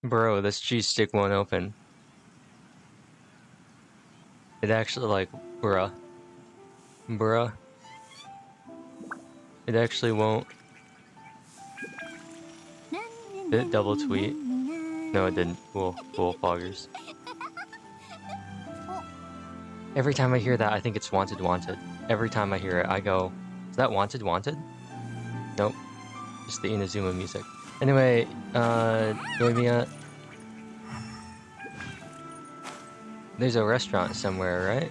Bro, this cheese stick won't open. It actually, like, bruh. Bruh. It actually won't. Did it double tweet? No, it didn't. Cool. Cool, poggers. Every time I hear that, I think it's Wanted Wanted. Every time I hear it, I go, is that Wanted Wanted? Nope. Just the Inazuma music. Anyway, join me at... There's a restaurant somewhere, right?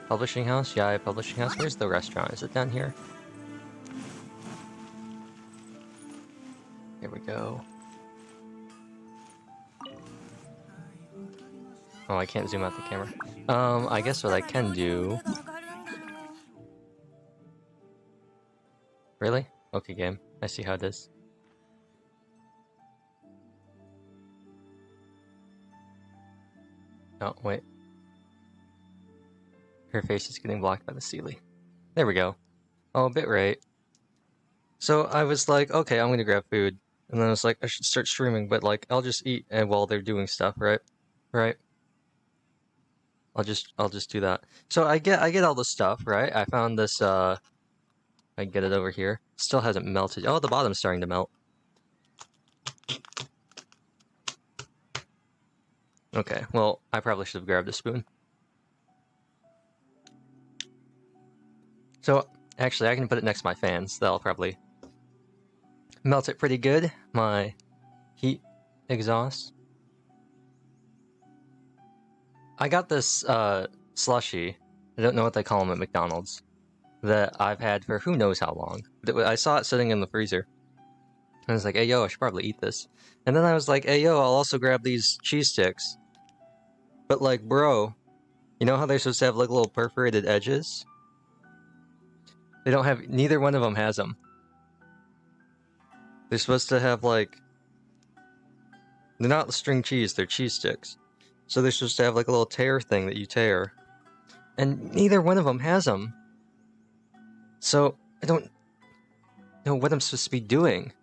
Publishing house? Yeah, publishing house. Where's the restaurant? Is it down here? Here we go. Oh, I can't zoom out the camera. I guess what I can do... Really? Okay, game. I see how it is. Oh, wait. Her face is getting blocked by the ceiling. There we go. Oh, bitrate. So I was like, okay, I'm gonna grab food. And then I was like, I should start streaming, but like, I'll just eat and while they're doing stuff, right? Right? I'll just do that. So I get all the stuff, right? I found this, I can get it over here. Still hasn't melted. Oh, the bottom's starting to melt. Okay, well, I probably should have grabbed a spoon. So, actually, I can put it next to my fans. That'll probably melt it pretty good. My heat exhaust. I got this, slushy. I don't know what they call them at McDonald's. That I've had for who knows how long. I saw it sitting in the freezer. I was like, hey, yo, I should probably eat this. And then I was like, hey, yo, I'll also grab these cheese sticks. But, like, bro, you know how they're supposed to have, like, little perforated edges? They don't have... Neither one of them has them. They're supposed to have, like... They're not string cheese, they're cheese sticks. So they're supposed to have, like, a little tear thing that you tear. And neither one of them has them. So, I don't know what I'm supposed to be doing.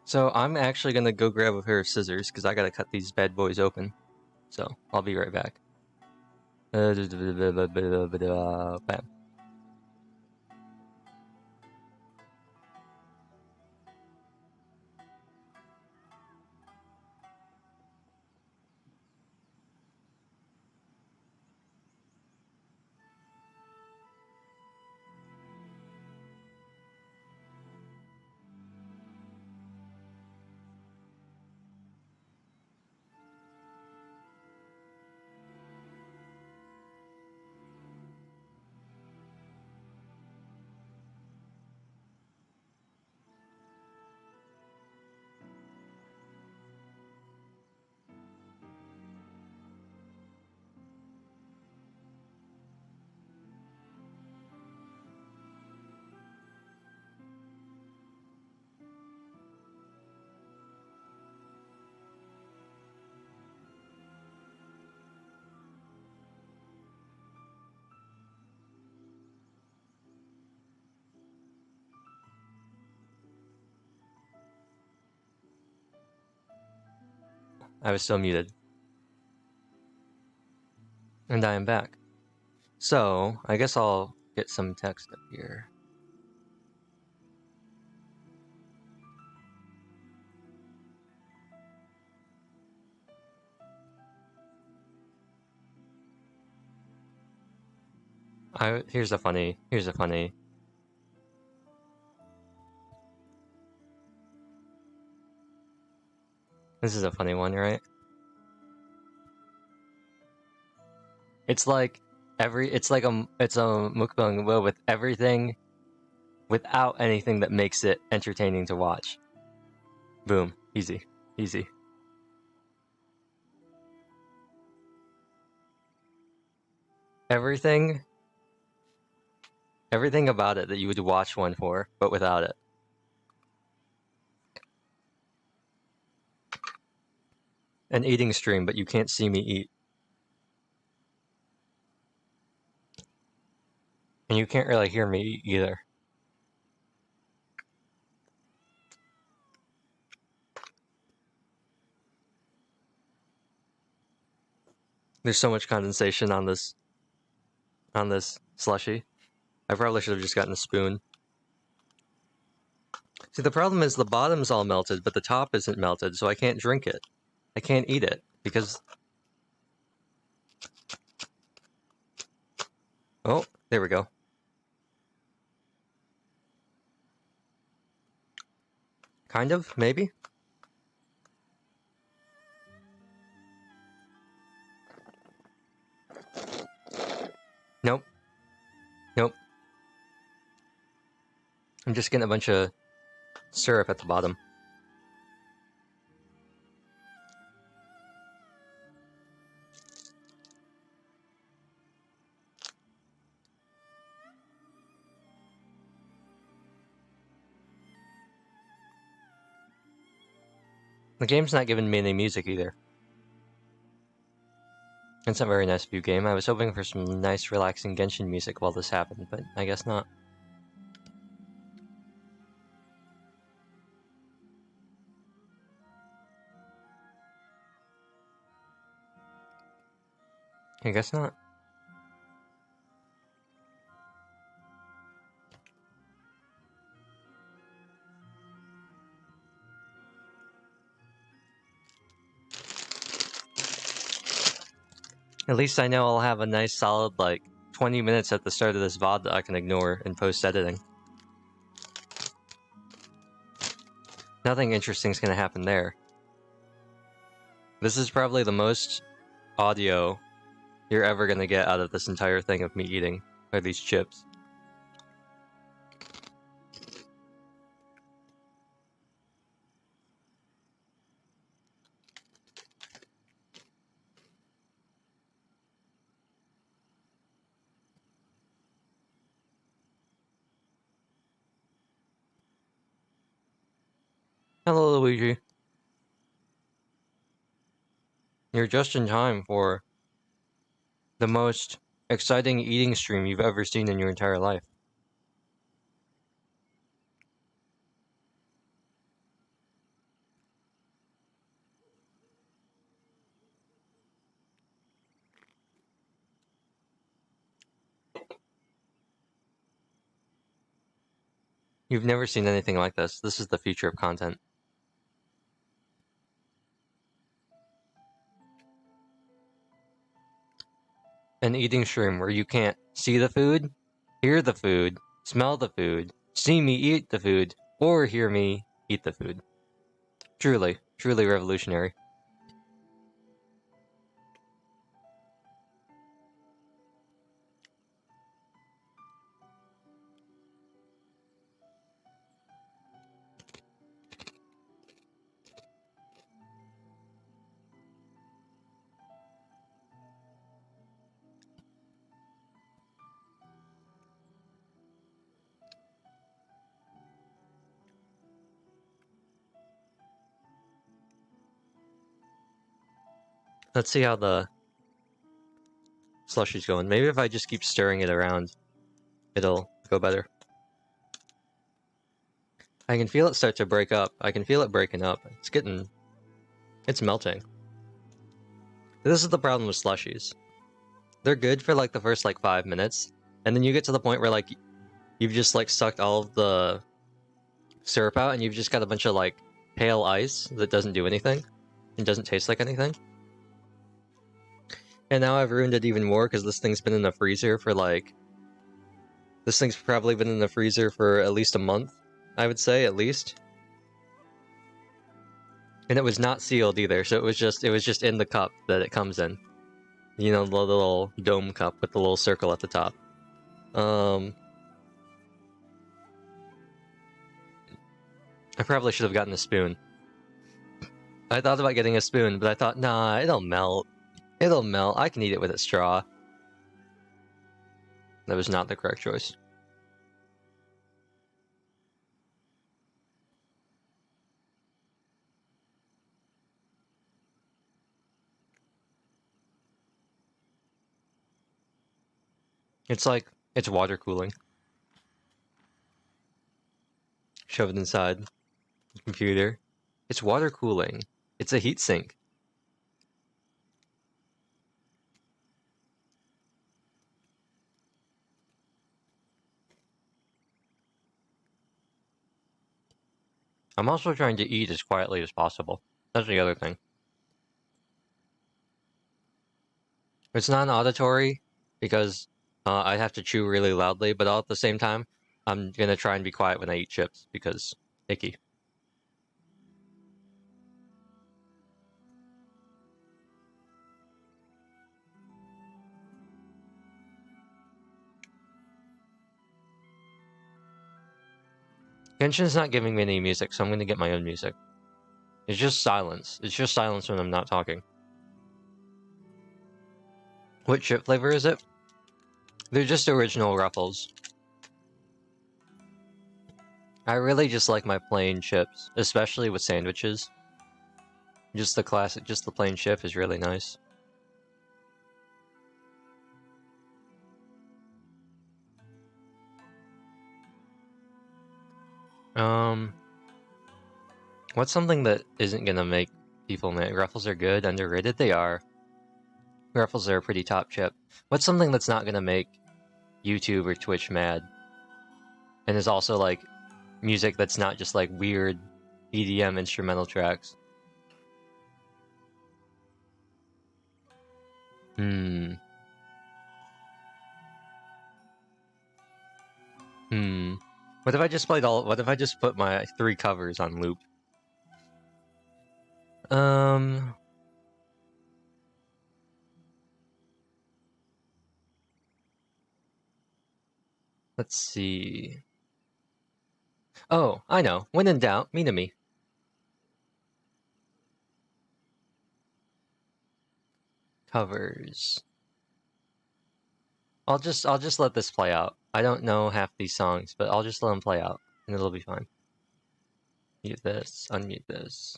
So I'm actually gonna go grab a pair of scissors, because I gotta cut these bad boys open. So, I'll be right back. Bam. I was still muted. And I am back. So, I guess I'll get some text up here. Here's a funny. This is a funny one, right? It's like it's a mukbang with everything without anything that makes it entertaining to watch. Boom. Easy. Easy. Everything about it that you would watch one for, but without it. An eating stream, but you can't see me eat. And you can't really hear me eat either. There's so much condensation on this slushy. I probably should have just gotten a spoon. See, the problem is the bottom's all melted, but the top isn't melted, so I can't drink it. I can't eat it, because... Oh, there we go. Kind of, maybe? Nope. Nope. I'm just getting a bunch of syrup at the bottom. The game's not giving me any music either. It's not a very nice view game. I was hoping for some nice, relaxing Genshin music while this happened, but I guess not. I guess not. At least I know I'll have a nice solid, 20 minutes at the start of this VOD that I can ignore in post-editing. Nothing interesting's gonna happen there. This is probably the most audio you're ever gonna get out of this entire thing of me eating, are these chips. Hello, Luigi. You're just in time for the most exciting eating stream you've ever seen in your entire life. You've never seen anything like this. This is the future of content. An eating stream where you can't see the food, hear the food, smell the food, see me eat the food, or hear me eat the food. Truly, truly revolutionary. Let's see how the slushy's going. Maybe if I just keep stirring it around, it'll go better. I can feel it start to break up. I can feel it breaking up. It's melting. This is the problem with slushies. They're good for the first 5 minutes, and then you get to the point where you've just sucked all of the syrup out, and you've just got a bunch of pale ice that doesn't do anything and doesn't taste like anything. And now I've ruined it even more because this thing's been in the freezer for this thing's probably been in the freezer for at least a month, I would say, at least. And it was not sealed either, so it was just in the cup that it comes in. You know, the little dome cup with the little circle at the top. I probably should have gotten a spoon. I thought about getting a spoon, but I thought, nah, it'll melt. It'll melt. I can eat it with a straw. That was not the correct choice. It's water cooling. Shove it inside the computer. It's water cooling. It's a heatsink. I'm also trying to eat as quietly as possible. That's the other thing. It's not auditory because I have to chew really loudly, but all at the same time, I'm gonna try and be quiet when I eat chips because icky. Genshin's not giving me any music, so I'm gonna get my own music. It's just silence. It's just silence when I'm not talking. What chip flavor is it? They're just original Ruffles. I really just like my plain chips, especially with sandwiches. Just the classic, just the plain chip is really nice. What's something that isn't gonna make people mad? Ruffles are good, underrated? They are. Ruffles are a pretty top chip. What's something that's not gonna make YouTube or Twitch mad? And is also like music that's not just like weird EDM instrumental tracks. What if I just played what if I just put my 3 covers on loop? Let's see. Oh, I know. When in doubt, Minami. Covers. I'll just let this play out. I don't know half these songs, but I'll just let them play out, and it'll be fine. Mute this, unmute this.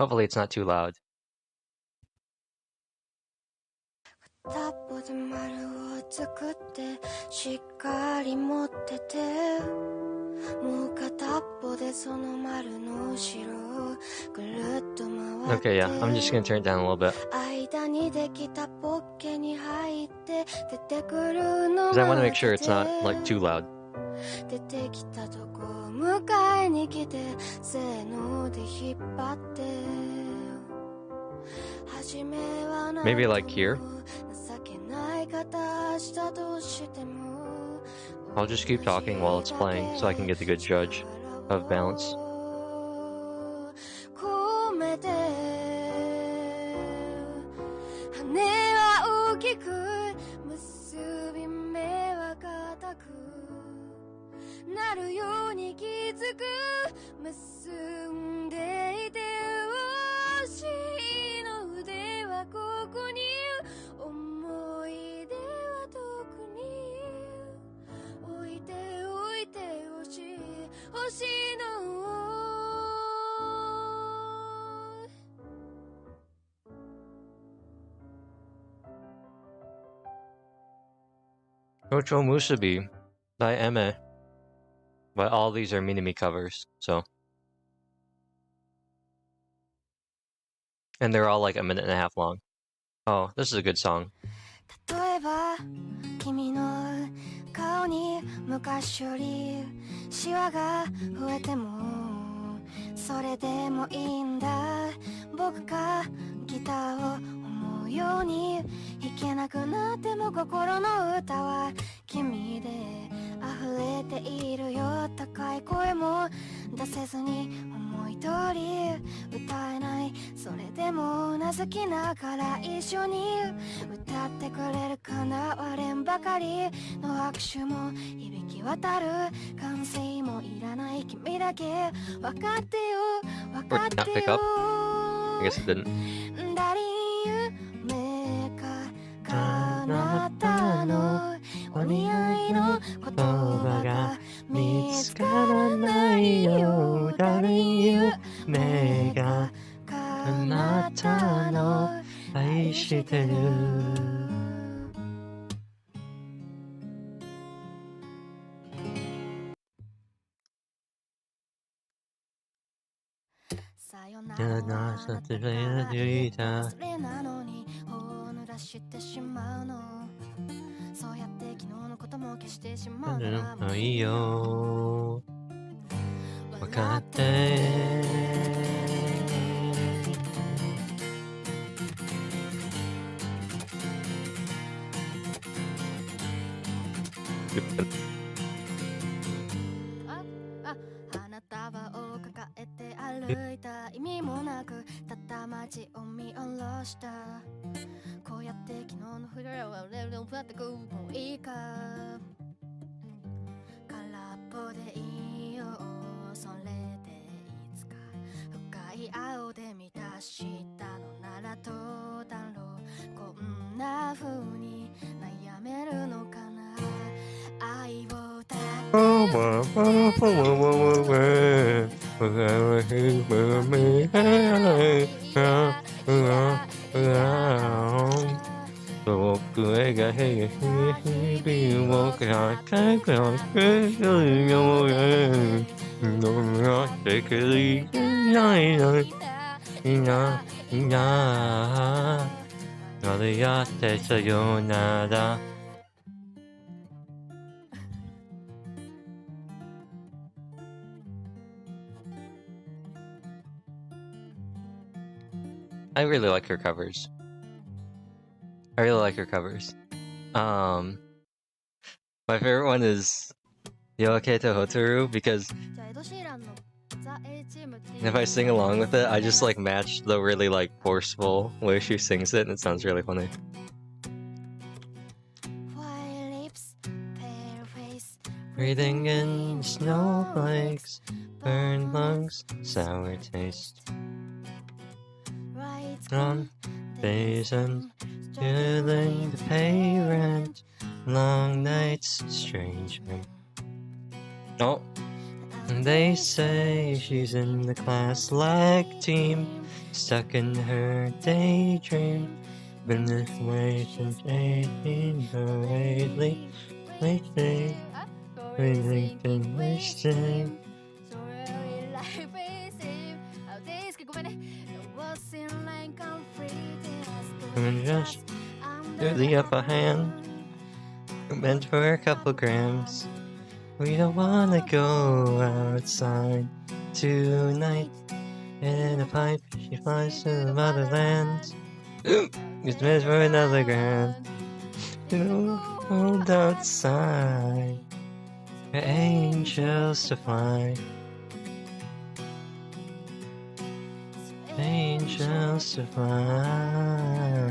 Hopefully it's not too loud. Okay, yeah, I'm just gonna turn it down a little bit. Because I want to make sure it's not, like, too loud. Maybe like here? I'll just keep talking while it's playing so I can get the good judge of balance. Ocho Musubi by Eme. But all these are Minami covers, so. And they're all like a minute and a half long. Oh, this is a good song. Or did not pick up? I guess it didn't. 花束を抱えて歩いた意味もなくたった街を見下ろしたこうやって昨日のフラワーをレルファってくもういいか空っぽでいいよそれでいつか深い青で満たしたのならどうだろうこんな風に悩めるのかな愛を歌僕が日々をかけてるよってくれないのいないなそれやってさよならI really like her covers. I really like her covers. My favorite one is Yoake to Hotaru because if I sing along with it, I just like match the really like forceful way she sings it, and it sounds really funny. Breathing in snowflakes, burned lungs, sour taste. On basin, feeling to pay rent, long nights, strange men. Oh, they say she's in the class like team, stuck in her daydream. Been this way since 18, but lately, really been wasting. And just to the upper hand, meant for a couple grams. We don't wanna go outside tonight. In a pipe, she flies to the motherland. It's meant for another grand. To hold outside, for angels to fly. Angels to fly.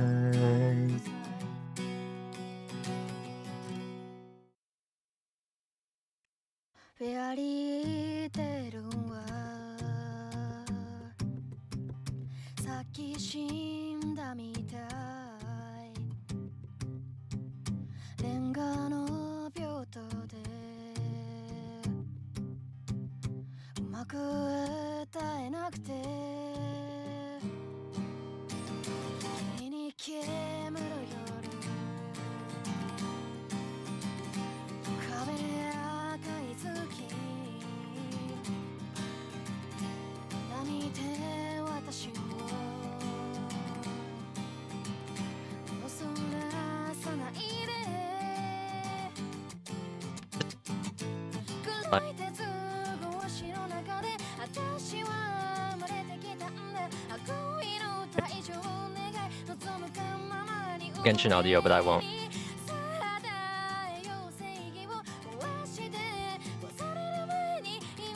Genshin audio, but I won't.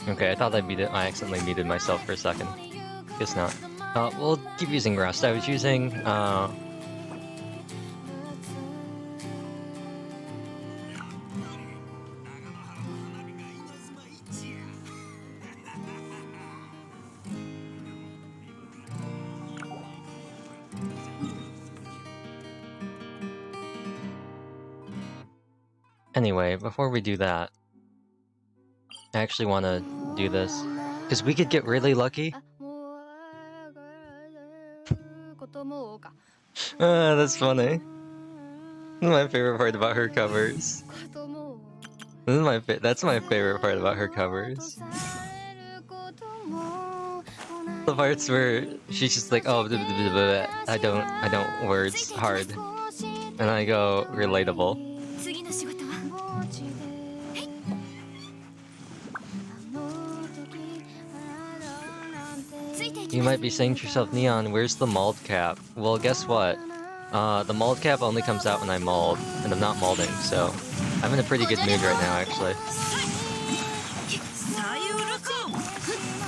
Okay, I thought I muted. I accidentally muted myself for a second. Guess not. We'll keep using Rust. I was using Anyway, before we do that, I actually want to do this, because we could get really lucky. That's funny. This is my favorite part about her covers. That's my favorite part about her covers. The parts where she's just like, oh, blah, blah, blah, blah, I don't words hard, and I go relatable. You might be saying to yourself, Neon, where's the mold cap? Well, guess what? The mold cap only comes out when I mold, and I'm not molding, so I'm in a pretty good mood right now, actually.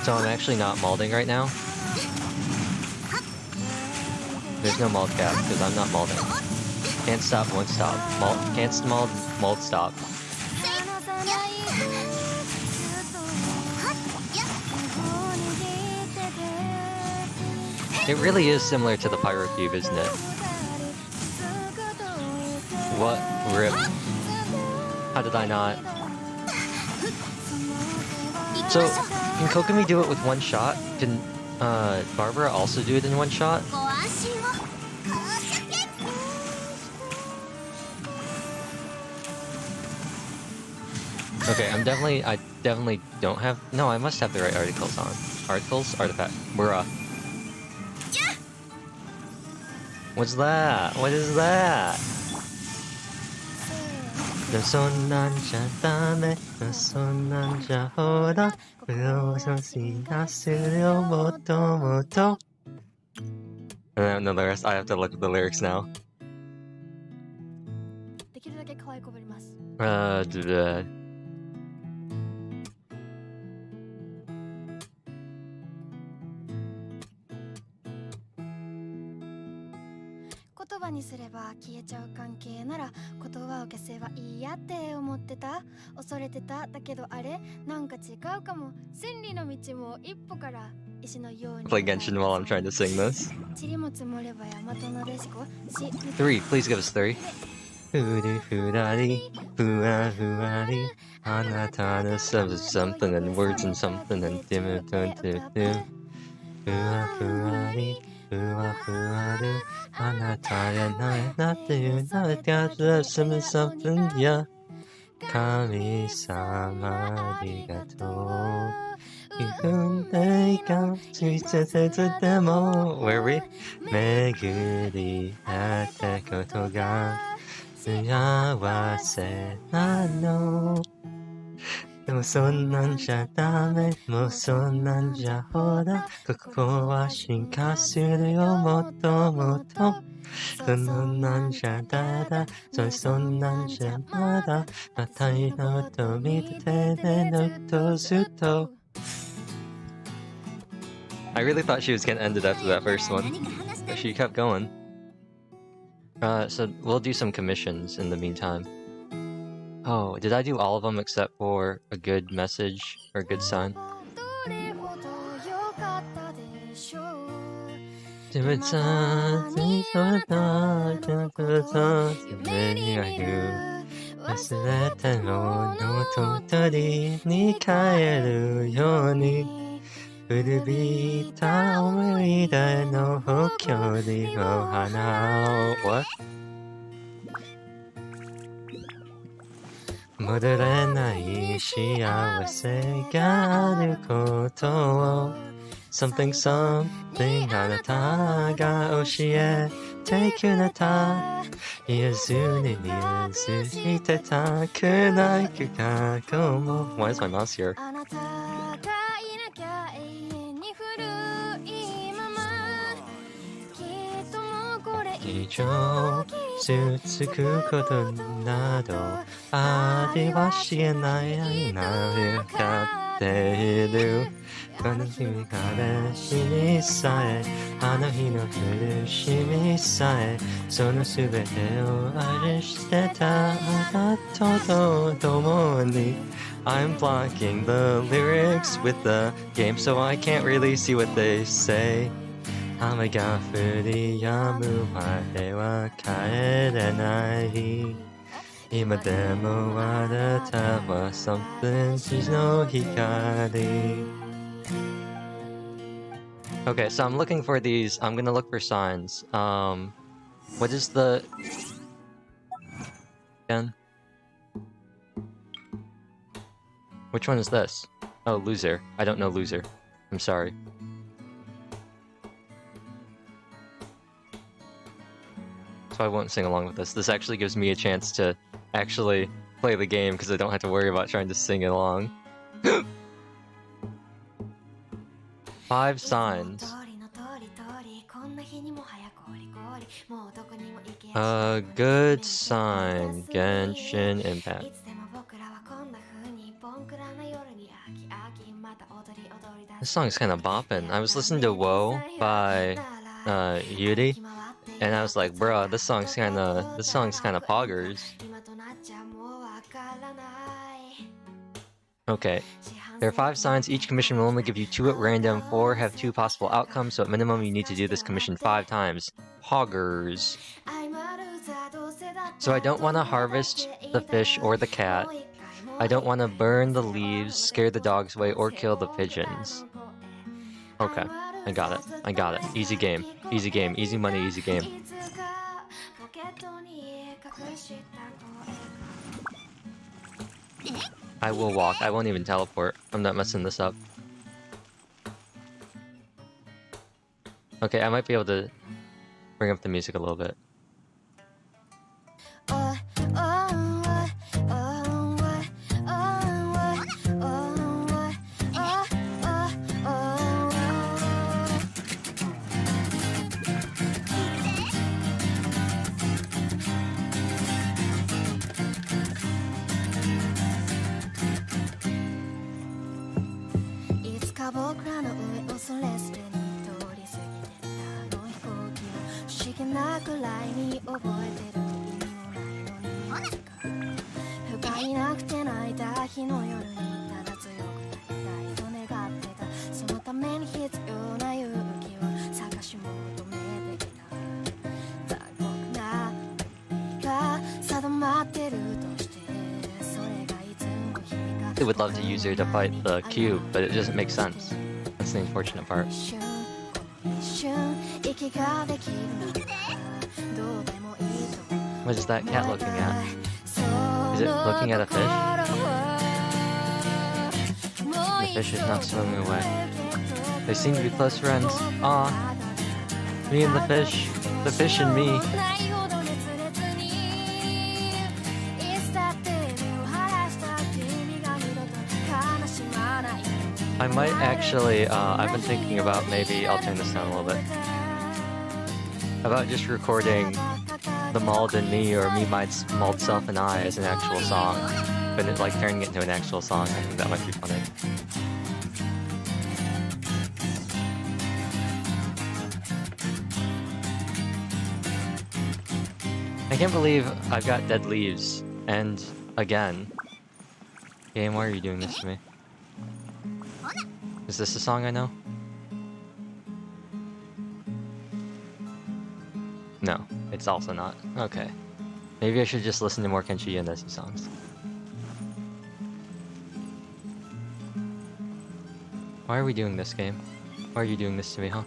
So I'm actually not molding right now. There's no mold cap, because I'm not molding. Can't stop, won't stop. Can't mold, stop. It really is similar to the Pyro Cube, isn't it? What? Rip. How did I not? So, can Kokomi do it with one shot? Can Barbara also do it in one shot? Okay, I definitely don't have... No, I must have the right articles on. Articles? Artifact. Bruh. What's that? What is that? No sonanja dame, no sonanja hora, moto moto. I don't know the rest. I have to look at the lyrics now. Duh. 言葉にすれば消えちゃう関係なら言葉を消せばいいやって思ってた恐れてただけどあれなんか違うかも千里の道も一歩から石のように Play Genshin while I'm trying to sing this. 塵も積もれば山となでしこ 3, please give us 3. ふりふらりふわふわりあなたの something and words and something and dim dim ふわふわりふわふわるあなたやないなっていうなれてあるすむ something や神様ありがとう運命がついててでも Where we? 巡り合ったことが幸せなのでもそんなんじゃダメもうそんなんじゃほらここは進化するよもっともっとそんなんじゃだだそんなんじゃまだまたいのと見ててねのとずっと I really thought she was gonna end it after that first one, but she kept going. So we'll do some commissions in the meantime. Oh, did I do all of them except for a good message or a good sign? What? 戻れない幸せがあることを Something something あなたが教えてくれた言えずに見えずしてたくない過去も Why is my mouse here? あなたがいなきゃ永遠に古いままきっともうこれ以上つくことなどありはしえないな分かっているこの日に悲しみさえあの日の苦しみさえその全てを愛してたあなたと共に I'm blocking the lyrics with the game so I can't really see what they say雨が降り止むまでは帰れない今でもあなたは something 地の光 Okay, so I'm looking for these. I'm gonna look for signs. What is the... Again? Which one is this? Oh, loser. I don't know loser. I'm sorry. So I won't sing along with this. This actually gives me a chance to actually play the game because I don't have to worry about trying to sing along. 5 signs. Good sign. Genshin Impact. This song's kind of bopping. I was listening to Woe by Yuri, and I was like, bruh, this song's kind of poggers. Okay. There are 5 signs. Each commission will only give you 2 at random. 4 have 2 possible outcomes, so at minimum you need to do this commission 5 times. Poggers. So I don't want to harvest the fish or the cat. I don't want to burn the leaves, scare the dogs away, or kill the pigeons. Okay, I got it. I got it. Easy game. Easy game. Easy money, easy game. I will walk. I won't even teleport. I'm not messing this up. Okay, I might be able to bring up the music a little bit. I would love to use her to fight the cube, but it doesn't make sense. That's the unfortunate part. What is that cat looking at? Is it looking at a fish? The fish is not swimming away. They seem to be close friends. Aw. Me and the fish and me. I might actually, I've been thinking about maybe, I'll turn this down a little bit, about just recording the Mauled and Me, or Me, My Mauled Self and I as an actual song, but like turning it into an actual song. I think that might be funny. I can't believe I've got dead leaves, and again. Game, why are you doing this to me? Is this a song I know? No, it's also not. Okay. Maybe I should just listen to more Kenshi Yonezu songs. Why are we doing this, game? Why are you doing this to me, huh?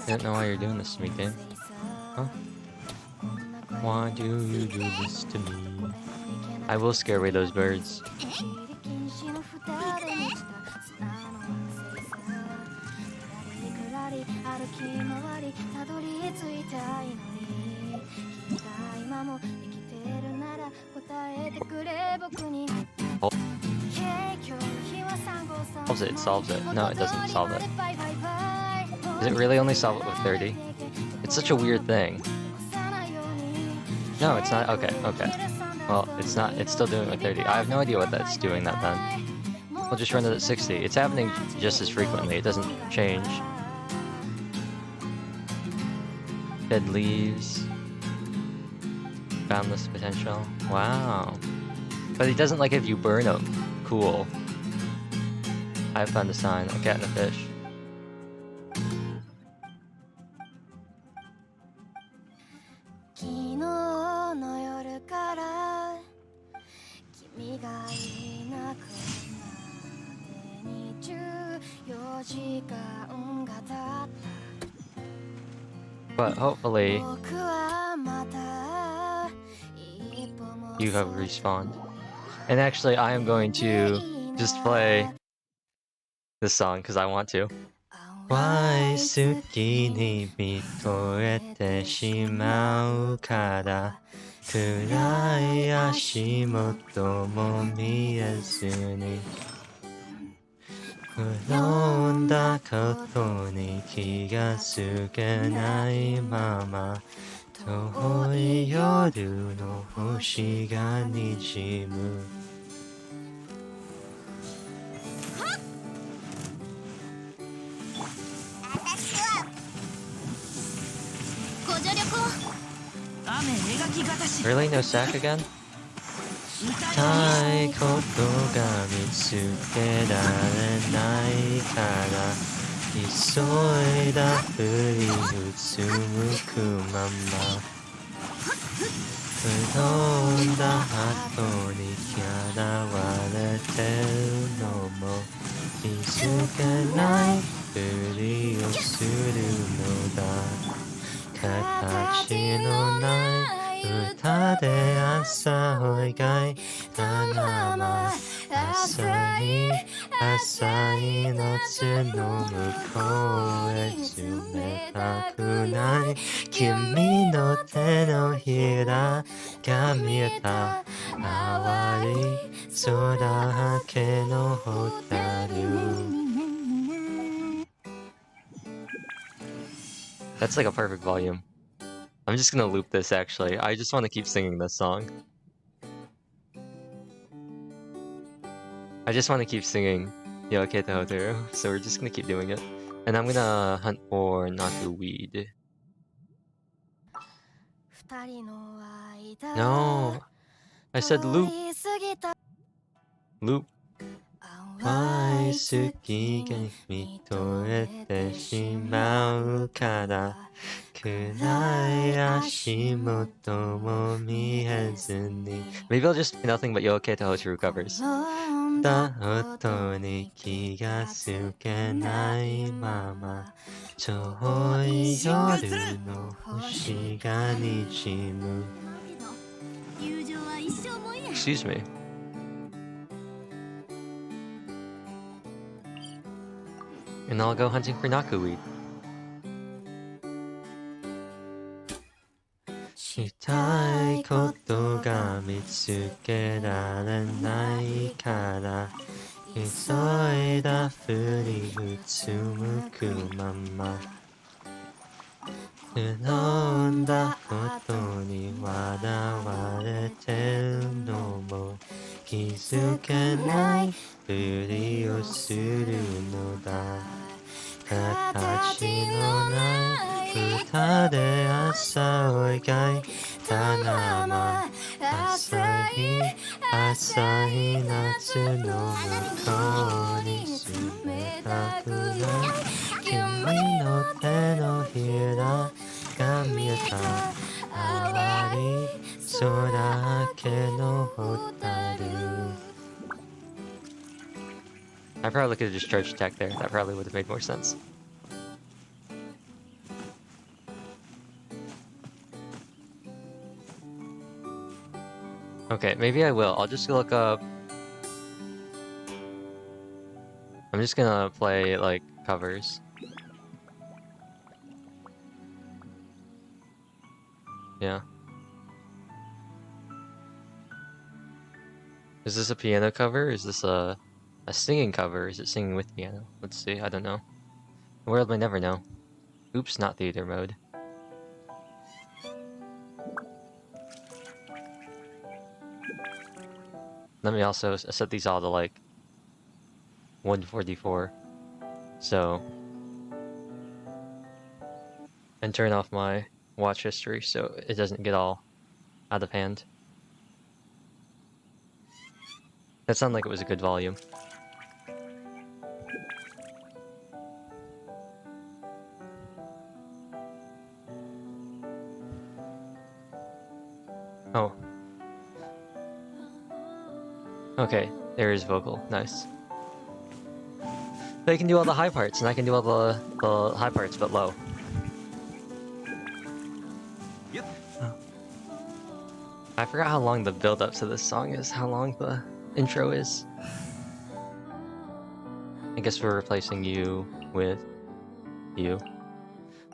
I don't know why you're doing this to me, game. Huh? Why do you do this to me? I will scare away those birds. Oh. It solves it. No, it doesn't solve it. Does it really only solve it with 30? It's such a weird thing. No, it's not. Okay, okay. Well, it's not. It's still doing it with 30. I have no idea what that's doing that then. We'll just run it at 60. It's happening just as frequently. It doesn't change. Dead leaves. Boundless potential. Wow. But it doesn't like if you burn them. Cool. I found a sign. A cat and a fish. But hopefully you have respawned. And actually I am going to just play this song because I want to. Why suki ni mitoete shimau kara 暗い足元も見えずに転んだことに気がつけないまま遠い夜の星がにじむ私はご助力を雨描きがたし Really? No sack again? たいことが見つけられないから急いだふりうつむくまま転んだ後に嫌われてるのも気づけないふりをするのだ形のない歌で朝を描いたまま浅い浅い夏の向こうへ冷たくない君の手のひらが見えた淡い空けのホタルThat's like a perfect volume. I'm just gonna loop this actually. I just want to keep singing this song. I just want to keep singing Yoke to Hotaru, so we're just gonna keep doing it. And I'm gonna hunt for Nakuweed. No! I said loop! Loop. 愛好きが見とれてしまうから暗い足元も見えずに Maybe I'll just do nothing but Yoke to Hotaru covers だ音に気がつけないまま遠い夜の星がにじむ Excuse me And I'll go hunting for Nakuweed. したいことが見つけられないから急いだふりうつむくまま転んだことに笑われてるのも気づけないふりをするのだ形のない歌で朝を描いたまま浅い浅い夏の向こうに冷たくない君の手のひらが見えた淡い空けのホタルI probably could have just charged attack there. That probably would have made more sense. Okay, maybe I will. I'll just look up... I'm just gonna play, like, covers. Yeah. Is this a piano cover? Is this a singing cover? Is it singing with piano? Let's see, I don't know. The world may never know. Oops, not theater mode. Let me also set these all to like 144. So, and turn off my watch history so it doesn't get all out of hand. That sounded like it was a good volume. Oh. Okay, there is vocal. Nice. They can do all the high parts, and I can do all the high parts, but low. Yep. Oh. I forgot how long the build-up to this song is, how long the intro is. I guess we're replacing you with you.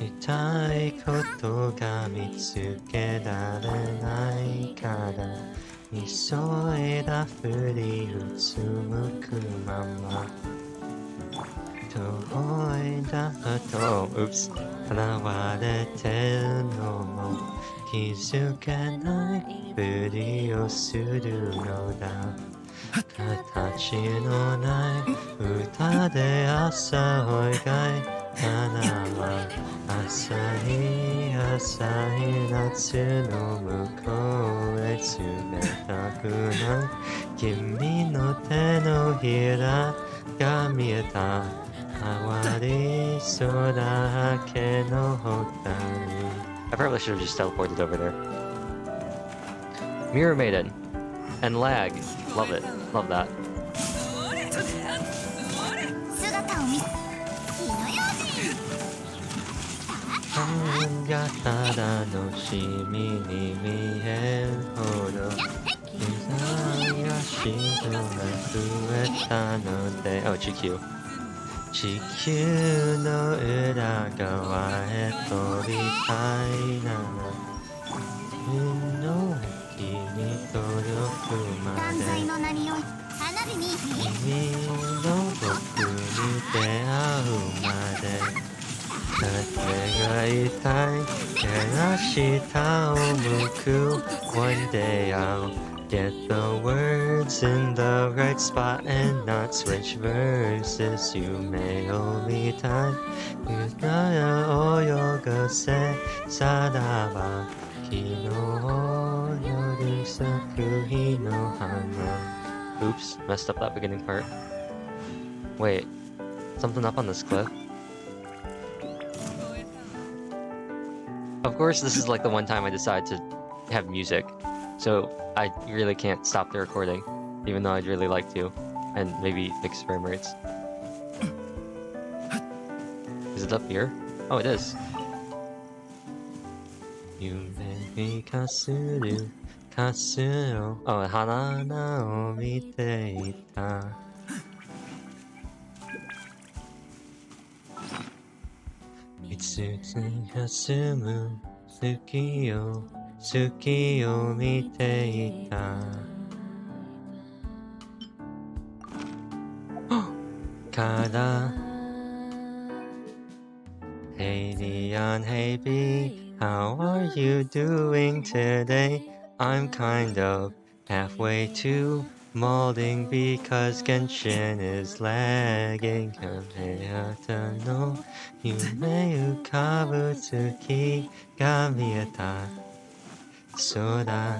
したいことが見つけられないから急いだふりうつむくまま遠いだとOops 現れてるのも気づけないふりをするのだ形のない歌で朝を描い花は浅い浅い夏の向こうへ冷たくない君の手のひらが見えた変わり空けのほたり I probably should have just teleported over there. Mirror Maiden and lag. Love it. Love that. 姿を見火の用心がただのしみに見えるほど日差しが増えたので Oh, GQ 地球の裏側へ飛びたいなら運の木に届くま断罪での名におい花火に君の僕に出会うまで風が痛い照ら下を向く One day I'll get the words in the right spot and not switch verses 夢を見たい歌を泳がせさらば昨日夜咲く日の花 Oops, messed up that beginning part. Wait, something up on this cliff? Of course, this is like the one time I decide to have music, so I really can't stop the recording, even though I'd really like to, and maybe fix frame rates. Is it up here? Oh, it is. 夢にかするかすを Oh, 花を見ていたいつつかすむ月を見ていたからHey Leon, hey B, how are you doing today? I'm kind of halfway to molding because Genshin is lagging. 風の夢浮かぶ月が見えた空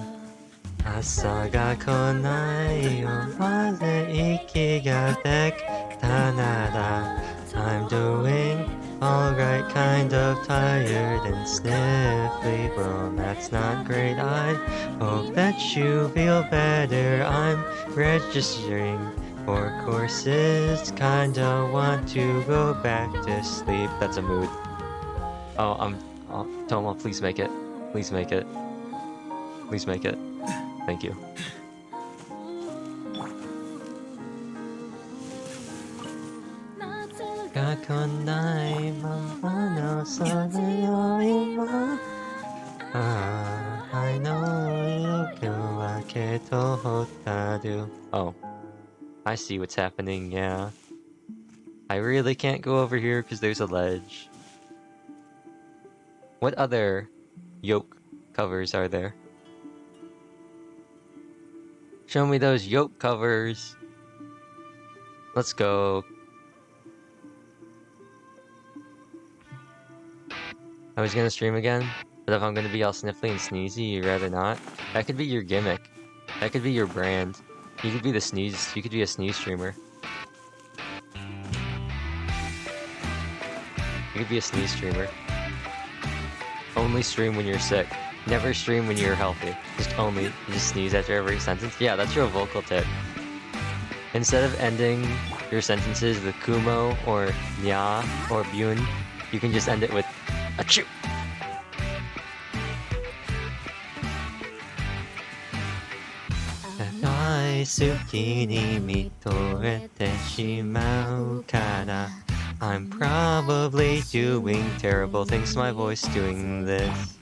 朝が来ないよまで息ができたなら I'm doing alright, kind of tired and sniffly. Well, that's not great. I hope that you feel better. I'm registering for courses. Kinda want to go back to sleep. That's a mood. Oh, Tomo, please make it. Please make it. Please make it. Thank you. I know Oh, I see what's happening, yeah. I really can't go over here because there's a ledge. What other yoke covers are there? Show me those yoke covers. Let's go. I was gonna stream again, but if I'm gonna be all sniffly and sneezy, you'd rather not? That could be your gimmick. That could be your brand. You could be the sneeze. You could be a sneeze streamer. You could be a sneeze streamer. Only stream when you're sick. Never stream when you're healthy. Just sneeze after every sentence. Yeah, that's your vocal tip. Instead of ending your sentences with kumo or nya or byun, you can just end it with achoo. I'm probably doing terrible things to my voice doing this.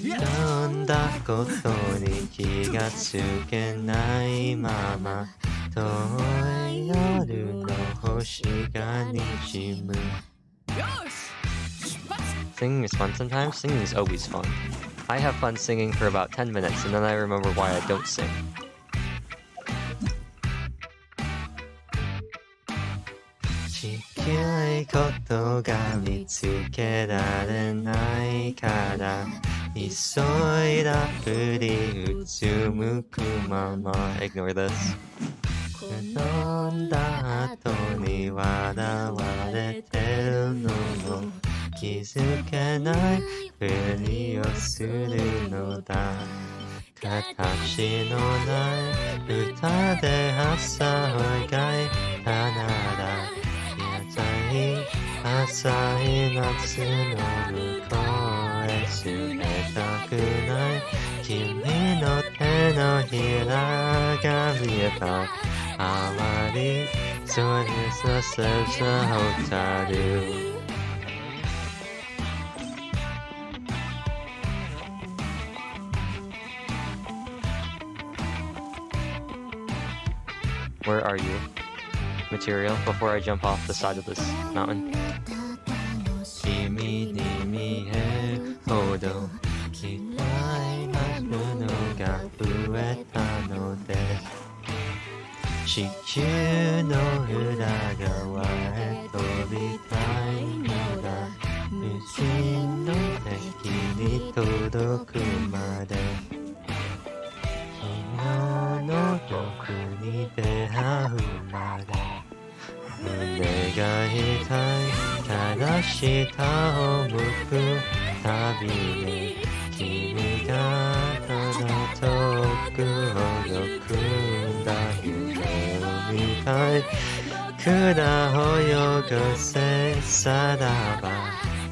読んだことに気がつけないまま遠い夜の星が滲む Singing is fun sometimes. Singing is always fun. I have fun singing for about 10 minutes and then I remember why I don't sing. Chikiai koto ga mitsuke rarenai kara Isoida furi utsumu mama. Ignore this. Nonda ato ni wadawareteru no mo kizukenai furi o suru no da. Katachi no nai uta de hasa hoigai kanada. Yatai asai natsu no mukou e sumetakunai. Kimi no te no hira ga mieta. Amari soresu seisa hotaru. Where are you? Material, before I jump off the side of this mountain. Kimi ni mieu hodo kitai naru no ga fueta no desu. Chikyū no uragawa e tobitai no ga uchi no teki ni todoku made. の欲に出会うまで胸が痛いただ下を向くたびに君がただ遠く泳ぐんだ夢を見たい管を泳がせさらば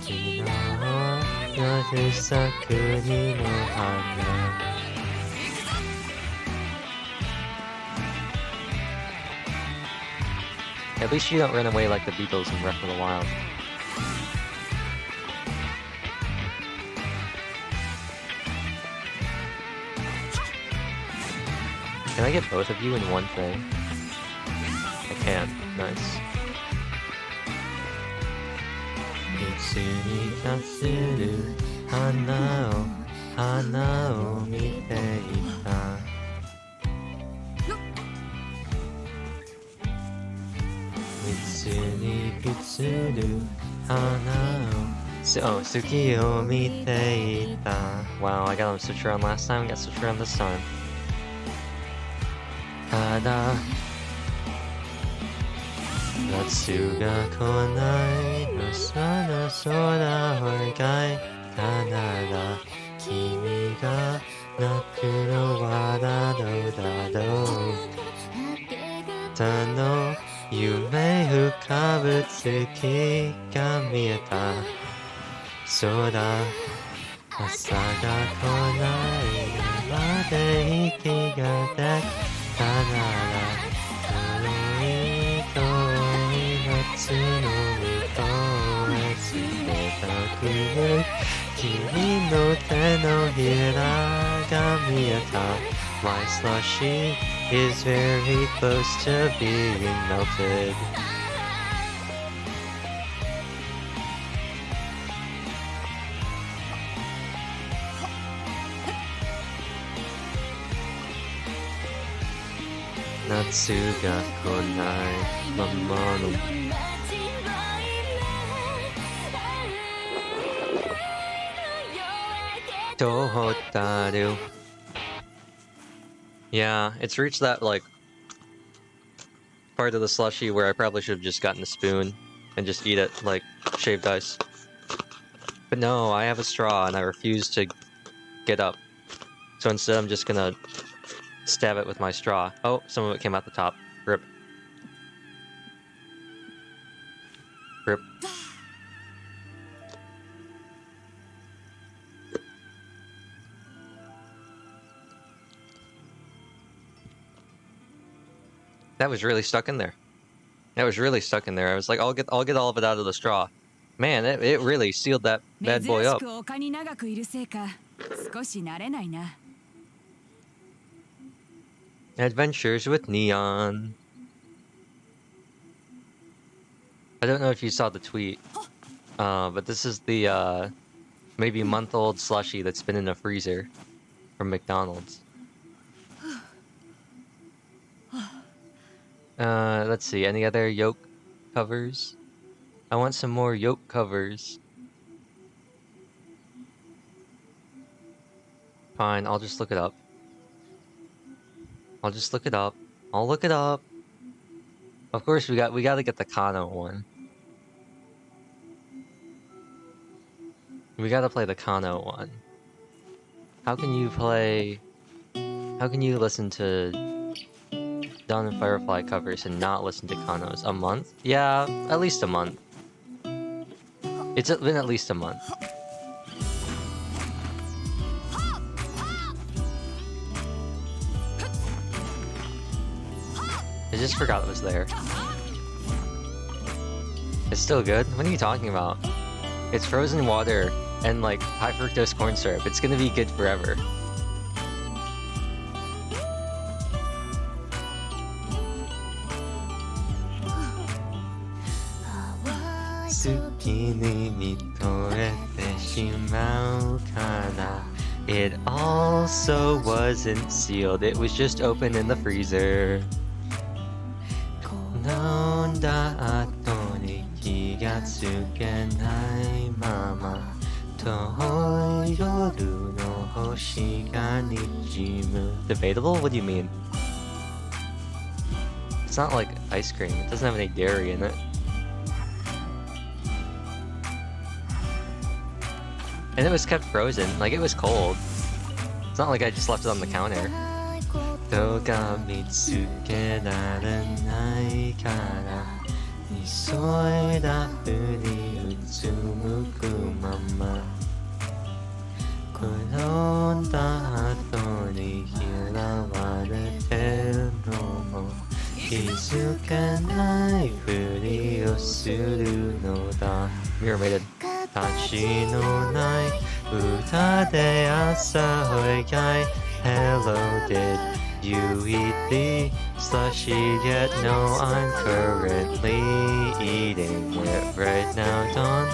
昨日夜咲くにの花 At least you don't run away like the Beatles in Breath of the Wild. Can I get both of you in one thing? I can. Nice. いつにかする花を見ていた Suki o mite ita. Wow, I got him switch around last time, got switch around this time. Tada. Natsu ga konai no sana sora hoigai Kanada. Kimi ga naku no wada do da do. Tano 夢浮かぶ月が見えたそうだ朝が来ないまで息ができたなら遠い遠い夏の向こうへ連れたく君の手のひらが見えた My slushy is very close to being melted. Natsu ga konai mama no Tohotaru Yeah, it's reached that, like, part of the slushie where I probably should have just gotten a spoon and just eat it like shaved ice. But no, I have a straw and I refuse to get up. So instead I'm just gonna stab it with my straw. Oh, some of it came out the top. Rip. Rip. That was really stuck in there. That was really stuck in there. I was like, I'll get all of it out of the straw. Man, it really sealed that bad boy up. Adventures with Neon. I don't know if you saw the tweet, but this is the maybe month-old slushie that's been in a freezer from McDonald's. Let's see, any other yolk covers? I want some more yolk covers. Fine, I'll just look it up. I'll just look it up. I'll look it up. Of course, we gotta get the Kano one. We gotta play the Kano one. How can you listen to Dawn and Firefly covers and not listen to Kano's? A month? Yeah, at least a month. It's been at least a month. I just forgot it was there. It's still good? What are you talking about? It's frozen water and like high fructose corn syrup. It's gonna be good forever. It also wasn't sealed. It was just open in the freezer. 飲んだ後に気がつけないまま遠い夜の星が滲む Debatable? What do you mean? It's not like ice cream. It doesn't have any dairy in it. And it was kept frozen. Like, it was cold. It's not like I just left it on the counter. 人が見つけられないから急いだふりうつむくまま転んだ後に拾われてるのも気づかないふりをするのだ Mirror Maiden 立ちのない歌で朝を描い Hello did you eat the slushy yet? No, I'm currently eating it right now, Dawn.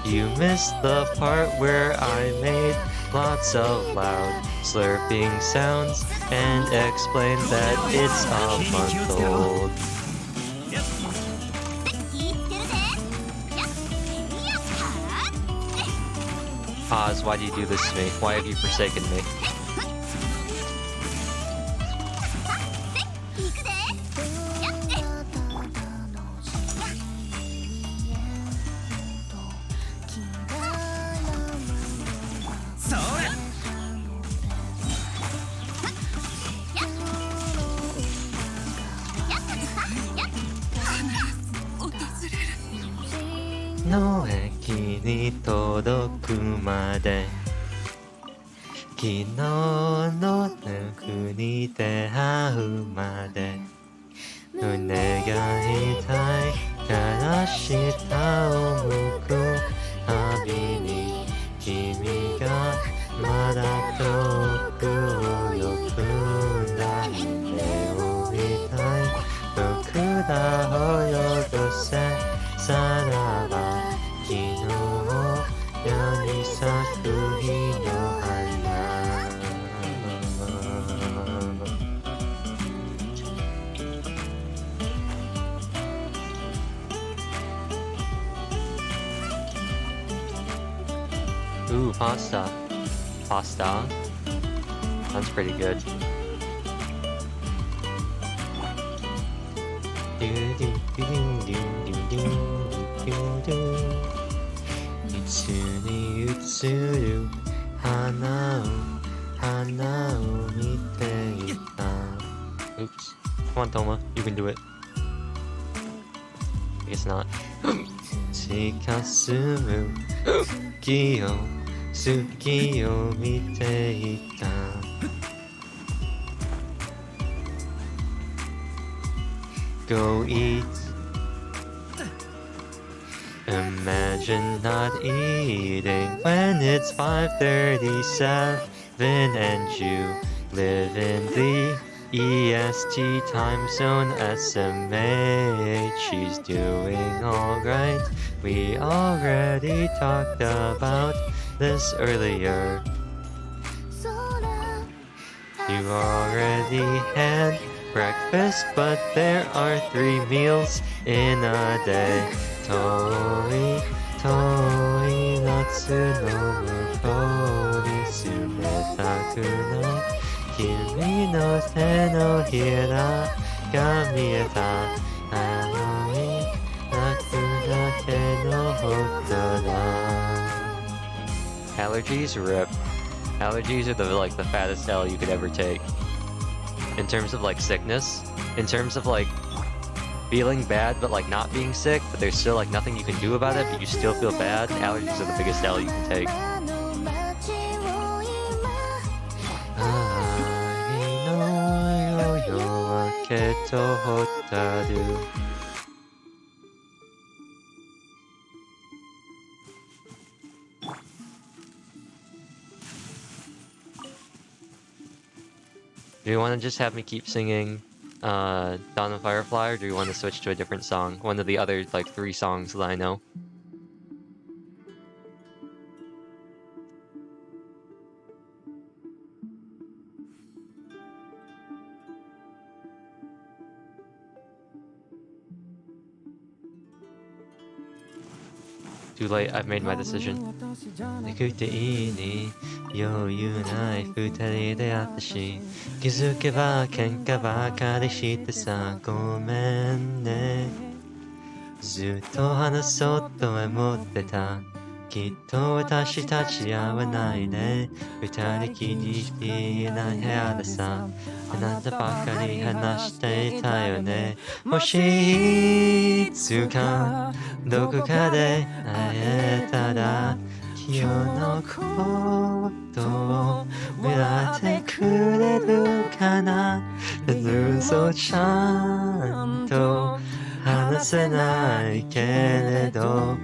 You missed the part where I made lots of loud slurping sounds and explained that it's a month old. Oz, why do you do this to me? Why have you forsaken me? No 駅に届くまで昨日の国で会うまで胸が痛いから下を向くたびに君がまだ遠くを呼ぶんだ夢を見たい僕らをよせさらば昨日夜に咲く日の花 Ooh, pasta. Pasta? That's pretty good. Itsuni utsuru hana o mite ita. Oops. Come on, Toma. You can do it. I guess not. Chikasumu suki o mite ita. Go eat. Imagine not eating when it's 5:37 and you live in the EST time zone. SMA, she's doing alright. We already talked about this earlier. You already had breakfast, but there are 3 meals in a day. Toi natsu no mukou ni sumetaku nai. Kimi no te no hira ga mieta. Hanoi naku dake no hotta da. Allergies rip. Allergies are the fattest L you could ever take. In terms of like sickness, in terms of like feeling bad but like not being sick, but there's still like nothing you can do about it, but you still feel bad, allergies are the biggest L you can take. Do you want to just have me keep singing Dawn of Firefly, or do you want to switch to a different song? One of the other, like, 3 songs that I know. Too late, I've made my decision. なくていいに余裕ない二人で会ったし気づけば喧嘩ばかりしてさごめんねずっと話そうと思ってたきっと私たち合わないね二人きりな部屋でさあなたばかり話していたよねもしいつかどこかで会えたら今日のことを笑ってくれるかな嘘ちゃんと話せないけれど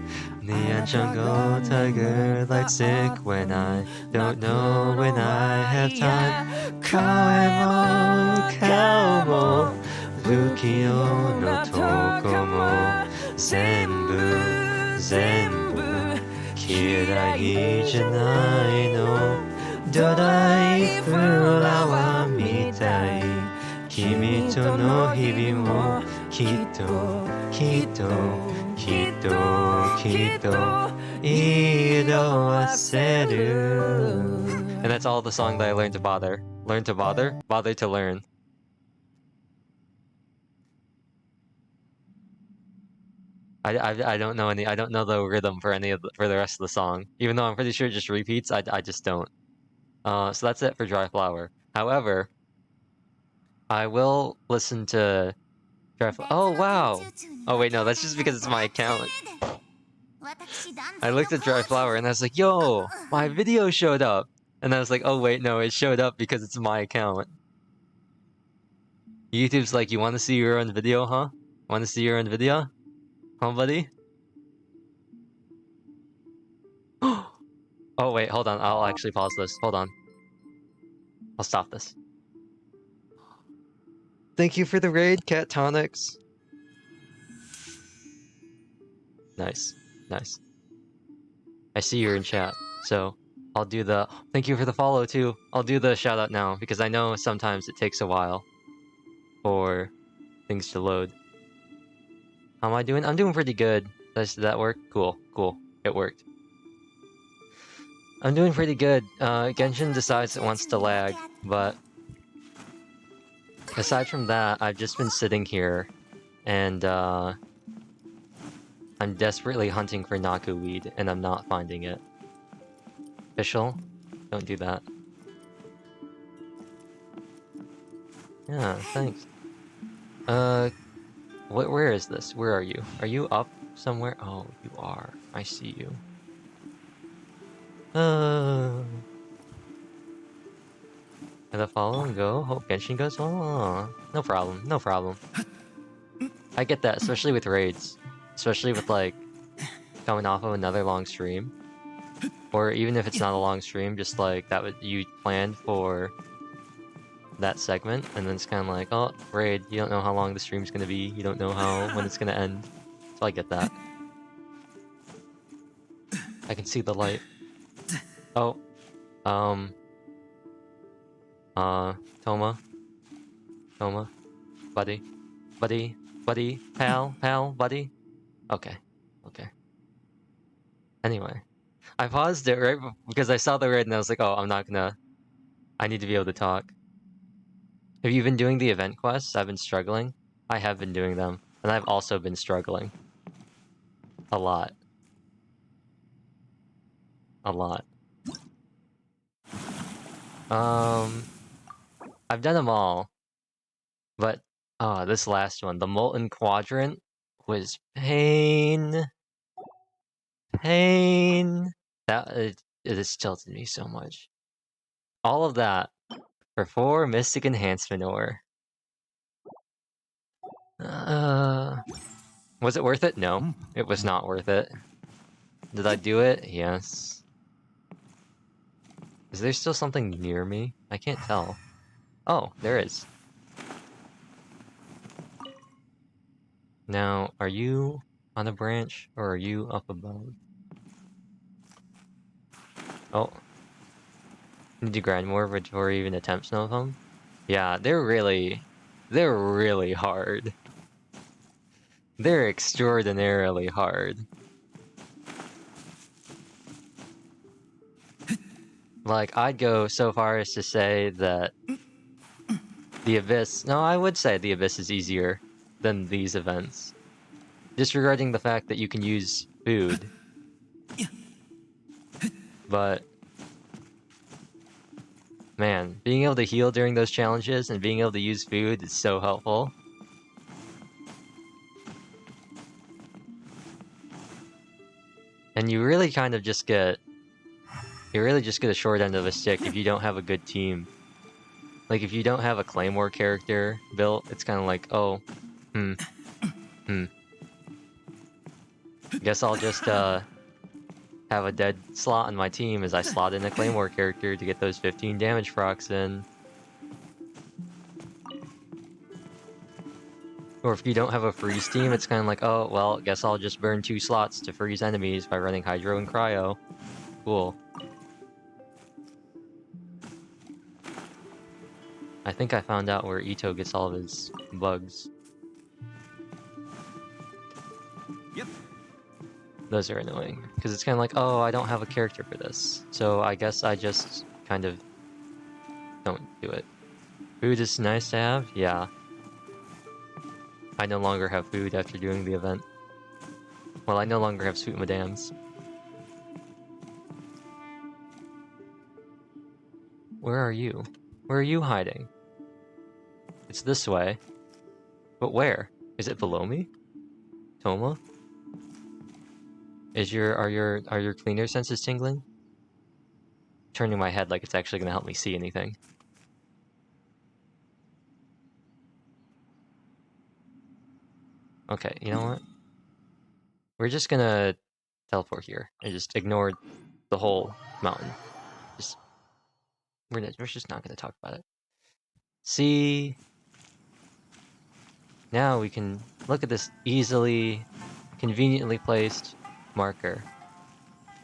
Neon jungle tiger like sick when I don't know when I have time 声も顔も不器用なとこも全部嫌いじゃないのドライフラワーみたい君との日々もきっと色あせる And that's all the song that I learned to bother. Learn to bother? Bother to learn. I don't know I don't know the rhythm for for the rest of the song. Even though I'm pretty sure it just repeats, I just don't. So that's it for Dry Flower. However, I will listen to Dry Flower. Oh wow! Oh wait, no, that's just because it's my account. I looked at Dry Flower and I was like, yo, my video showed up. And I was like, oh wait, no, it showed up because it's my account. YouTube's like, you want to see your own video, huh? Want to see your own video? Huh, buddy? Oh wait, hold on. I'll actually pause this. Hold on. I'll stop this. Thank you for the raid, Cat Tonics. Nice. Nice. I see you're in chat, so I'll do the... Thank you for the follow, too. I'll do the shout out now, because I know sometimes it takes a while for things to load. How am I doing? I'm doing pretty good. Did that work? Cool. Cool. It worked. I'm doing pretty good. Genshin decides it wants to lag, but... Aside from that, I've just been sitting here and I'm desperately hunting for Naku weed, and I'm not finding it. Official? Don't do that. Yeah, thanks. Where is this? Where are you? Are you up somewhere? Oh, you are. I see you. Gotta follow and go. Hope Genshin goes well. Oh, no problem. No problem. I get that, especially with raids. Especially with, like, coming off of another long stream. Or even if it's not a long stream, just like that you planned for that segment, and then it's kind of like, oh, raid, you don't know how long the stream's gonna be, you don't know when it's gonna end. So I get that. I can see the light. Oh, Toma, buddy, pal, buddy. Okay. Anyway, I paused it right because I saw the raid and I was like, oh, I need to be able to talk. Have you been doing the event quests? I've been struggling. I have been doing them, and I've also been struggling. A lot. I've done them all, but this last one, the Molten Quadrant, was pain. That it has tilted me so much. All of that for 4 Mystic Enhancement ore. Was it worth it? No, it was not worth it. Did I do it? Yes. Is there still something near me? I can't tell. Oh, there is. Now, are you on a branch or are you up above? Oh. Need to grind more before you even attempt some of them? Yeah, they're really hard. They're extraordinarily hard. Like, I'd go so far as to say that the Abyss... No, I would say the Abyss is easier than these events. Disregarding the fact that you can use food. But... man, being able to heal during those challenges and being able to use food is so helpful. And you really kind of just get... you really just get a short end of a stick if you don't have a good team. Like, if you don't have a Claymore character built, it's kind of like, oh, guess I'll just, have a dead slot in my team as I slot in a Claymore character to get those 15 damage procs in. Or if you don't have a freeze team, it's kind of like, oh, well, guess I'll just burn 2 slots to freeze enemies by running Hydro and Cryo. Cool. I think I found out where Ito gets all of his bugs. Yep. Those are annoying, because it's kind of like, oh, I don't have a character for this, so I guess I just kind of don't do it. Food is nice to have? Yeah. I no longer have food after doing the event. Well, I no longer have sweet madams. Where are you? Where are you hiding? It's this way. But where? Is it below me? Toma? Are your cleaner senses tingling? Turning my head like it's actually gonna help me see anything. Okay, you know what? We're just gonna teleport here and just ignore the whole mountain. We're just not gonna talk about it. See? Now we can look at this easily, conveniently placed marker.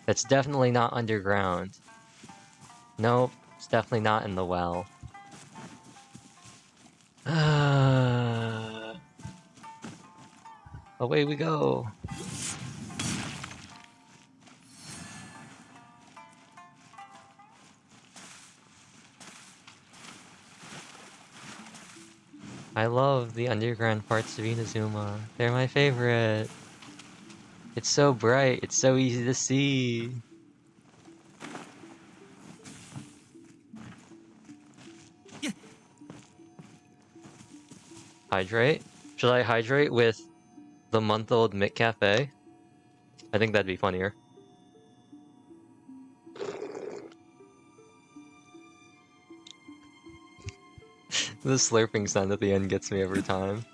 That's definitely not underground. Nope, it's definitely not in the well. Away we go. I love the underground parts of Inazuma. They're my favorite. It's so bright. It's so easy to see. Hydrate? Should I hydrate with the month-old Mick Cafe? I think that'd be funnier. The slurping sound at the end gets me every time.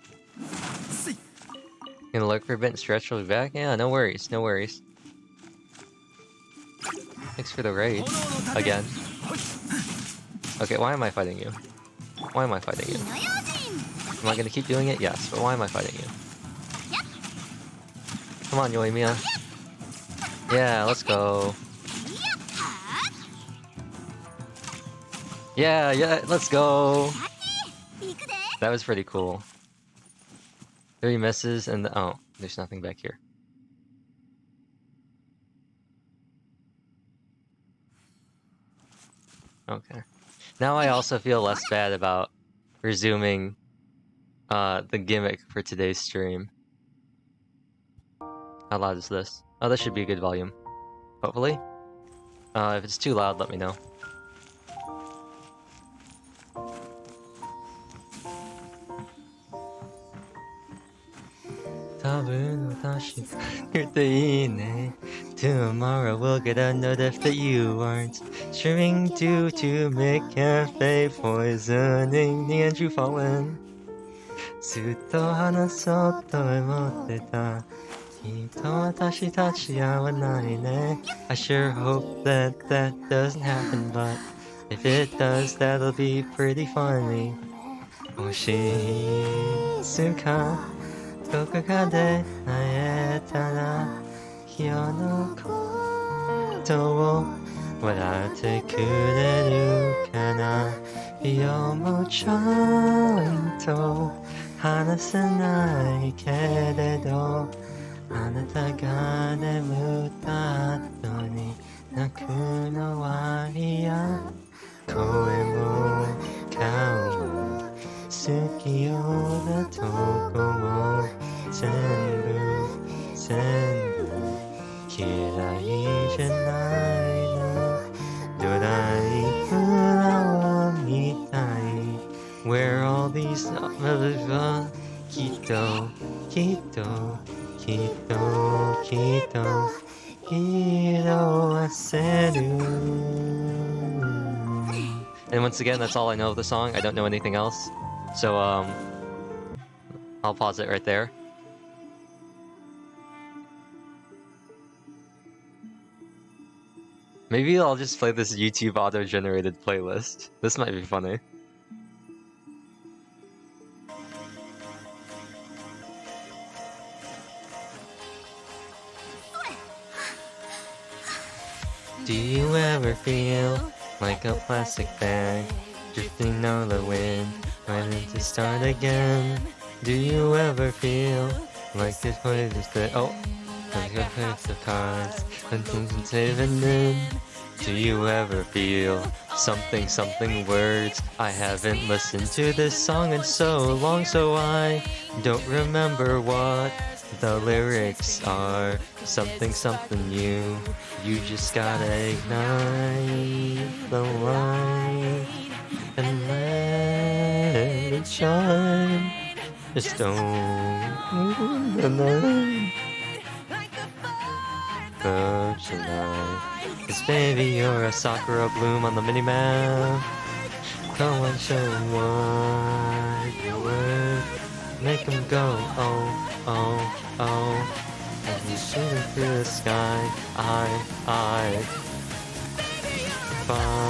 Gonna look for a bit and stretch, will be back? Yeah, no worries, no worries. Thanks for the raid. Again. Okay, why am I fighting you? Why am I fighting you? Am I gonna keep doing it? Yes, but why am I fighting you? Come on, Yoimiya. Yeah, let's go. Yeah, let's go! That was pretty cool. 3 misses and oh, there's nothing back here. Okay. Now I also feel less bad about resuming the gimmick for today's stream. How loud is this? Oh, this should be a good volume. Hopefully. If it's too loud, let me know. Tomorrow we'll get a notif that you aren't streaming due to McCafe poisoning the Andrew Fallen. ずっと話そうと思ってた。きっと私たち合わないね。I sure hope that that doesn't happen, but if it does, that'll be pretty funny. もしいつかどこかで会えたら今日のことを笑ってくれるかな。今日もちゃんと話せないけれどあなたが眠った後に泣くのは嫌。声も顔も好きようなとこも全部嫌いじゃないの。ドライフラワーみたい Where all these others are きっと色あせる And once again, that's all I know of the song. I don't know anything else. So, I'll pause it right there. Maybe I'll just play this YouTube auto-generated playlist. This might be funny. Do you ever feel like a plastic bag drifting on the wind, ready to start again? Do you ever feel like this place is the like a place of cards and things and saving in? Do you ever feel something words? I haven't listened to this song in so long, so I don't remember what the lyrics are. Something new. You just gotta ignite the light and let it shine. Just don't the night. Tonight. 'Cause baby, you're a sakura bloom on the minimap. Come on, show 'em what you're worth. Make 'em go, oh. As you shooting through the sky, I firework.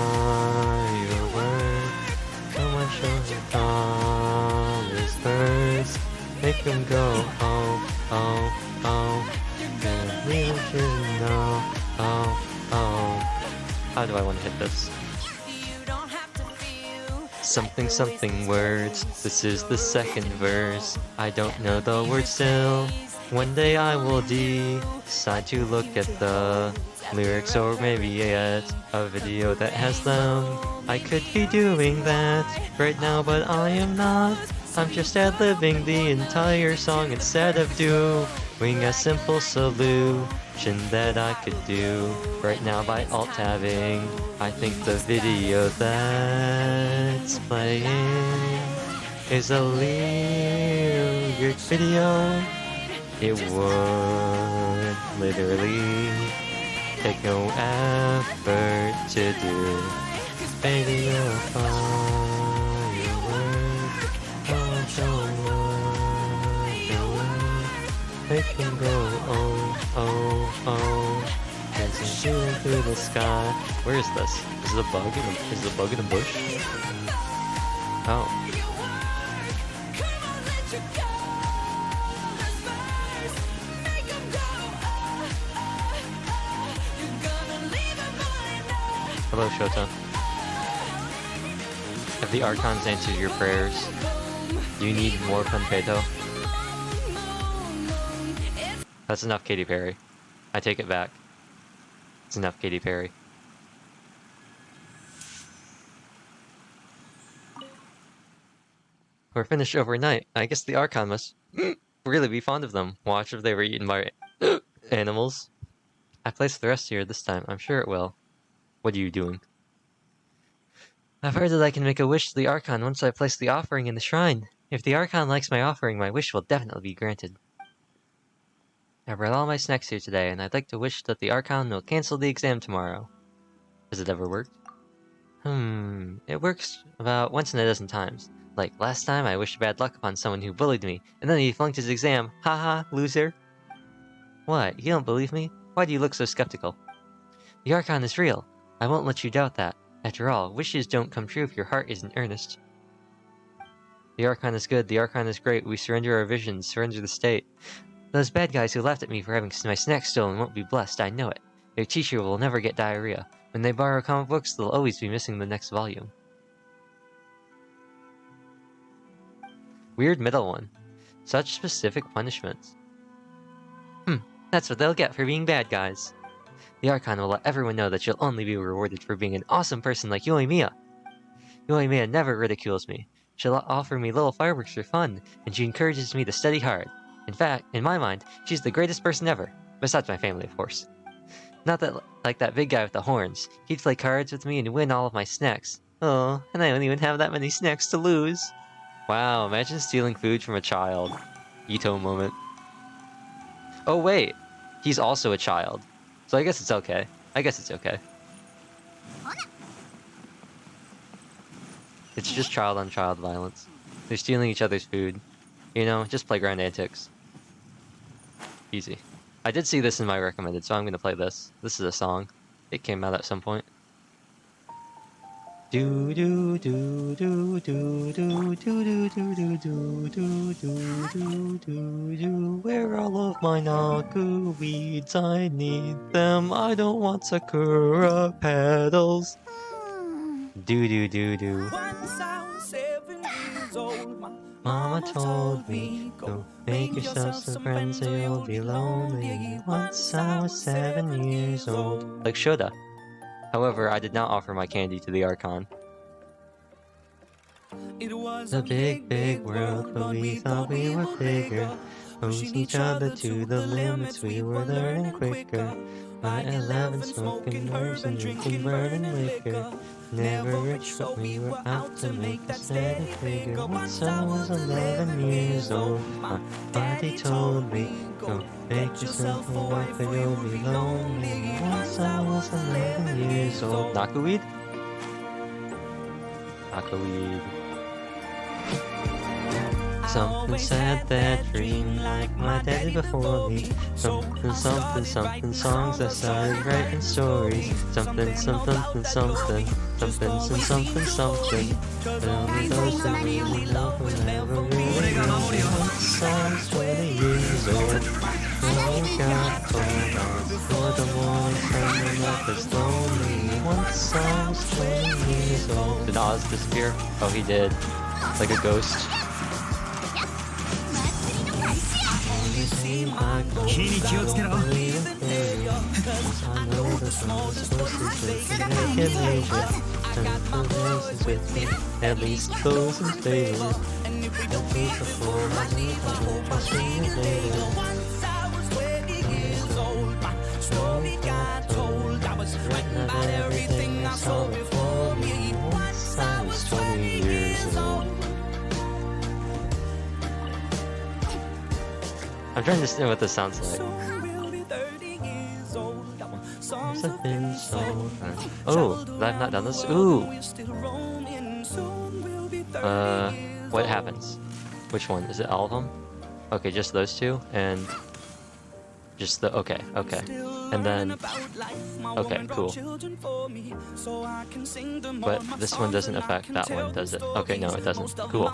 Come on, show 'em all these birds. Make 'em go, oh. We should know, oh. How do I want to hit this? Something words. This is the second verse. I don't know the words still. One day I will decide to look at the lyrics or maybe at a video that has them. I could be doing that right now, but I am not. I'm just ad-libbing the entire song instead of doing a simple solution that I could do right now by alt-tabbing. I think the video that's playing is a lyric video. It would literally take no effort to do. Baby, you're a firework. Oh, show make them go, oh, oh, oh. Dancing shooting through the sky. Where is this? Is it a bug in the, is it a bug in the bush? Oh. Hello, Shota. Have the Archons answered your prayers? Do you need more Funpeto? That's enough, Katy Perry. I take it back. It's enough, Katy Perry. We're finished overnight. I guess the Archon must really be fond of them. Watch if they were eaten by animals. I placed the rest here this time. I'm sure it will. What are you doing? I've heard that I can make a wish to the Archon once I place the offering in the shrine. If the Archon likes my offering, my wish will definitely be granted. I brought all my snacks here today, and I'd like to wish that the Archon will cancel the exam tomorrow. Has it ever worked? It works about once in a dozen times. Like, last time I wished bad luck upon someone who bullied me, and then he flunked his exam. Haha, loser. What, you don't believe me? Why do you look so skeptical? The Archon is real. I won't let you doubt that. After all, wishes don't come true if your heart isn't earnest. The Archon is good, the Archon is great. We surrender our visions, surrender the state. Those bad guys who laughed at me for having my snacks stolen won't be blessed, I know it. Their teacher will never get diarrhea. When they borrow comic books, they'll always be missing the next volume. Weird middle one. Such specific punishments. That's what they'll get for being bad guys. The Archon will let everyone know that you'll only be rewarded for being an awesome person like Yoimiya. Yoimiya never ridicules me. She'll offer me little fireworks for fun, and she encourages me to study hard. In fact, in my mind, she's the greatest person ever. Besides my family, of course. Not that like that big guy with the horns. He'd play cards with me and win all of my snacks. Oh, and I don't even have that many snacks to lose. Wow, imagine stealing food from a child. Ito moment. Oh wait, he's also a child. So I guess it's okay. It's just child-on-child violence. They're stealing each other's food. You know, just playground antics. Easy. I did see this in my recommended, so I'm gonna play this. This is a song. It came out at some point. Do do do do do do do do do do do do do do do. Where are all of my Naku weeds? I need them. I don't want Sakura petals. Do do do do. Once I was 7 years old, Mama told me, go make yourself some friends or you'll be lonely. Once I was 7 years old. Like Shoda. However, I did not offer my candy to the Archon. it was The big, big world, but we thought we were bigger. Pushing each other to the limits, we were learning quicker. By 11, smoking herbs and drinking burning liquor. Never rich, but we were out to make a steady figure. Once I was 11 years old, my body told me, go make yourself a wife or you'll be lonely. Once I was 11 years old. Nakuweed? Nakuweed. Something said that dream like my daddy before me. Something, something, something, songs I started writing stories. Something, something, something, something, something, something. But only those that really know will never really know. Once I was 20 years old, when we got told on before the morning sun and life is lonely. Once I was 20 years old. Did Oz disappear? Oh, he did. Like a ghost. 火に気をつけろ I know the sun is supposed to make it major. Influences with me, at least chosen favor. And if we don't At meet least before I leave, I hope I'll see you later. Once I was 20 years old, my story got told. I was writing about everything I saw before me. Once I was 20 years old. I'm trying to understand what this sounds like. Soon we'll be 30 years old. Our songs have been sold. Oh, I've not done this. Ooh. We're still roaming. Soon we'll be 30 years What old. happens? Which one? Is it all of them? Okay, just those two, and just the okay, and then okay, cool. But this one doesn't affect that one, does it? Okay, no, it doesn't. Cool.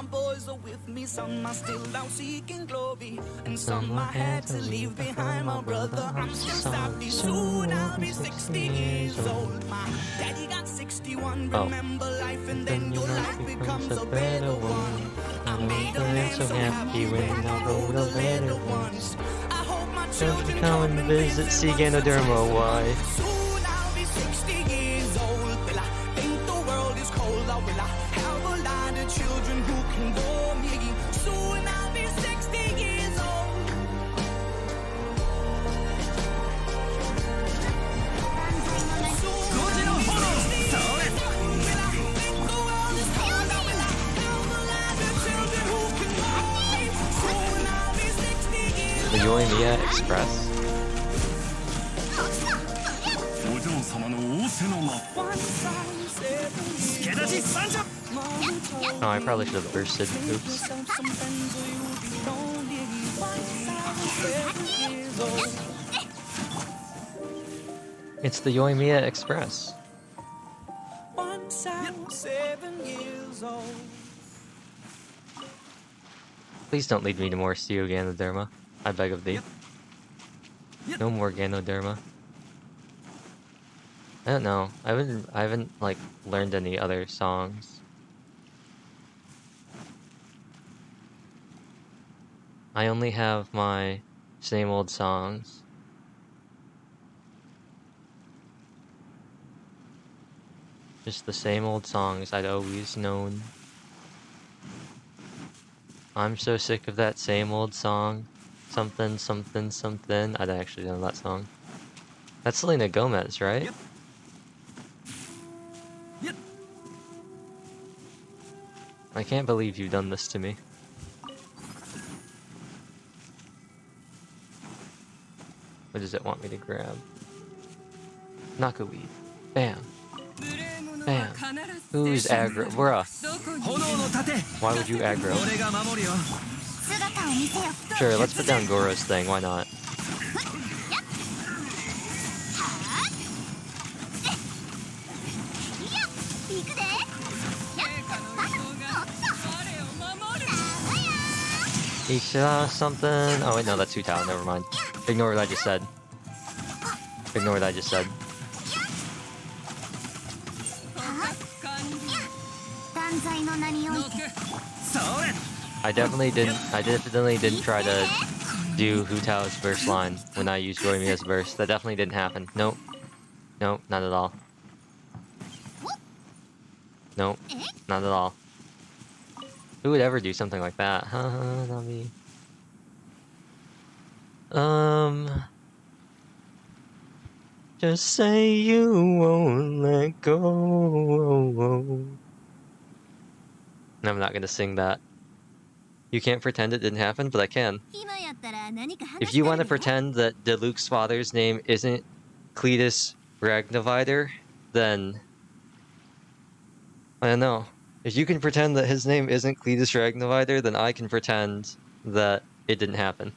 Some I had to leave behind, my brother. I'm still savvy. Soon I'll be 60 years old. My daddy got 61. Remember life, and then your life becomes a better one. I made a man so happy when I wrote a letter once. I hope my children Come and visit Seaganoderma. Why? Soon I'll be 60 years old. Will I think the world is cold, or will I have a lot of children who can bore me? Soon I'll be 60 years old. Soon I'll be 60 years old. Will I think the world is cold, or will I have a lot of children who can bore me? Soon I'll be 60 years old. The Yoimiya Express. お嬢様の仰せの間 Once I was 7 years 助立ち参上 old. Oh, I probably should have bursted. Oops. It's the Yoimiya Express. Once I was 7 years old. Please don't lead me to more Ganoderma. I beg of thee. No more Ganoderma. I don't know. I haven't like learned any other songs. I only have my same old songs. Just the same old songs I'd always known. I'm so sick of that same old song. Something, something, something. I don't actually know that song. That's Selena Gomez, right? Yep. Yep. I can't believe you've done this to me. What does it want me to grab? Knockaweed. Bam. Bam. Who's aggro? Bruh. 炎の盾 Why would you aggro? 俺が守るよ Sure, let's put down Goro's thing. Why not? Isha something. Oh wait, no, that's Hutao. Never mind. Ignore what I just said. Ignore what I just said. I definitely didn't try to do Hutao's verse line when I used Yoimiya's verse. That definitely didn't happen. Nope. Nope, not at all. Nope, not at all. Who would ever do something like that? Haha, not me. Just say you won't let go. I'm not gonna sing that. You can't pretend it didn't happen, but I can. If you want to pretend that Diluc's father's name isn't Cletus Ragnavider, then I don't know. If you can pretend that his name isn't Cletus Ragnavider, then I can pretend that it didn't happen.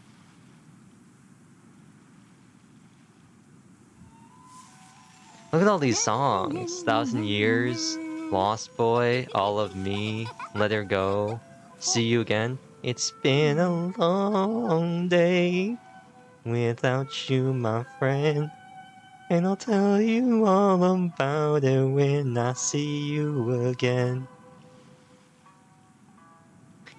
Look at all these songs. 1,000 Years, Lost Boy, All of Me, Let Her Go, See You Again. It's been a long day without you, my friend. And I'll tell you all about it when I see you again.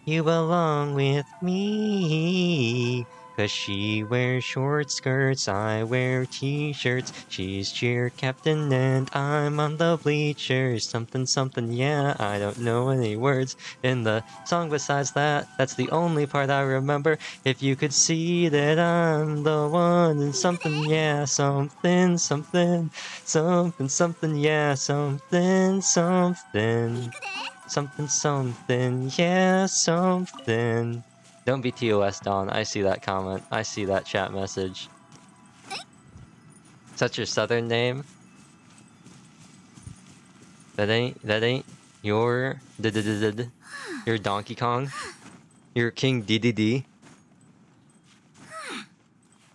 You belong with me, 'Cause she wears short skirts, I wear t-shirts. She's cheer captain and I'm on the bleachers. Something, something, yeah, I don't know any words in the song besides that. That's the only part I remember. If you could see that I'm the one and something, yeah, something, something, something, something, yeah, something, something, something, something, yeah, something. Don't be TOS, Dawn. I see that comment. I see that chat message. Is that your southern name? That ain't your your Donkey Kong? Your King DDD?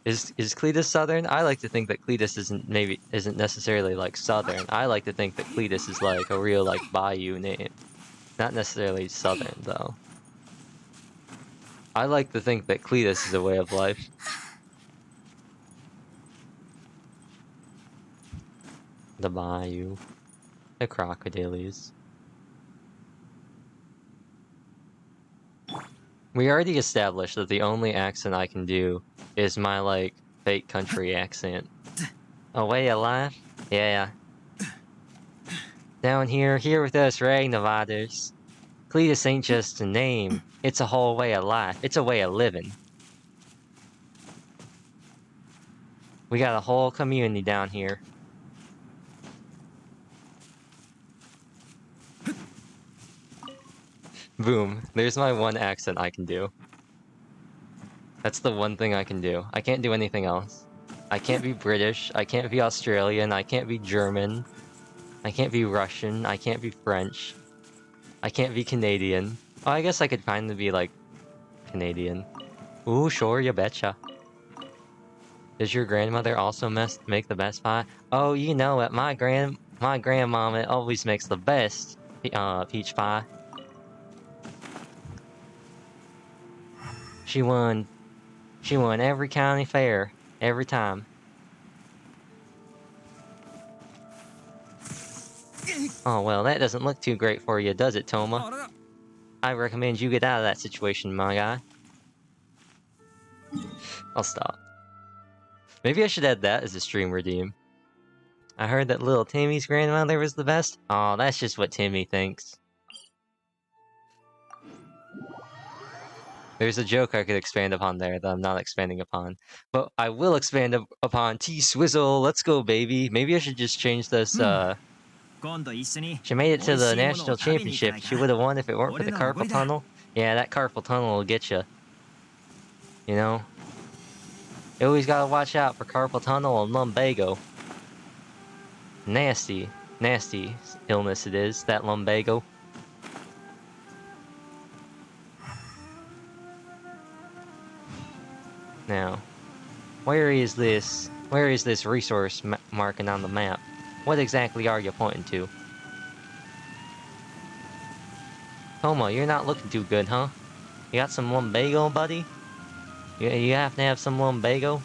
Is Cletus southern? I like to think that Cletus isn't necessarily like southern. I like to think that Cletus is like a real like bayou name. Not necessarily southern though. I like to think that Cletus is a way of life. The bayou. The crocodiles. We already established that the only accent I can do is my, like, fake country accent. A way of life? Yeah. Down here with us, right, Nevaders? Cletus ain't just a name, it's a whole way of life. It's a way of living. We got a whole community down here. Boom. There's my one accent I can do. That's the one thing I can do. I can't do anything else. I can't be British, I can't be Australian, I can't be German, I can't be Russian, I can't be French, I can't be Canadian. Oh, I guess I could finally be, like, Canadian. Ooh, sure, you betcha. Does your grandmother also make the best pie? Oh, you know it, my grandmama always makes the best peach pie. She won every county fair, every time. Oh, well, that doesn't look too great for you, does it, Toma? I recommend you get out of that situation, my guy. I'll stop. Maybe I should add that as a stream redeem. I heard that little Timmy's grandmother was the best. Oh, that's just what Timmy thinks. There's a joke I could expand upon there that I'm not expanding upon. But I will expand upon T-Swizzle. Let's go, baby. Maybe I should just change this, She made it to the national championship. She would have won if it weren't for the carpal tunnel. Yeah, that carpal tunnel will get you. You know? You always gotta watch out for carpal tunnel and lumbago. Nasty illness it is, that lumbago. Now, where is this resource marking on the map? What exactly are you pointing to? Toma, you're not looking too good, huh? You got some lumbago, buddy? You have to have some lumbago?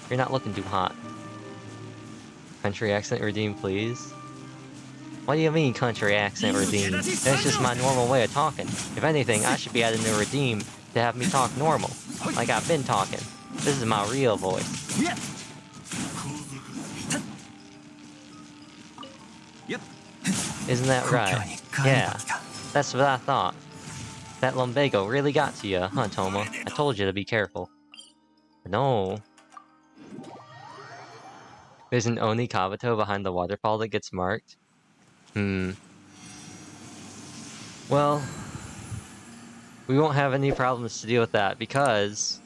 You're not looking too hot. Country accent redeem, please. What do you mean, country accent redeem? That's just my normal way of talking. If anything, I should be adding a redeem to have me talk normal. Like I've been talking. This is my real voice. Isn't that right? Yeah, that's what I thought. That lumbago really got to you, huh, Toma? I told you to be careful. No. There's an Oni Kabuto behind the waterfall that gets marked. Well, we won't have any problems to deal with that because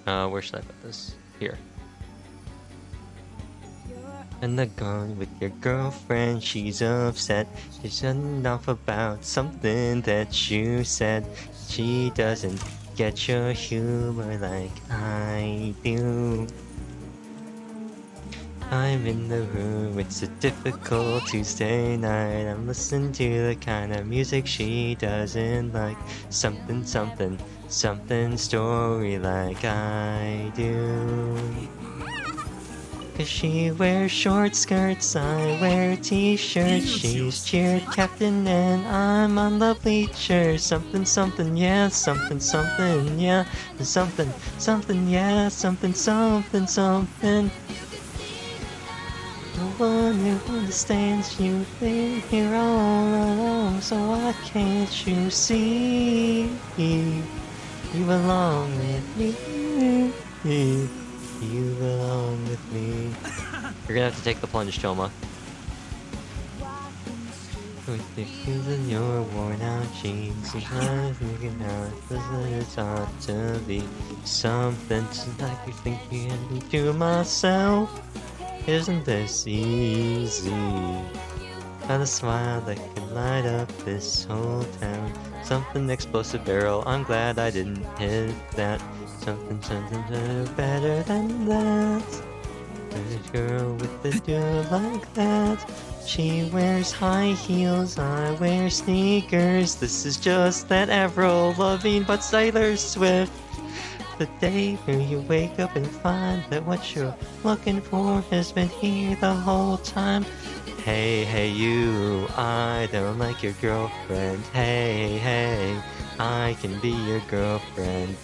where should I put this? Here. And the gone with your girlfriend, she's upset. She's enough about something that you said. She doesn't get your humor like I do. I'm in the room, it's a difficult Tuesday night. I'm listening to the kind of music she doesn't like. Something, something, something story like I do. 'Cause she wears short skirts, I wear t-shirts. She's cheer captain and I'm on the bleachers. Something, something, yeah, something, something, yeah. Something, something, yeah, something, something, something. No one who understands you've been here all along, so why can't you see? You belong with me. You belong with me. You're gonna have to take the plunge, Choma. With the shoes and your worn out jeans, sometimes looking out it's ought to be something like you think you can do to myself. Isn't this easy? Got a smile that can light up this whole town. Something explosive barrel, I'm glad I didn't hit that. Something, something better than that. There's a girl with a do like that. She wears high heels, I wear sneakers. This is just that Avril Lavigne but Taylor Swift. The day where you wake up and find that what you're looking for has been here the whole time. Hey, hey you, I don't like your girlfriend. Hey, hey, I can be your girlfriend.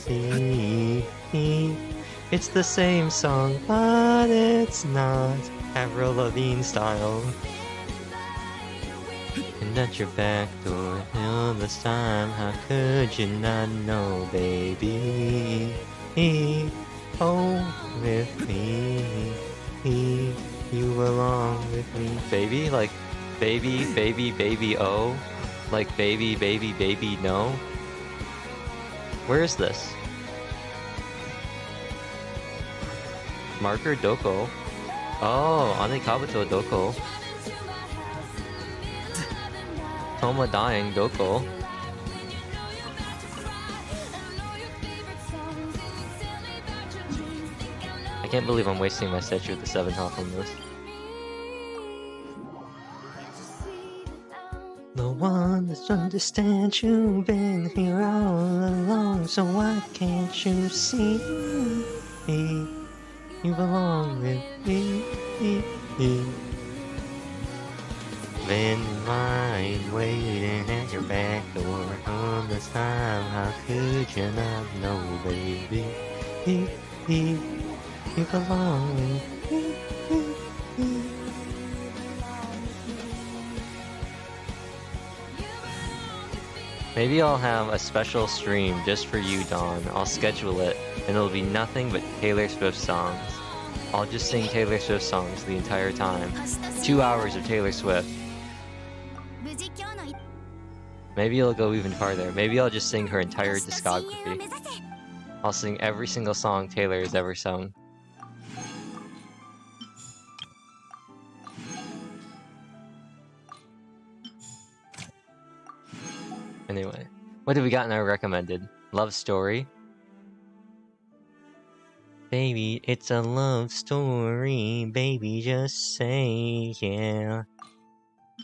It's the same song, but it's not Avril Lavigne style. And at your back door all this time, how could you not know, baby? Oh, with me, you belong with me. Baby? Like, baby, baby, baby, oh? Like, baby, baby, baby, no? Where is this? Marker Doko? Oh, Anekabuto Doko. Toma dying Doko. I can't believe I'm wasting my statue with the 7 health on this. No one that understands you've been here all along, so why can't you see? You belong with me. Been in line waiting at your back door all this time. How could you not know, baby? You belong with me. Maybe I'll have a special stream just for you, Dawn. I'll schedule it, and it'll be nothing but Taylor Swift songs. I'll just sing Taylor Swift songs the entire time. 2 hours of Taylor Swift. Maybe it'll go even farther. Maybe I'll just sing her entire discography. I'll sing every single song Taylor has ever sung. Anyway, what have we got in our recommended? Love story? Baby, it's a love story. Baby, just say yeah.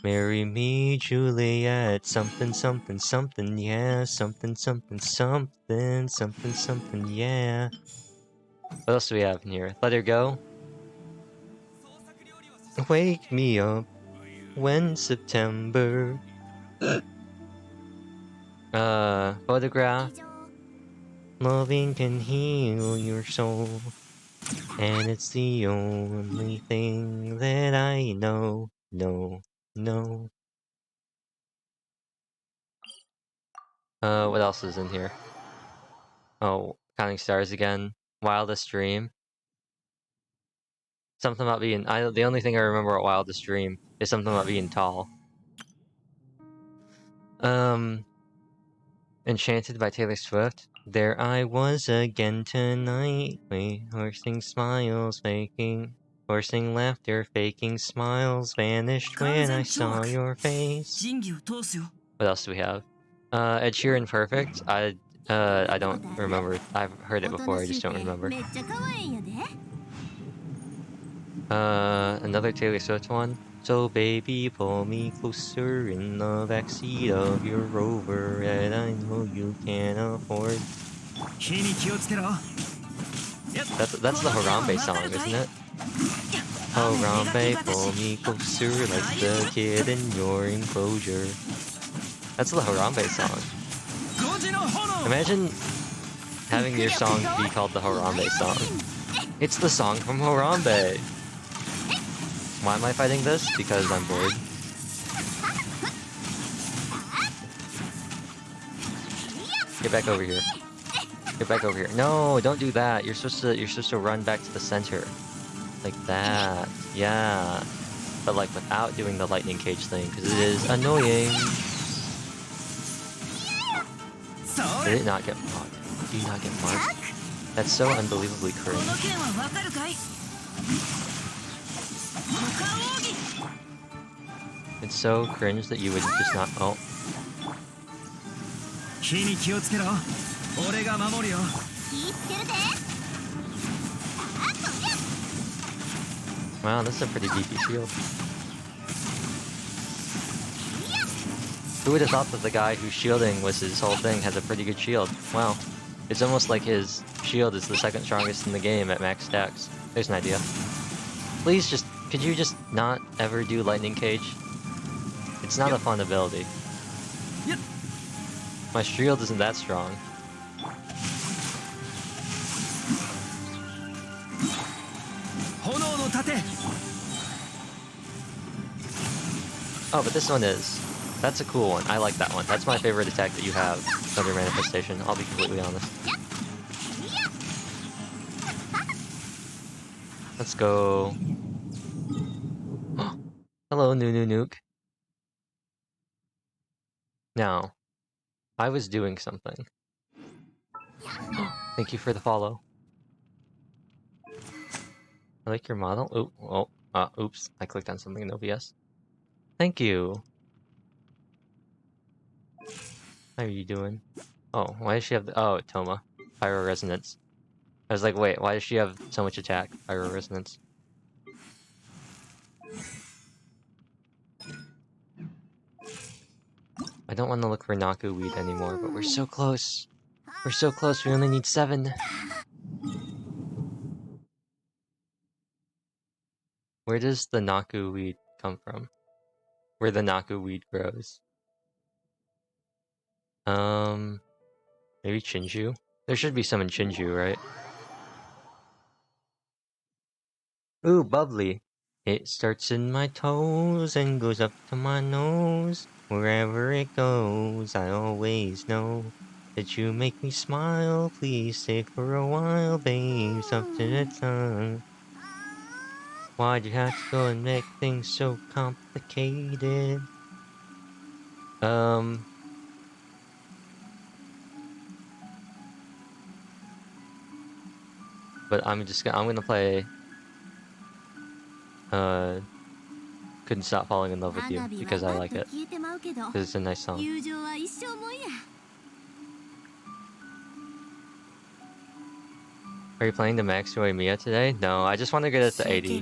Marry me, Juliet. Something, something, something, yeah. Something, something, something, something, something, yeah. What else do we have in here? Let her go. Wake me up when September. Photograph. Loving can heal your soul. And it's the only thing that I know. No. What else is in here? Oh, Counting Stars again. Wildest Dream. Something about being... the only thing I remember at Wildest Dream is something about being tall. Enchanted by Taylor Swift. There I was again tonight. Horsing smiles, faking... Forcing laughter, faking smiles. Vanished when I saw your face. What else do we have? Ed Sheeran Perfect. I don't remember. I've heard it before, I just don't remember. Another Taylor Swift one. So baby, pull me closer in the backseat of your Rover that I know you can't afford. That's the Harambe song, isn't it? Harambe, pull me closer like the kid in your enclosure. That's the Harambe song. Imagine having your song be called the Harambe song. It's the song from Harambe! Why am I fighting this? Because I'm bored. Get back over here. Get back over here. No, don't do that. You're supposed to run back to the center. Like that. Yeah. But like without doing the lightning cage thing, because it is annoying. Did it not get marked? Do you not get marked? That's so unbelievably cringe. It's so cringe that you would just not. Oh. Wow, that's a pretty beefy shield. Who would have thought that the guy whose shielding was his whole thing has a pretty good shield? Wow. It's almost like his shield is the second strongest in the game at max stacks. There's an idea. Please just, could you just not ever do lightning cage? It's not a fun ability. My shield isn't that strong. Oh, but this one is. That's a cool one. I like that one. That's my favorite attack that you have under Manifestation. I'll be completely honest. Let's go. Hello, Nuke. Now, I was doing something. Thank you for the follow. I like your model. Oops. I clicked on something in OBS. Thank you. How are you doing? Oh, why does she have the... Oh, Toma. Pyro Resonance. I was like, wait, why does she have so much attack? Pyro Resonance. I don't want to look for Naku Weed anymore, but we're so close. We're so close, we only need 7. Where does the Naku Weed come from? Where the Naku Weed grows? Maybe Chinju? There should be some in Chinju, right? Ooh, bubbly. It starts in my toes and goes up to my nose. Wherever it goes, I always know that you make me smile. Please stay for a while, babes, up to the tongue. Why'd you have to go and make things so complicated? But I'm gonna play Couldn't Stop Falling in Love with You because I like it. Because it's a nice song. Are you playing the Max Joy Mia today? No, I just want to get it to 80.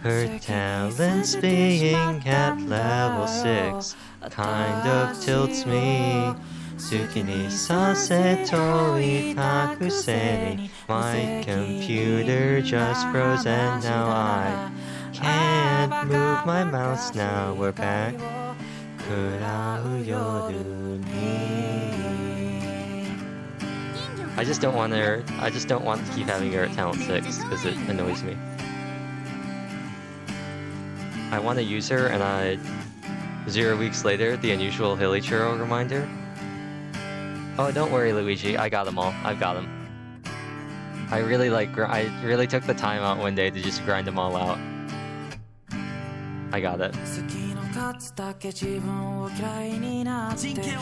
Her talents being at level 6 kind of tilts me. Suki ni sase to itaku ni. My computer just froze and now I can't move my mouse. Now we're back. I just don't want to keep having her at talent 6 because it annoys me. I want to use her and 0 weeks later, the unusual Hilly Churro reminder. Oh, don't worry, Luigi. I got them all. I've got them. I really took the time out one day to just grind them all out. I got it.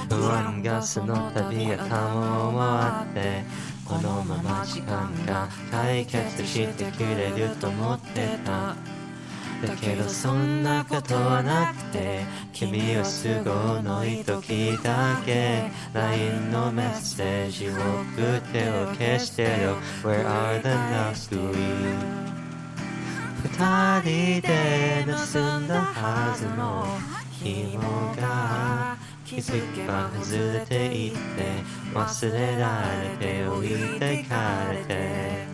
不安がその度が保ってこのまま時間が解決してくれると思ってただけどそんなことはなくて君は都合のいい時だけ LINE のメッセージを送ってを消してよ Where are the Naku 二人で盗んだはずの紐が気づけば外れていって忘れられて置いてかれて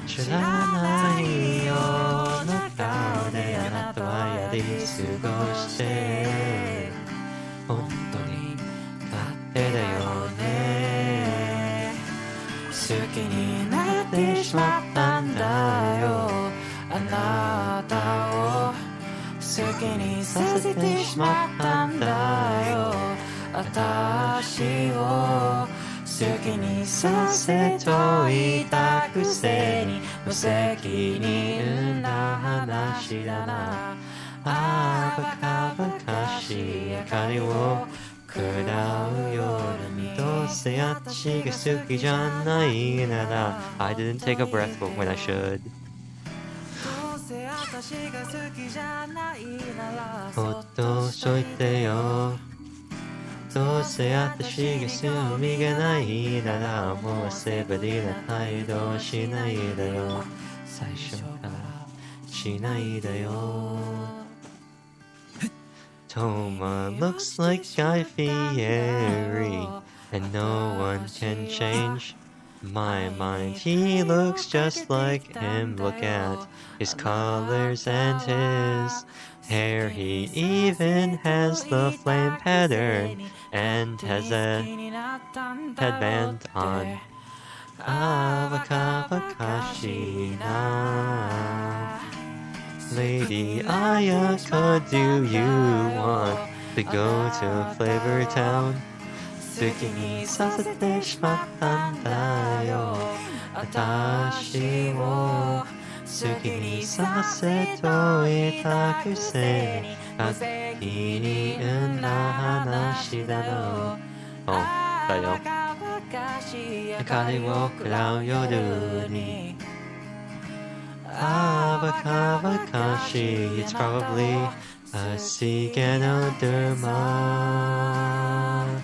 知らないような顔であなたはやり過ごして本当に勝手だよね好きになってしまったんだよあなたを好きにさせてしまったんだよ私を好きにさせといたくせに無責任な話だなあバカバカしい明かりを食らう夜にどうせ私が好きじゃないなら I didn't take a breath when I shouldほっとしといてよどうせ私が興味がないならもうセブリな態度しないでよ最初からしないでよToma looks like Guy Fieri and no one can change my mind he looks just like him look at his colors and his hair he even has the flame pattern and has a headband on Avakavakashina Lady Ayaka, do you want to go to Flavor Town? 好きにさせてしまったんだよ私を好きにさせといたくせに勝手に産んだ話だろうだよ明かりを食らう夜にバカバカしい It's probably a Ciganoderma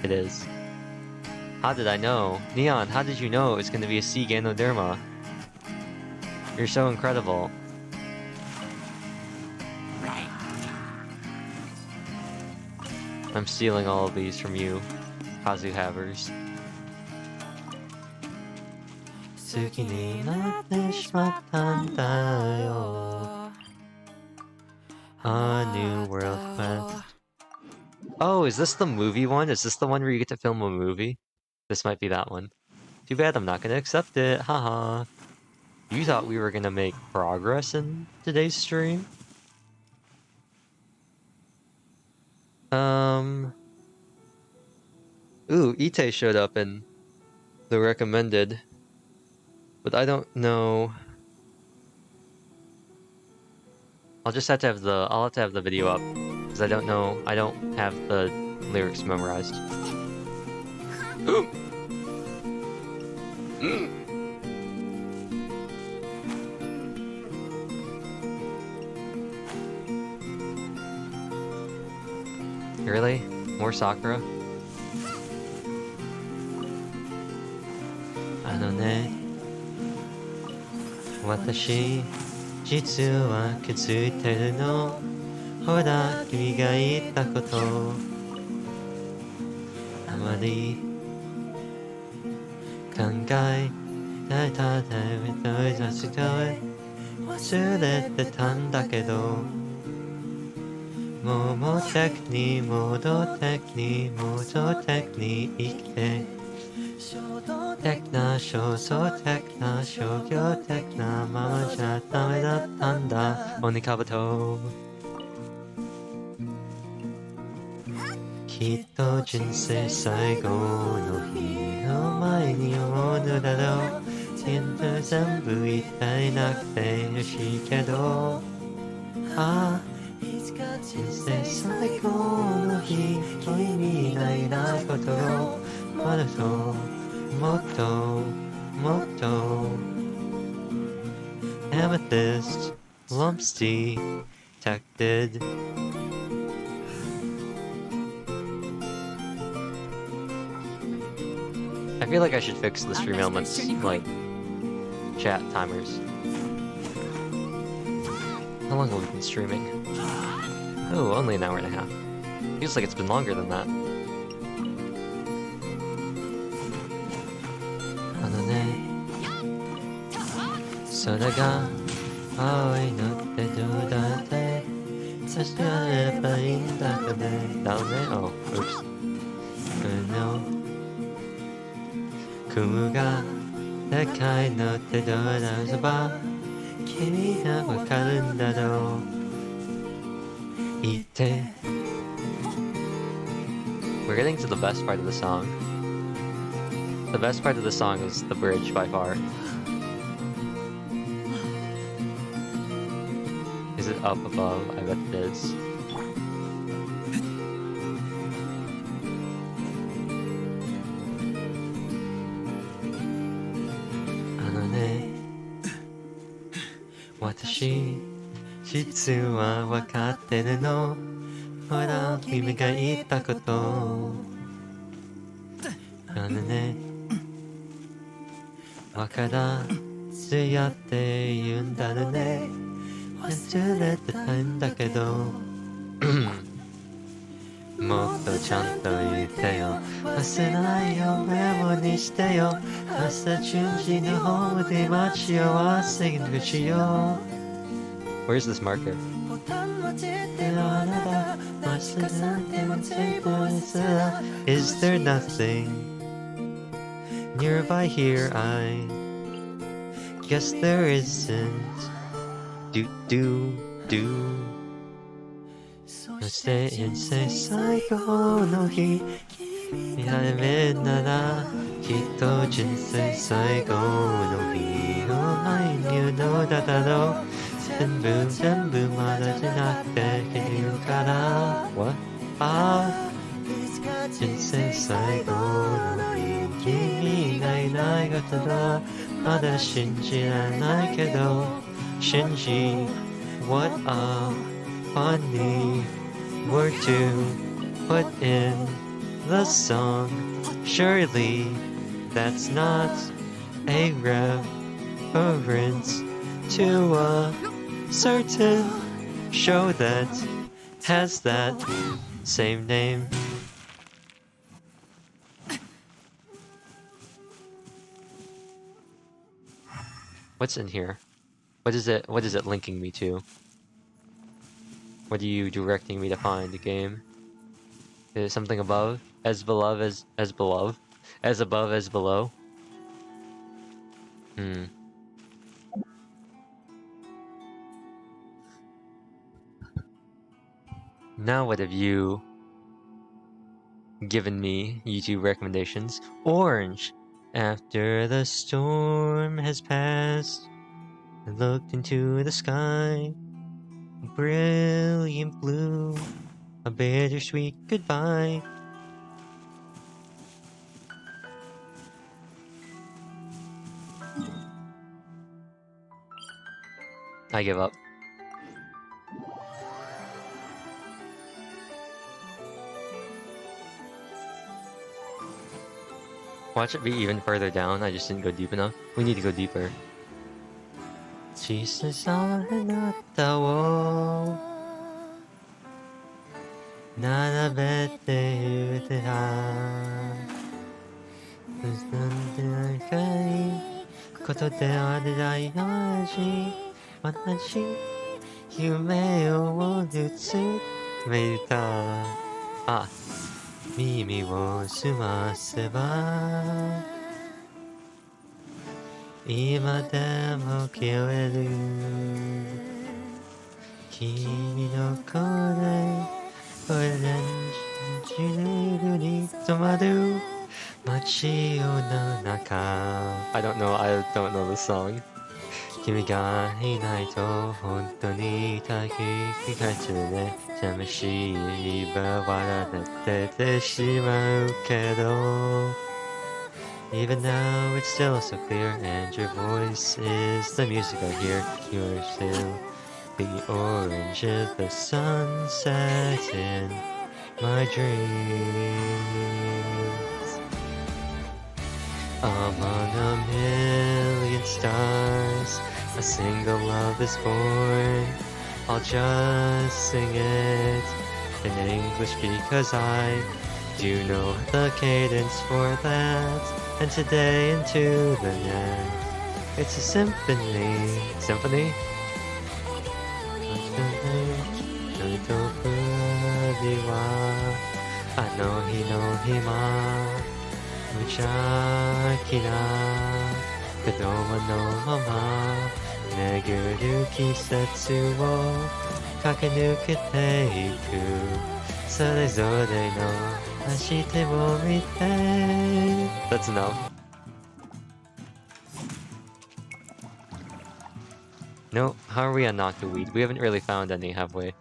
It is. How did I know? Neon, how did you know it was going to be a sea Ganoderma? You're so incredible. I'm stealing all of these from you, Kazu Havers. A new world quest. Oh, is this the movie one? Is this the one where you get to film a movie? This might be that one. Too bad I'm not gonna accept it, haha. You thought we were gonna make progress in today's stream? Ooh, Ite showed up in the recommended. But I don't know. I'll have to have the video up. Because I don't know, I don't have the lyrics memorized. Really? More Sakura? 私、実は気づいてるのほら君が言ったことあまり考えないただめといた人へ忘れてたんだけどもうテクに戻ってに戻ってに生きてテクな焦燥的な商業的なままじゃダメだったんだ鬼かぶときっと人生最後の日の前に思うのだろう全部言いたいなくてよしいけどああ人生最後の日の意味ないなことをもっともっともっと Amethyst lumps detected I feel like I should fix the stream elements, like chat timers. How long have we been streaming? Oh, only an hour and a half. Feels like it's been longer than that. Oh, oops. No. 雲が高いのってどうだそば君がわかるんだろう言って We're getting to the best part of the song. The best part of the song is the bridge by far. Is it up above? I bet it is. Watashi, 実はわかってるのほら君が言ったことねわからずやって言うんだろうね忘れてたんだけどもっとちゃんと言ってよ忘れないよメモにしてよ朝10時のホームで待ち合わせにしよう Where's this marker? Is there nothing nearby here? I guess there isn't. Do. Stay and say 最後の日見られるならきっと人生最後の日を I knew のだろう全部まだじゃなくて言うから What? 人生最後の日君がいないことだまだ信じられないけど信じ What a funny word to put in the song Surely that's not a reference to a certain show that has that same name. What's in here? What is it linking me to? What are you directing me to find, the game? Is it something above? As above as below? Now what have you given me YouTube recommendations? Orange! After the storm has passed, I looked into the sky, brilliant blue, a bittersweet goodbye. I give up. Watch it be even further down, I just didn't go deep enough. We need to go deeper. 小さなたを並べて言うてはなんでないかいことであれない同じ夢を見つめたあ耳を澄ませば今でも聞こえる君の声オレンジ色に染まる街の中 I don't know the song 君がいないと本当に大気がちね寂しい場笑っててしまうけど Even now it's still so clear and your voice is the music I hear You are still the orange of the sunset in my dreams Among a million stars A single love is born I'll just sing it in English because I do know the cadence for that. And today into the next, it's a symphony. Symphony? Anohi no hima, muchaki na kodomo no mama, meguru kisetsu wo kakenukete iku, sorezore no ashite wo mite. That's enough. No, how are we on Knockaweed? We haven't really found any, have we?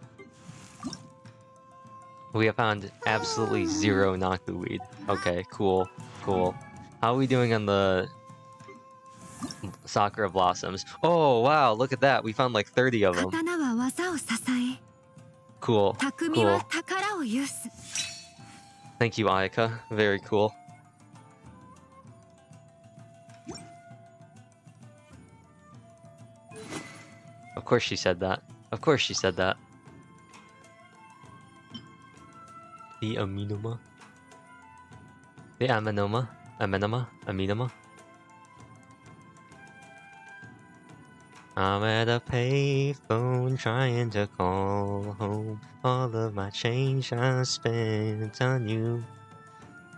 We have found absolutely zero Knockaweed. Okay, cool, cool. How are we doing on the Sakura Blossoms? Oh, wow, look at that. We found like 30 of them. 刀は技を支え Cool, 匠は cool. 宝を有す Thank you, Ayaka. Very cool. Of course she said that. Of course she said that. The Aminoma. The Aminoma? Aminoma? Aminoma? I'm at a payphone trying to call home. All of my change I spent on you.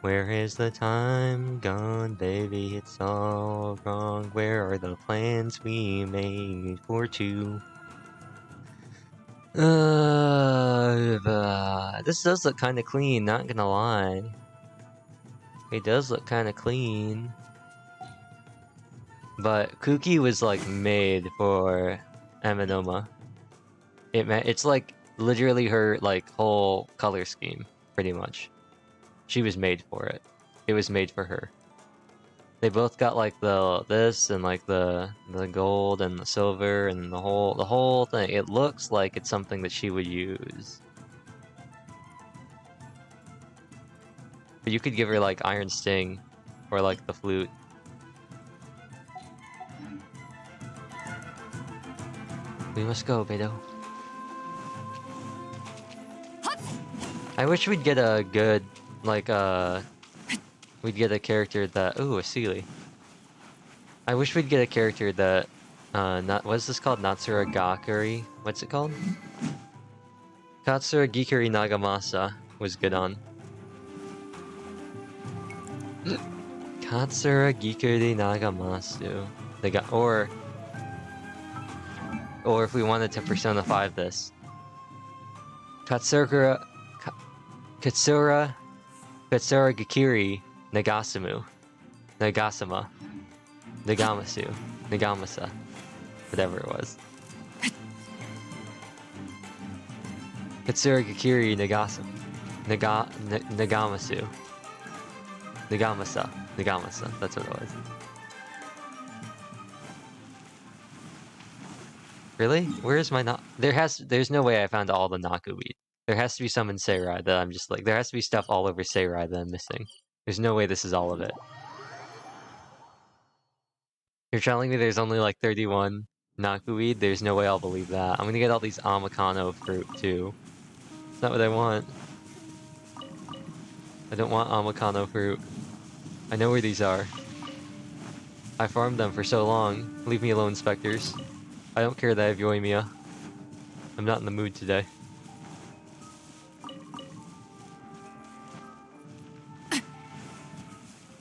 Where is the time gone, baby? It's all wrong. Where are the plans we made for two? This does look kind of clean, not gonna lie. It does look kind of clean. But Kuki was like made for Aminoma. It's like literally her like whole color scheme, pretty much. She was made for it. It was made for her. They both got like this and like the gold and the silver and the whole thing. It looks like it's something that she would use. But you could give her like Iron Sting or like the flute. We must go, Beto. I wish we'd get a good like we'd get a character that a Sealy. I wish we'd get a character that what's this called? Natsura Gakuri? What's it called? Katsura Gikuri Nagamasa was good on. Katsura Gikuri Nagamasu. They got or if we wanted to Persona 5 this. Katsura Gikuri Nagasama. Nagamasa. Whatever it was. Katsura Gikuri Nagamasa. That's what it was. Really? Where is my there's no way I found all the Nakuweed. There has to be some in Seirai that I'm just like, there has to be stuff all over Seirai that I'm missing. There's no way this is all of it. You're telling me there's only like 31 Nakuweed? There's no way I'll believe that. I'm gonna get all these Amakano fruit too. That's not what I want. I don't want Amakano fruit. I know where these are. I farmed them for so long. Leave me alone, Spectres. I don't care that I have Yoimiya. I'm not in the mood today.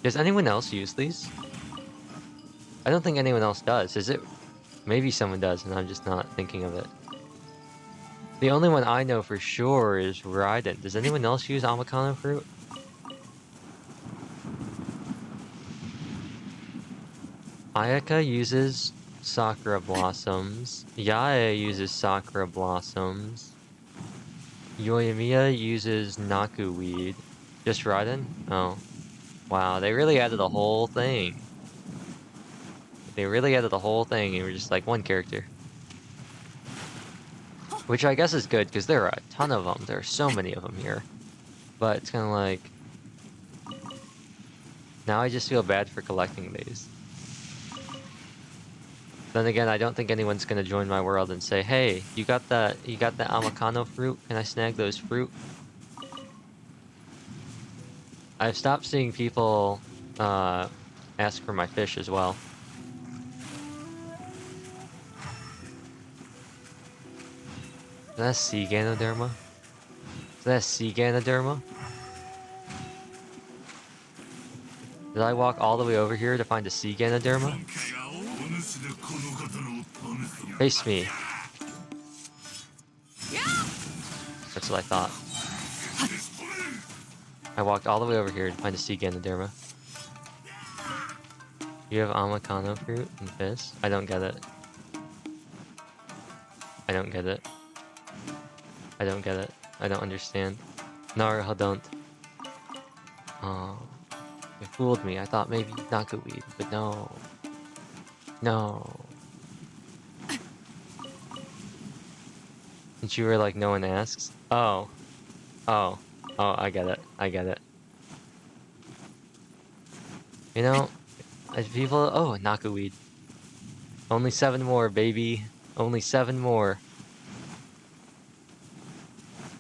Does anyone else use these? I don't think anyone else does, is it? Maybe someone does, and I'm just not thinking of it. The only one I know for sure is Raiden. Does anyone else use Amakano fruit? Ayaka uses Sakura Blossoms. Yae uses Sakura Blossoms. Yoimiya uses Nakuweed. Just Raiden? Oh. Wow, they really added the whole thing. They really added the whole thing, and we're just like one character. Which I guess is good, because there are a ton of them. There are so many of them here. But it's kind of like... Now I just feel bad for collecting these. Then again, I don't think anyone's gonna join my world and say, "Hey, you got that Amacano fruit? Can I snag those fruit?" I've stopped seeing people ask for my fish as well. Is that sea Ganoderma? Is that sea Ganoderma? Did I walk all the way over here to find a sea Ganoderma? Face me. That's what I thought. I walked all the way over here to find a sea Ganoderma. You have Amacano fruit and fish? I don't get it. I don't get it. I don't get it. I don't understand. Naruto don't. Oh, you fooled me. I thought maybe knockoweed, but no. No. And you were like, no one asks? Oh. Oh. Oh, I get it. I get it. You know, people... Oh, knockoweed. Only 7 more, baby. Only 7 more.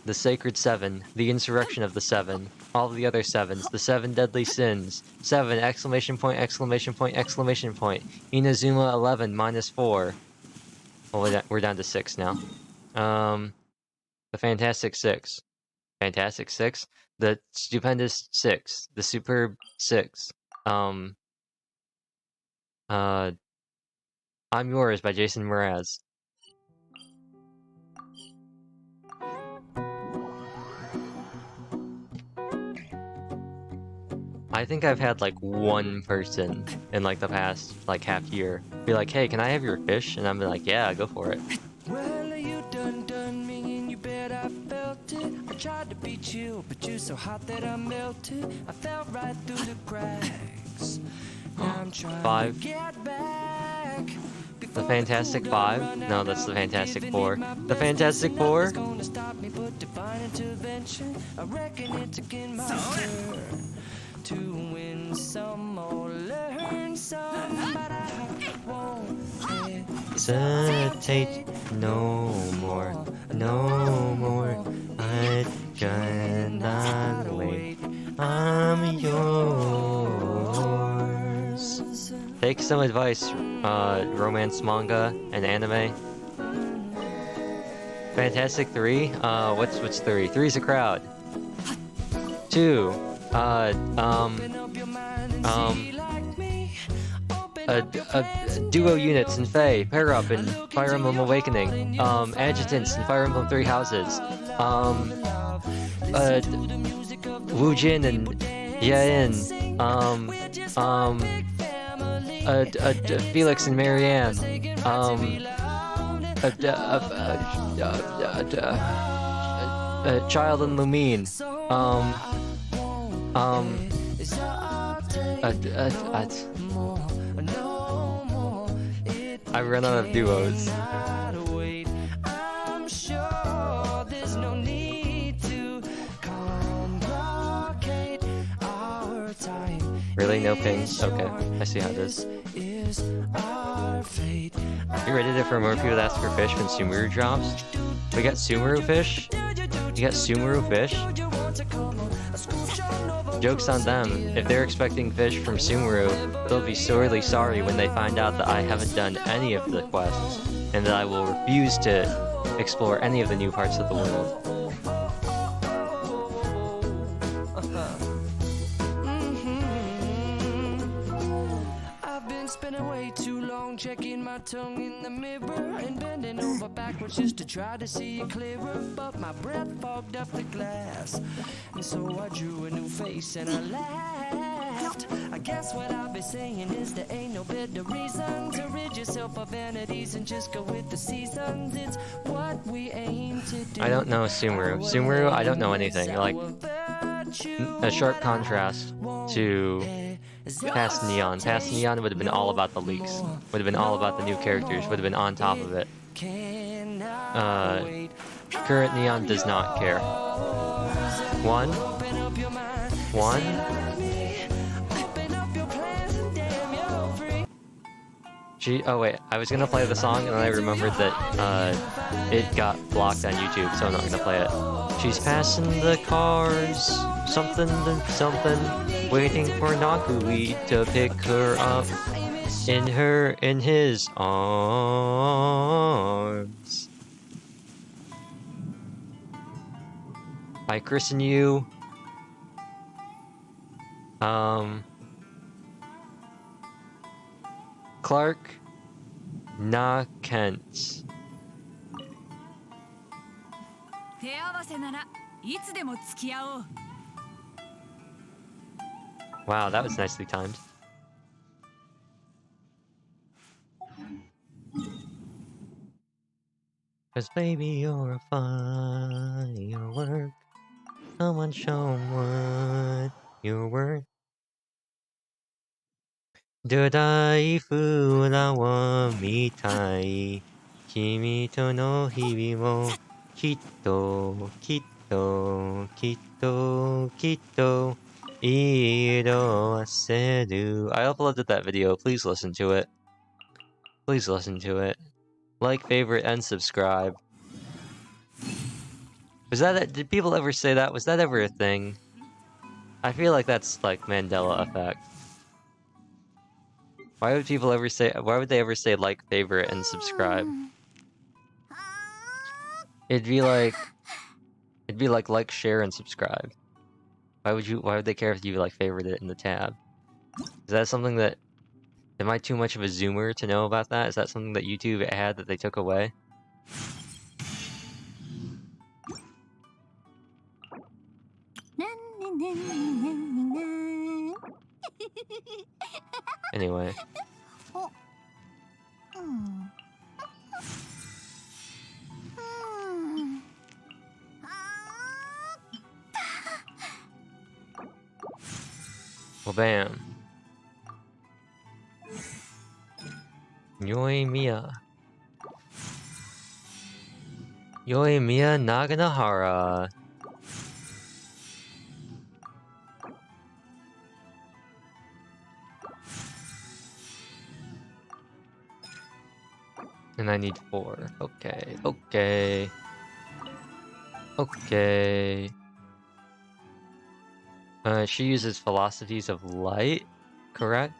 The Sacred 7, the Insurrection of the 7, all the other 7s, the 7 Deadly Sins, 7, exclamation point, exclamation point, exclamation point, Inazuma 11, -4. Well, we're down to 6 now. The Fantastic 6. Fantastic 6? The Stupendous 6. The Superb 6. I'm Yours by Jason Mraz. I think I've had like one person in like the past like half year be like, "Hey, can I have your fish?" And I'm like, "Yeah, go for it." Well, you done me and you bet I felt it. I tried to beat you, but you're so hot that I melted. I fell right through the cracks. Now I'm trying 5. to get back. The Fantastic 5? No, that's the Fantastic 4. The Fantastic 4? Gonna stop me, but divine intervention. I reckon it's again my turn to win some or learn some, but I won't Hesitate no more, no more. I cannot wait. I'm yours. Take some advice, romance manga and anime. Fantastic 3? What's 3? 3's a crowd. 2. Duo units in Fae, pair up in Fire Emblem Awakening, adjutants in Fire Emblem 3 Houses, Wujin and Yain, Felix and Marianne, Child and Lumine, I run out of duos. I'm sure there's no need to complicate our time. Really? No pings? Okay, I see how it is. You ready for more people to ask for fish when Sumeru drops? We got Sumeru fish? You got Sumeru fish? Joke's on them. If they're expecting fish from Sumeru, they'll be sorely sorry when they find out that I haven't done any of the quests, and that I will refuse to explore any of the new parts of the world. I've been spending way too long checking my tongue in the mirror and bending over backwards just to try to see it clearer, but my breath fogged up the glass, and so I drew a new face and I laughed. I guess what I'll be saying is there ain't no better reason to rid yourself of vanities and just go with the seasons. It's what we aim to do. I don't know Sumeru. Sumeru, I don't know anything. Like, a sharp contrast to Past Neon. Past Neon would have been all about the leaks. Would have been all about the new characters. Would have been on top of it. Current Neon does not care. One. Oh wait, I was gonna play the song and then I remembered that it got blocked on YouTube, so I'm not gonna play it. She's passing the cars, something to something, waiting for Nakui to pick her up in his arms. I christen you. Clark Na Kent. 手合わせならいつでも付き合おう。 Wow, that was nicely timed. Cause baby, you're a firework. Someone show 'em what you're worth. ドライフラワーみたい。君との日々をきっときっときっときっと色あせる。I uploaded that video. Please listen to it. Please listen to it. Like, favorite, and subscribe. Was that did people ever say that? Was that ever a thing? I feel like that's like Mandela effect. Why would people ever say? Why would they ever say like, favorite, and subscribe? It'd be like, share, and subscribe. Why would they care if you like favorite it in the tab? Is that something that? Am I too much of a zoomer to know about that? Is that something that YouTube had that they took away? Anyway. Well, bam. Yoimiya. Yoimiya Naganahara. And I need 4. Okay, okay. Okay. She uses philosophies of light, correct?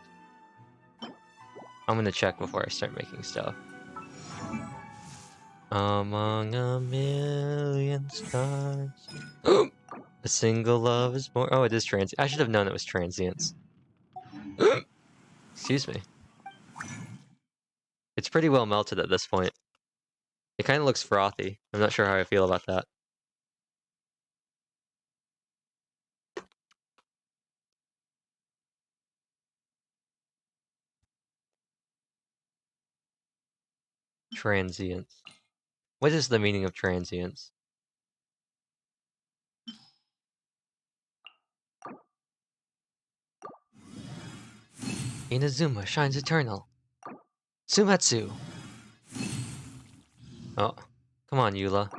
I'm gonna check before I start making stuff. Among a million stars. A single love is born. Oh, it is transient. I should have known it was transients. Excuse me. It's pretty well melted at this point. It kind of looks frothy. I'm not sure how I feel about that. Transients. What is the meaning of transients? Inazuma shines eternal. Sumetsu. Oh, come on, Eula.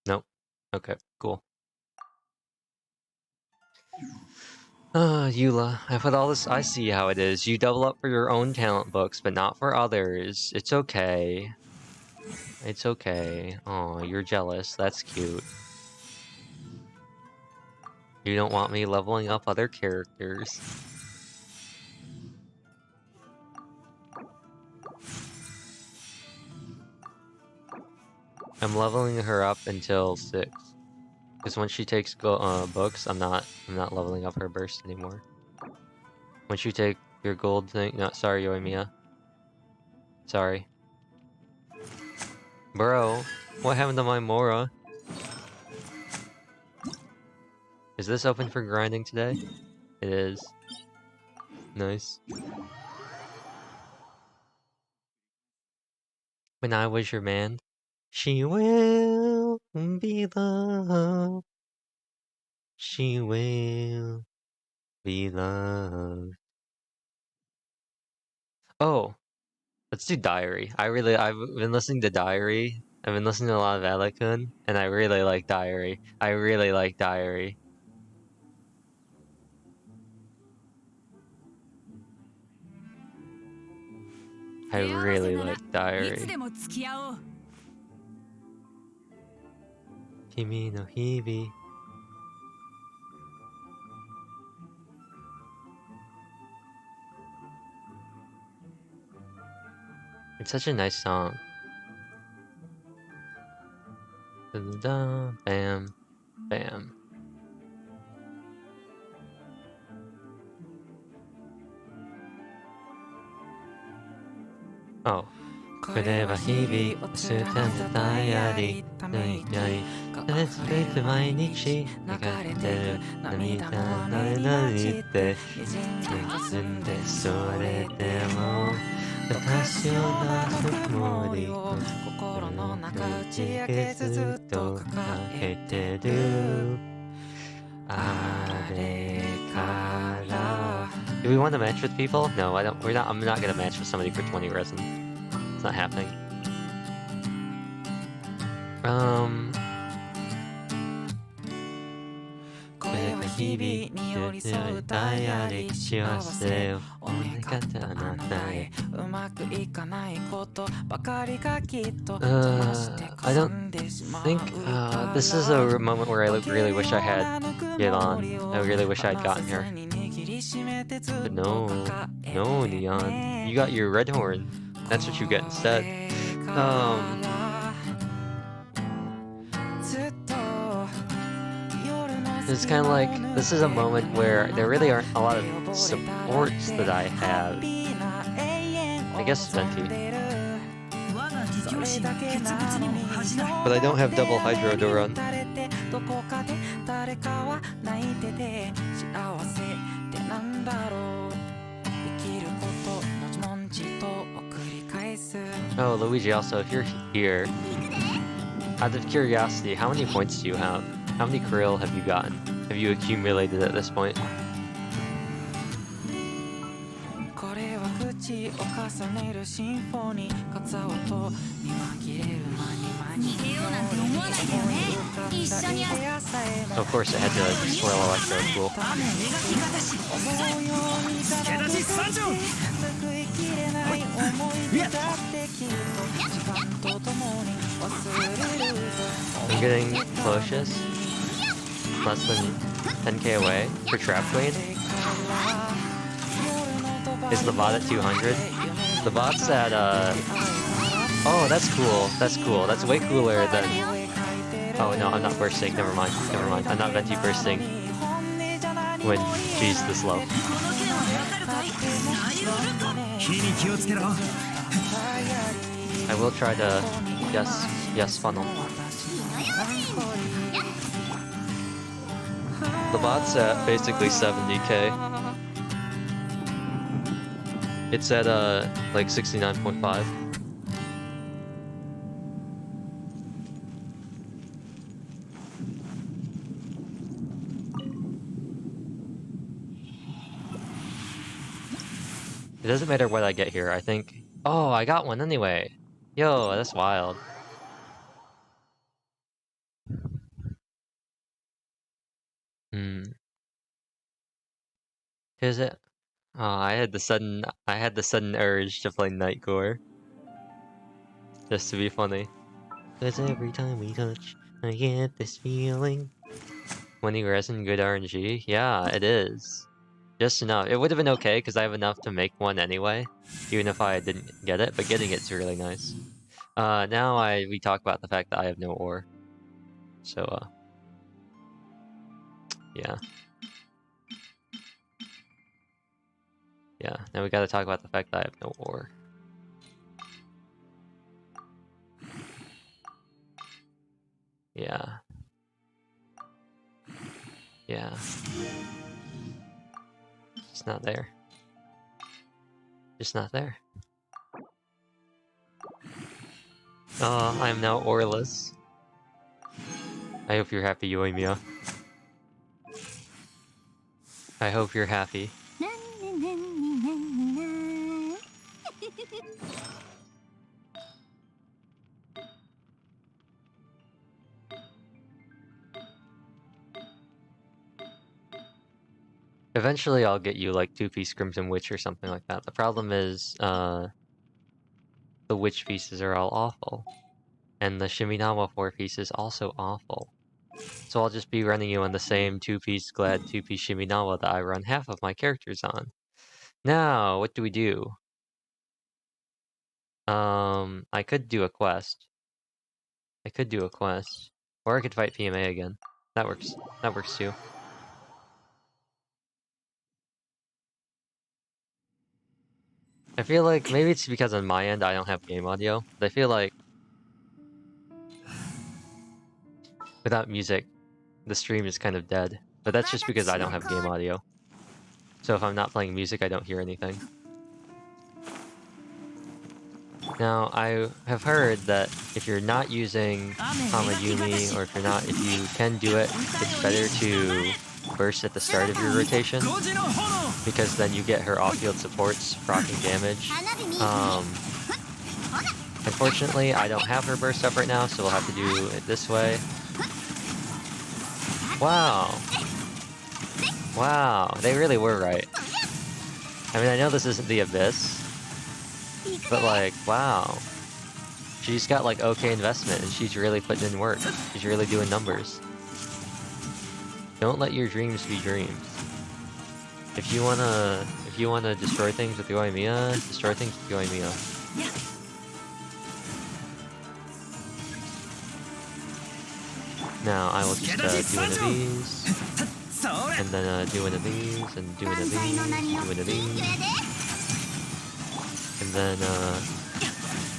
Nope. Okay, cool. Eula, I put all this. I see how it is. You double up for your own talent books, but not for others. It's okay. It's okay. Oh, you're jealous. That's cute. You don't want me leveling up other characters. I'm leveling her up until 6. Because once she takes books, I'm not leveling up her burst anymore. Once you take your gold thing, no, sorry, Yoimiya. Sorry. Bro, what happened to my Mora? Is this open for grinding today? It is. Nice. When I was your man, she will be loved. She will be loved. Oh, let's do Diary. I've been listening to Diary. I've been listening to a lot of Alakun, and I really like Diary. I really like Diary. I really like いつ Diary. でも付き合おう Kimi no Hibi. It's such a nice song. Da-da-da, bam, bam. Oh. これは日々をつかんだダイアリーのやり続いて毎日流れてる涙のれないって沈んでそれでも私を出すつもりを心の中打ち明けずっと抱えてるあれから Do we want to match with people? No, I don't. We're not. I'm not gonna match with somebody for 20 resin. It's not happening. I don't think this is a moment where I really wish I had get on. I really wish I had gotten here. But no, Neon. You got your red horn. That's what you get instead. It's kind of like, this is a moment where there really aren't a lot of supports that I have. I guess Venti. But I don't have double Hydro to run. Oh, Luigi, also, if you're here, out of curiosity, how many points do you have? How many krill have you gotten? Have you accumulated at this point? Of course, it had to swirl electro. Cool. I'm getting Closius. Less than 10k away for Trap Queen. Is the bot at 200? The bot's at oh, that's cool. That's cool. That's way cooler than. Oh no, I'm not bursting. Never mind. Never mind. I'm not Venti bursting when she's this low. I will try to yes funnel. The bot's at basically 70k. It's at like 69.5. It doesn't matter what I get here, I think. Oh, I got one anyway. Yo, that's wild. Is it? Oh, I had the sudden urge to play Nightcore. Just to be funny. Cause every time we touch, I get this feeling. 20 resin, good RNG? Yeah, it is. Just enough. It would have been okay, because I have enough to make one anyway. Even if I didn't get it, but getting it's really nice. Now we talk about the fact that I have no ore. So, yeah. Yeah, now we gotta talk about the fact that I have no ore. Yeah. Yeah. It's not there. Just not there. I am now oreless. I hope you're happy, Yoimiya. I hope you're happy. Eventually I'll get you like 2-piece Crimson Witch or something like that. The problem is, the witch pieces are all awful. And the Shiminawa 4-piece is also awful. So I'll just be running you on the same 2-piece Glad 2-piece Shiminawa that I run half of my characters on. Now, what do we do? I could do a quest. Or I could fight PMA again. That works. That works too. I feel like maybe it's because on my end I don't have game audio, but I feel like without music, the stream is kind of dead. But that's just because I don't have game audio. So if I'm not playing music, I don't hear anything. Now, I have heard that if you're not using Hamayumi, or if you can do it, it's better to burst at the start of your rotation, because then you get her off-field supports proccing damage. Unfortunately, I don't have her burst up right now, so we'll have to do it this way. Wow. Wow, they really were right. I mean, I know this isn't the Abyss, but like, wow. She's got like okay investment, and she's really putting in work. She's really doing numbers. Don't let your dreams be dreams. If you wanna destroy things with Yoimiya, destroy things with Yoimiya. Now I will just do one of these, and then do one of these, and do one of these, do one of these, and then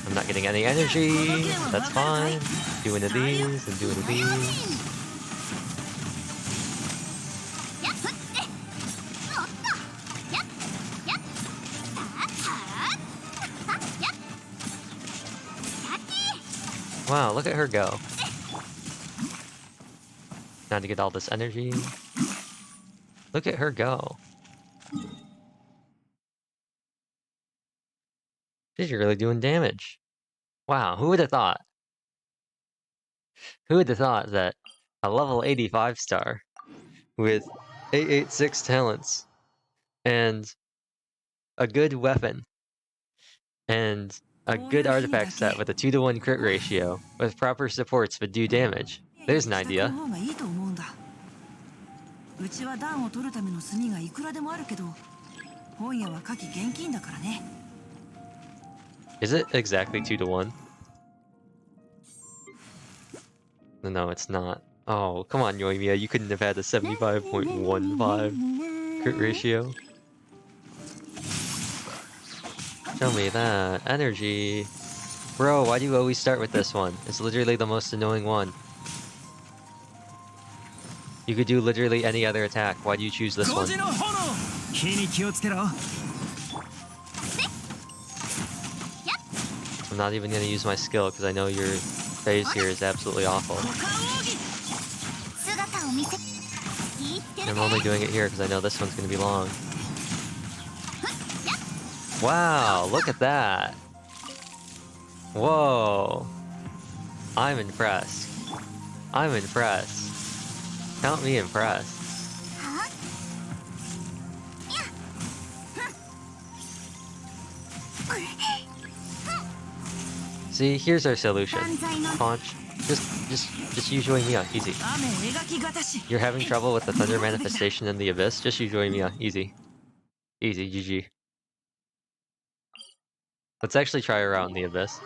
I'm not getting any energy. That's fine. Do one of these, and do one of these. Wow, look at her go. Now to get all this energy. Look at her go. She's really doing damage. Wow, who would have thought? Who would have thought that a level 85 star with 886 talents and a good weapon and a good artifact set with a 2-to-1 crit ratio with proper supports would do damage? There's an idea. Is it exactly 2-to-1? No, it's not. Oh, come on, Yoimiya, you couldn't have had a 75.15 crit ratio. Show me that. Energy. Bro, why do you always start with this one? It's literally the most annoying one. You could do literally any other attack. Why do you choose this one? I'm not even gonna use my skill because I know your phase here is absolutely awful. I'm only doing it here because I know this one's gonna be long. Wow, look at that! Whoa! I'm impressed. I'm impressed. Count me impressed. See, here's our solution. Punch. Just use Yoimiya. Easy. You're having trouble with the Thunder Manifestation in the Abyss? Just use Yoimiya. Easy. Easy. GG. Let's actually try her out in the Abyss.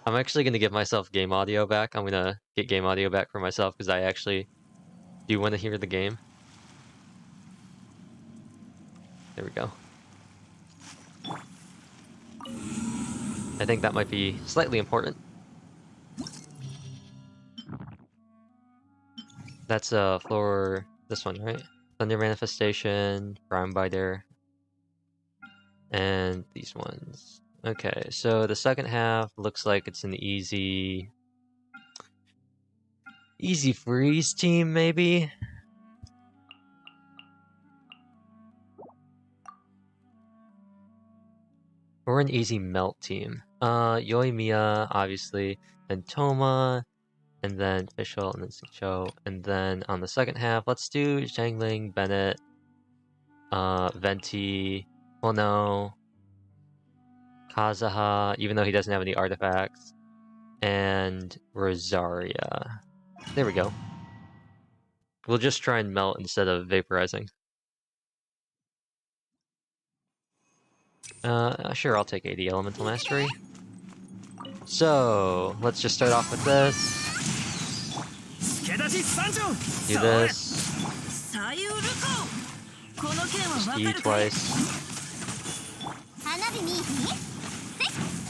I'm actually going to give myself game audio back. I'm going to get game audio back for myself because I actually do want to hear the game. There we go. I think that might be slightly important. That's for this one, right? Thunder Manifestation, Prime Biter, and these ones. Okay, so the second half looks like it's an easy freeze team, maybe? Or an easy melt team. Yoimiya, obviously, then Toma, and then Fischl, and then Singcho. And then on the second half, let's do Zhangling, Bennett, Venti. Well, no. Kazuha, even though he doesn't have any artifacts. And Rosaria. There we go. We'll just try and melt instead of vaporizing. Sure, I'll take 80 Elemental Mastery. So, let's just start off with this. Do this. Just E twice.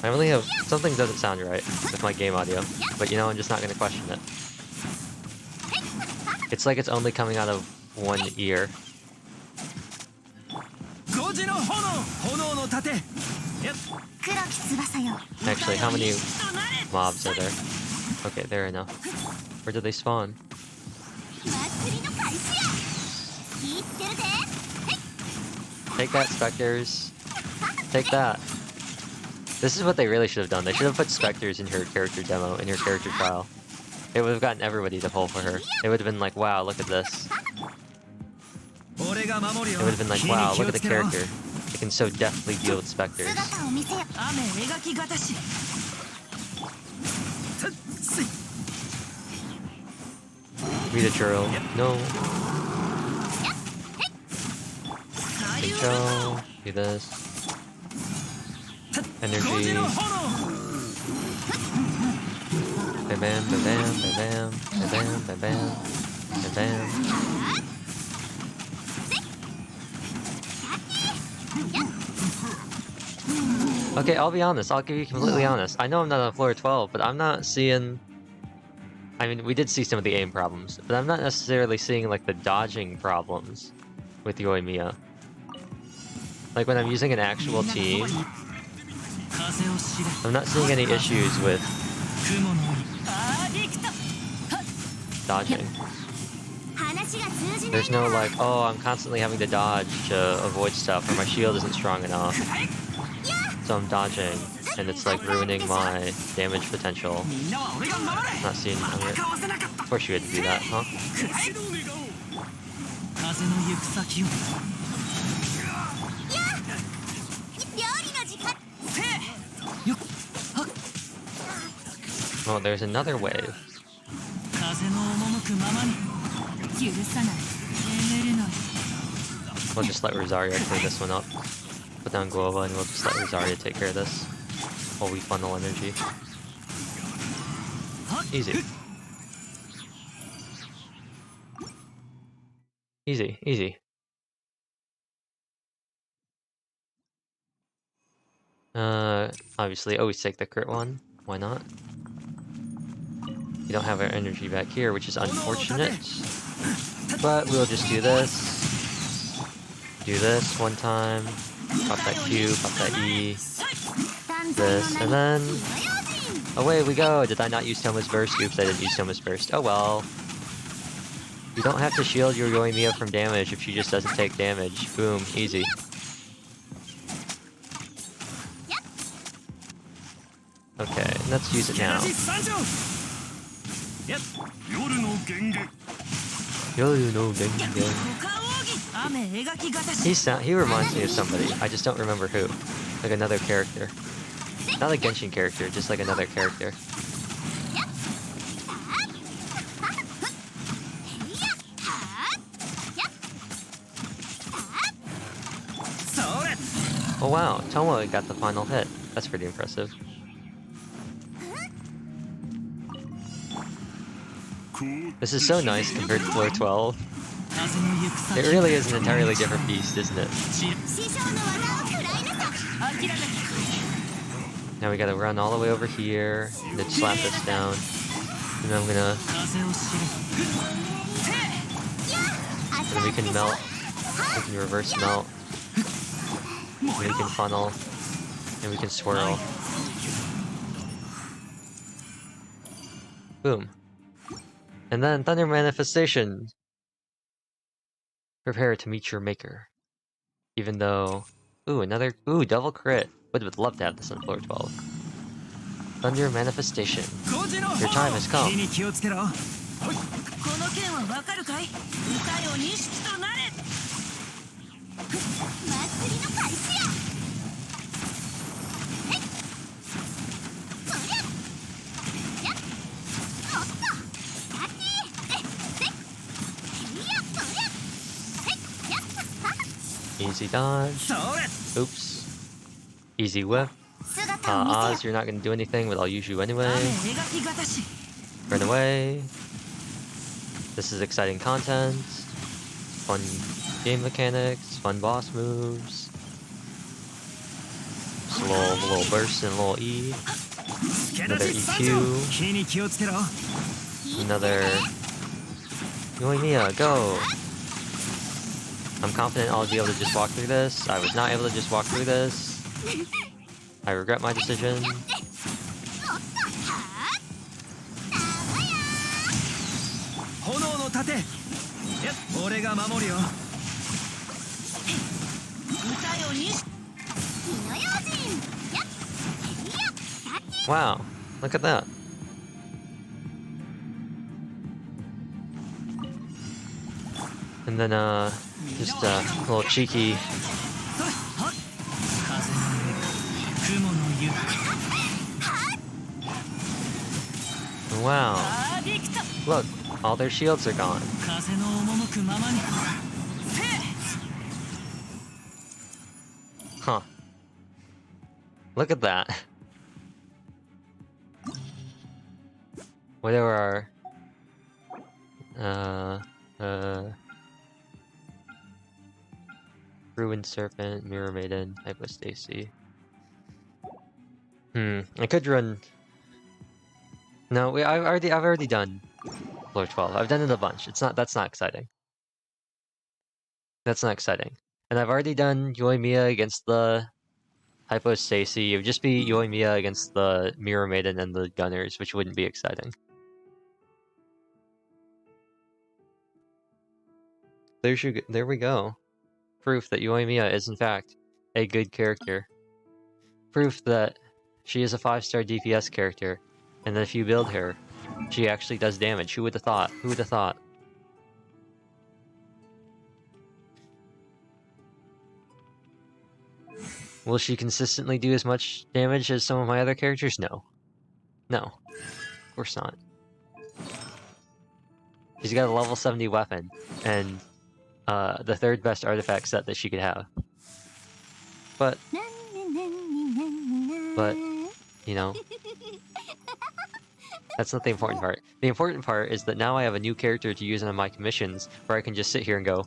I really have... Something doesn't sound right with my game audio. But you know, I'm just not going to question it. It's like it's only coming out of one ear. Actually, how many mobs are there? Okay, there are enough. Where did they spawn? Take that, Spectres. Take that. This is what they really should have done. They should have put Spectres in her character demo, in her character trial. It would have gotten everybody to pull for her. It would have been like, wow, look at this. It would have been like, wow, look at the character. It can so deftly deal with Spectres. Read a churro. No. Go. Do this. Energy. Bam bam bam bam bam bam bam bam bam. Okay, I'll be honest. I'll be completely honest. I know I'm not on floor 12, but I'm not seeing... I mean, we did see some of the aim problems, but I'm not necessarily seeing, like, the dodging problems with Yoimiya. Like, when I'm using an actual team, I'm not seeing any issues with dodging. There's no, like, oh, I'm constantly having to dodge to avoid stuff, or my shield isn't strong enough. So I'm dodging, and it's like ruining my damage potential. Not seeing it. Of course you had to do that, huh? Oh, there's another wave. We'll just let Rosaria clean this one up. Put down Guava and we'll just let Rosaria take care of this while we funnel energy. Easy. Easy, easy. Obviously, always take the crit one. Why not? We don't have our energy back here, which is unfortunate. But we'll just do this. Do this one time. Pop that Q, pop that E. This, and then... away we go! Did I not use Toma's Burst? Oops, I didn't use Toma's Burst. Oh well. You don't have to shield your Yoimiya from damage if she just doesn't take damage. Boom, easy. Okay, let's use it now. Yoru no Genge. He reminds me of somebody. I just don't remember who. Like another character. Not a Genshin character, just like another character. Oh wow, Toma got the final hit. That's pretty impressive. This is so nice compared to floor 12. It really is an entirely different beast, isn't it? Now we gotta run all the way over here, and then slap this down. And then I'm gonna... and then we can melt. We can reverse melt. And we can funnel. And we can swirl. Boom. And then Thunder Manifestation! Prepare to meet your maker. Even though... ooh, another... ooh, double crit. Would love to have this on floor 12. Thunder Manifestation. Your time has come. Easy dodge. それ Oops. Easy whip. 姿を見せよ Oz, you're not gonna do anything, but I'll use you anyway. 雨描きがたし Run away. This is exciting content. Fun game mechanics. Fun boss moves. Just a little burst and a little E. 助 Another 立ち参上 EQ. 火に気をつけろ Another. Yoimiya, go! I'm confident I'll be able to just walk through this. I was not able to just walk through this. I regret my decision. 炎の盾やっ俺が守るよ 歌よに火の用心やっいやさっき Wow, look at that. And then, just a little cheeky. それはっ風の湯雲の湯 Wow, アディクト look, all their shields are gone. 風の赴くままに Huh. Look at that. Whatever our Ruined Serpent, Mirror Maiden, Hypostacy. I could run. No, I've already done floor 12. I've done it a bunch. That's not exciting. That's not exciting. And I've already done Yoimiya against the Hypostacy. It would just be Yoimiya against the Mirror Maiden and the Gunners, which wouldn't be exciting. There we go. Proof that Yoimiya is in fact a good character. Proof that she is a 5-star DPS character, and that if you build her, she actually does damage. Who would have thought? Who would have thought? Will she consistently do as much damage as some of my other characters? No. No. Of course not. She's got a level 70 weapon, and the third best artifact set that she could have. But, you know, that's not the important part. The important part is that now I have a new character to use on my commissions, where I can just sit here and go,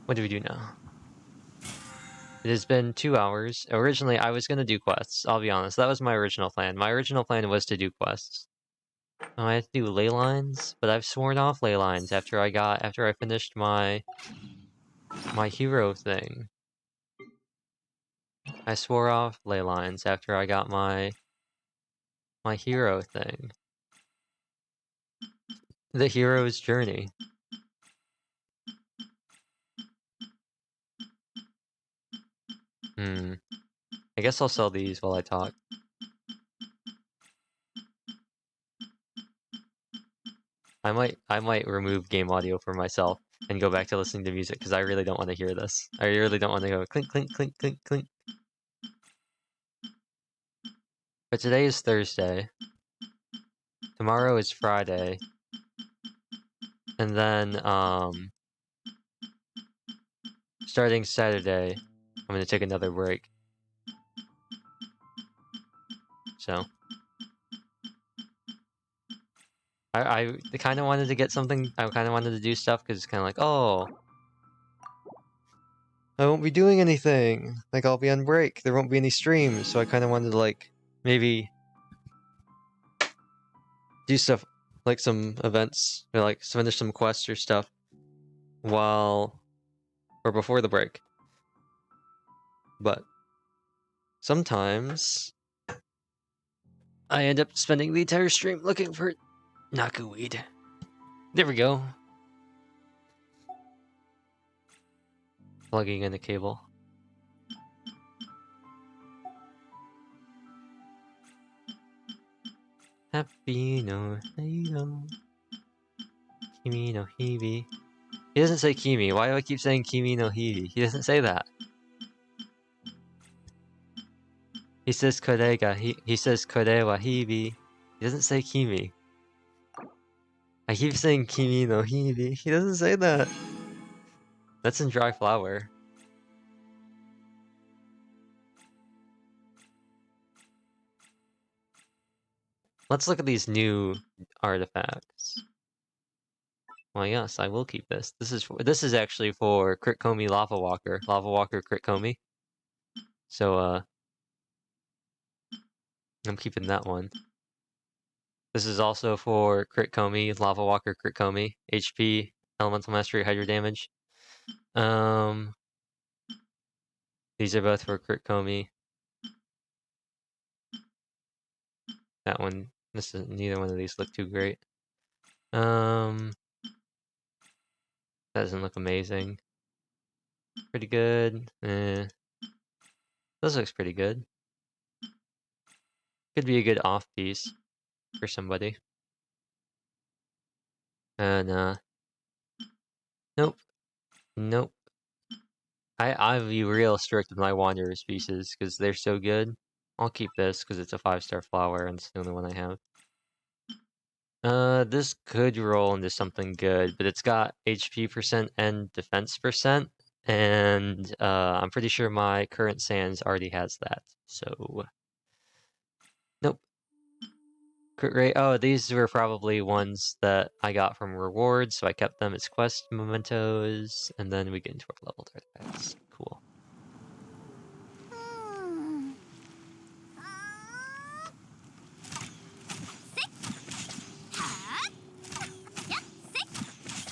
what do we do now? It has been 2 hours. Originally, I was gonna do quests, I'll be honest. That was my original plan. My original plan was to do quests. Oh, I have to do ley lines, but I've sworn off ley lines after I finished my hero thing. I swore off ley lines after I got my hero thing. The hero's journey. I guess I'll sell these while I talk. I might remove game audio for myself and go back to listening to music because I really don't want to hear this. I really don't want to go clink clink clink clink clink. But today is Thursday. Tomorrow is Friday. And then starting Saturday, I'm gonna take another break. So I kind of wanted to get something. I kind of wanted to do stuff because it's kind of like, oh, I won't be doing anything. Like, I'll be on break. There won't be any streams. So I kind of wanted to, like, maybe do stuff like some events or like finish some quests or stuff while or before the break. But sometimes I end up spending the entire stream looking for Nakuweed. There we go. Plugging in the cable. Happy no Hiro. Kimi no Hibi. He doesn't say Kimi. Why do I keep saying Kimi no Hibi? He doesn't say that. He says Kore ga he says Kore wa Hibi. He doesn't say Kimi. I keep saying Kimi no Hibi. He doesn't say that. That's in Dry Flower. Let's look at these new artifacts. Well, yes, I will keep this. This is actually for Crit Komi Lava Walker. Lava Walker Crit Komi. So, I'm keeping that one. This is also for Crit Komi, Lava Walker Crit Komi, HP, Elemental Mastery, Hydro Damage. These are both for Crit Komi. That one, neither one of these look too great. That doesn't look amazing. Pretty good. This looks pretty good. Could be a good off piece for somebody. And nope. Nope. I'll be real strict with my Wanderers pieces because they're so good. I'll keep this because it's a 5-star flower and it's the only one I have. This could roll into something good, but it's got HP percent and defense percent, and I'm pretty sure my current Sans already has that. So, nope. Crit rate. Oh, these were probably ones that I got from rewards, so I kept them as quest mementos, and then we get into our leveled artifacts. Cool.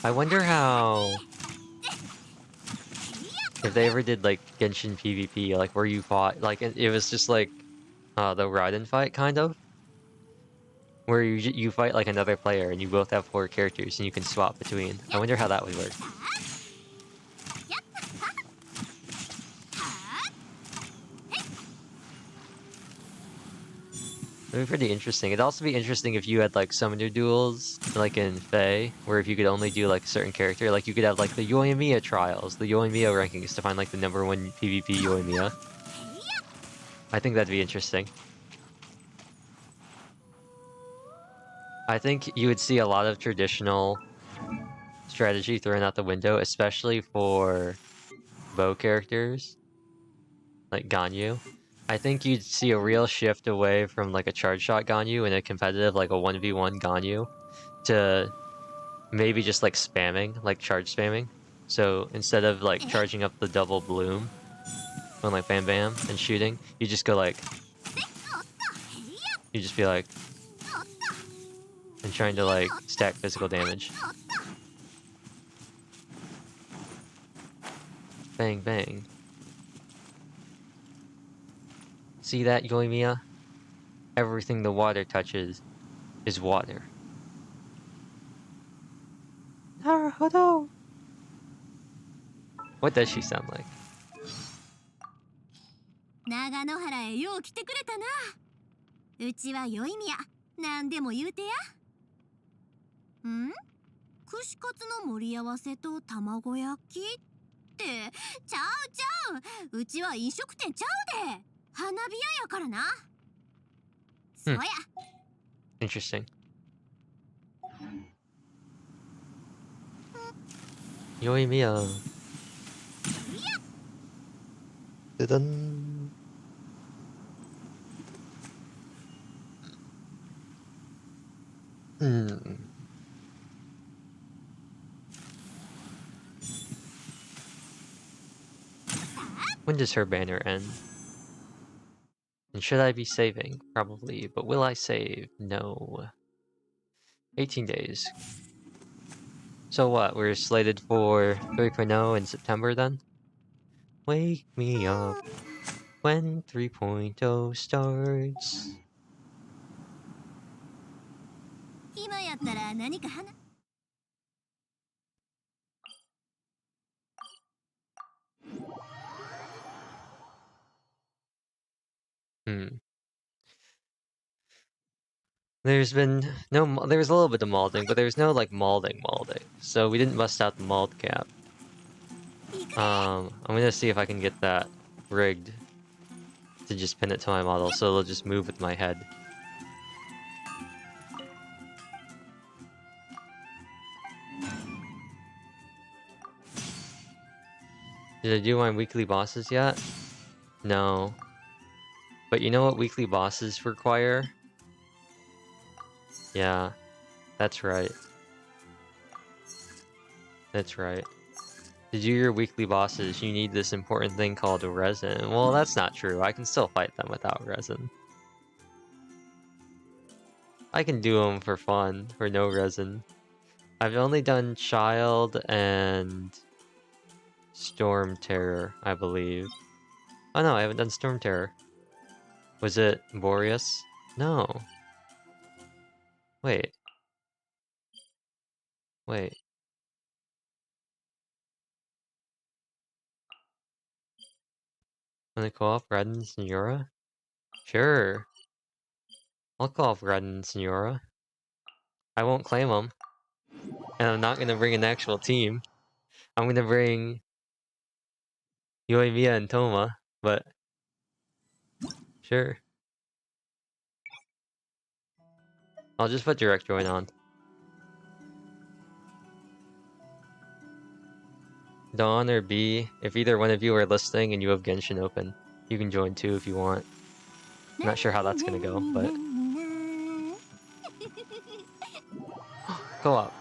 I wonder how if they ever did like Genshin PvP, like where you fought, like it was just like the Raiden fight kind of, where you fight like another player and you both have 4 characters and you can swap between. I wonder how that would work. It'd be pretty interesting. It'd also be interesting if you had like summoner duels, like in Fae, where if you could only do like a certain character, like you could have like the Yoimiya trials, the Yoimiya rankings to find like the #1 PvP Yoimiya. I think that'd be interesting. I think you would see a lot of traditional strategy thrown out the window, especially for bow characters like Ganyu. I think you'd see a real shift away from like a charge shot Ganyu and a competitive like a 1v1 Ganyu to maybe just like spamming, like charge spamming. So instead of like charging up the double bloom when like bam bam and shooting, you just go like, you just be like, and trying to like stack physical damage. Bang bang. See that, Yoimiya? Everything the water touches is water. Naruhodo! What does she sound like? 長野原へよう来てくれたな。うちはよいみや。何でも言うてや。ん？串カツの盛り合わせと卵焼きってちゃうちゃう。うちは飲食店ちゃうで。花火屋やからな。そうや。Interesting. Yoimiya. Dun. When does her banner end? And should I be saving? Probably, but will I save? No. 18 days. So what, we're slated for 3.0 in September then? Wake me up when 3.0 starts. 今やったら何か話。There's been no. There was a little bit of malding, but there's no like malding. So we didn't bust out the mald cap. I'm gonna see if I can get that rigged to just pin it to my model, so it'll just move with my head. Did I do my weekly bosses yet? No. But you know what weekly bosses require? Yeah, that's right. That's right. To do your weekly bosses, you need this important thing called resin. Well, that's not true. I can still fight them without resin. I can do them for fun, for no resin. I've only done Child and Storm Terror, I believe. Oh no, I haven't done Storm Terror. Was it Boreas? No. Wait. Wait. Wanna call off Red and Senora? Sure. I'll call off Red and Senora. I won't claim them. And I'm not gonna bring an actual team. I'm gonna bring Yoimiya and Toma, but sure. I'll just put direct join on. Dawn or B, if either one of you are listening and you have Genshin open, you can join too if you want. I'm not sure how that's gonna go, but co-op.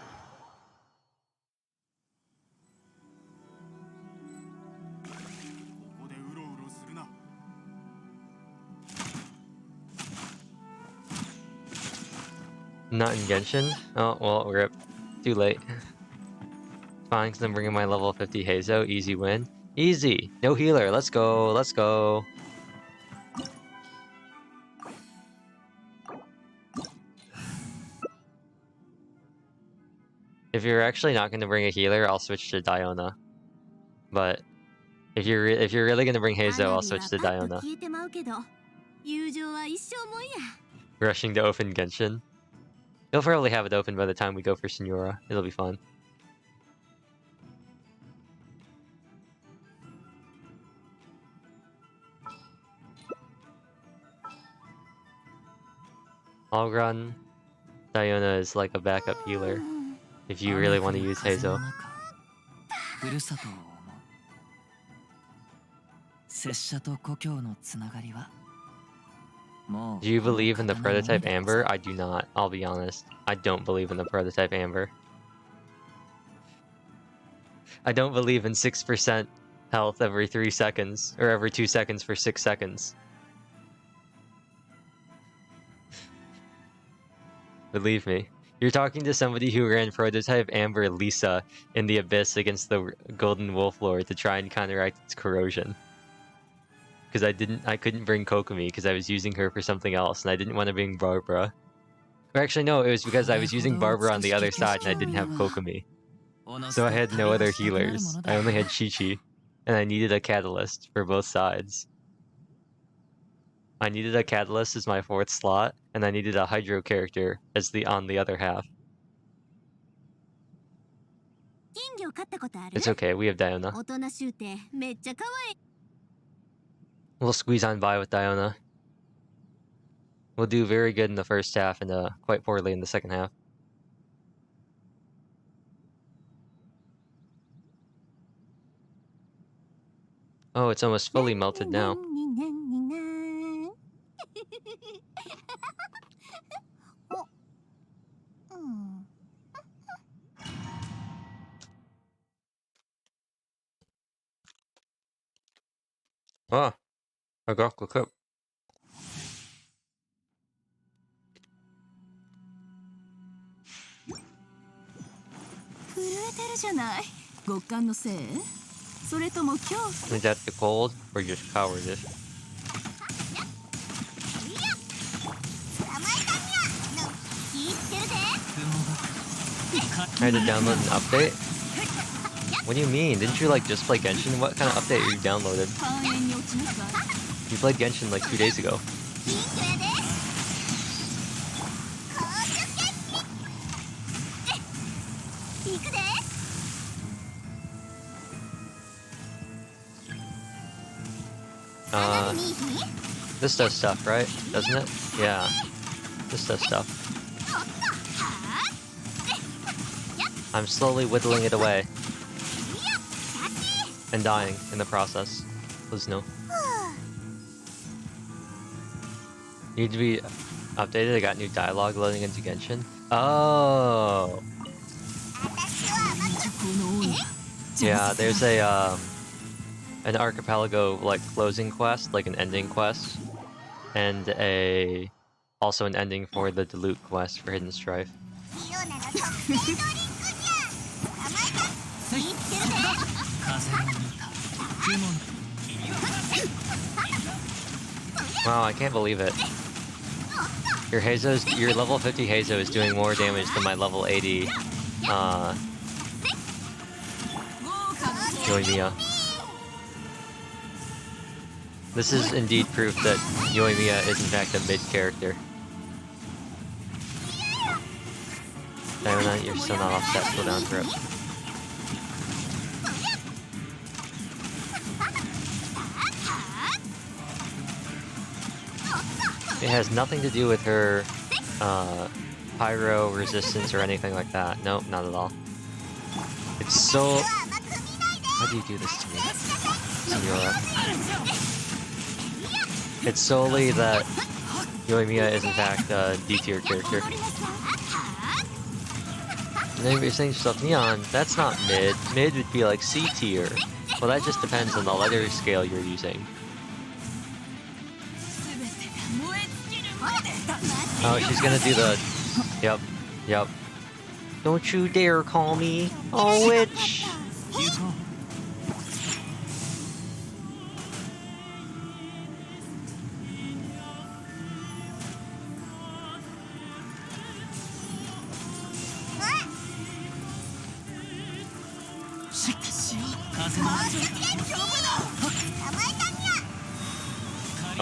Not in Genshin? Oh, well, rip. Too late. Fine, because I'm bringing my level 50 Hazo. Easy win. Easy! No healer. Let's go. Let's go. If you're actually not going to bring a healer, I'll switch to Diona. But if you're really going to bring Hazo, I'll switch to Diona. Rushing to open Genshin. You'll probably have it open by the time we go for Senora. It'll be fun. I'll run Diona is like a backup healer if you really want to use Hazo. Do you believe in the prototype Amber? I do not, I'll be honest. I don't believe in the prototype Amber. I don't believe in 6% health every 3 seconds, or every 2 seconds for 6 seconds. Believe me. You're talking to somebody who ran prototype Amber Lisa in the Abyss against the Golden Wolf Lord to try and counteract its corrosion. Because I couldn't bring Kokomi because I was using her for something else, and I didn't want to bring Barbara. Or actually, no, it was because I was using Barbara on the other side and I didn't have Kokomi. So I had no other healers. I only had Chi-Chi, and I needed a catalyst for both sides. I needed a catalyst as my 4th slot, and I needed a Hydro character as on the other half. It's okay, we have Diona. We'll squeeze on by with Diona. We'll do very good in the first half and quite poorly in the second half. Oh, it's almost fully melted now. Ah, I got the clip. Is that the cold or just cowardice? I had to download an update? What do you mean? Didn't you like just play Genshin? What kind of update you downloaded? You played Genshin like 2 days ago. This does stuff, right? Doesn't it? Yeah. This does stuff. I'm slowly whittling it away. And dying in the process. Please no. Need to be updated. I got new dialogue loading into Genshin. Oh. Yeah, there's a an archipelago like closing quest, like an ending quest, and also an ending for the Dilute quest for Hidden Strife. Wow, I can't believe it. Your level 50 Hazo is doing more damage than my level 80 Yoimiya. This is indeed proof that Yoimiya is in fact a mid character. Diana, you're still not offset, slow down for it. It has nothing to do with her pyro resistance or anything like that. Nope, not at all. It's so... Why do you do this to me, Senora? It's solely that Yoimiya is in fact a D-tier character. And then you're saying to yourself, Neon, that's not mid. Mid would be like C-tier. Well, that just depends on the letter scale you're using. Oh, she's gonna do the... Yep. Don't you dare call me a witch!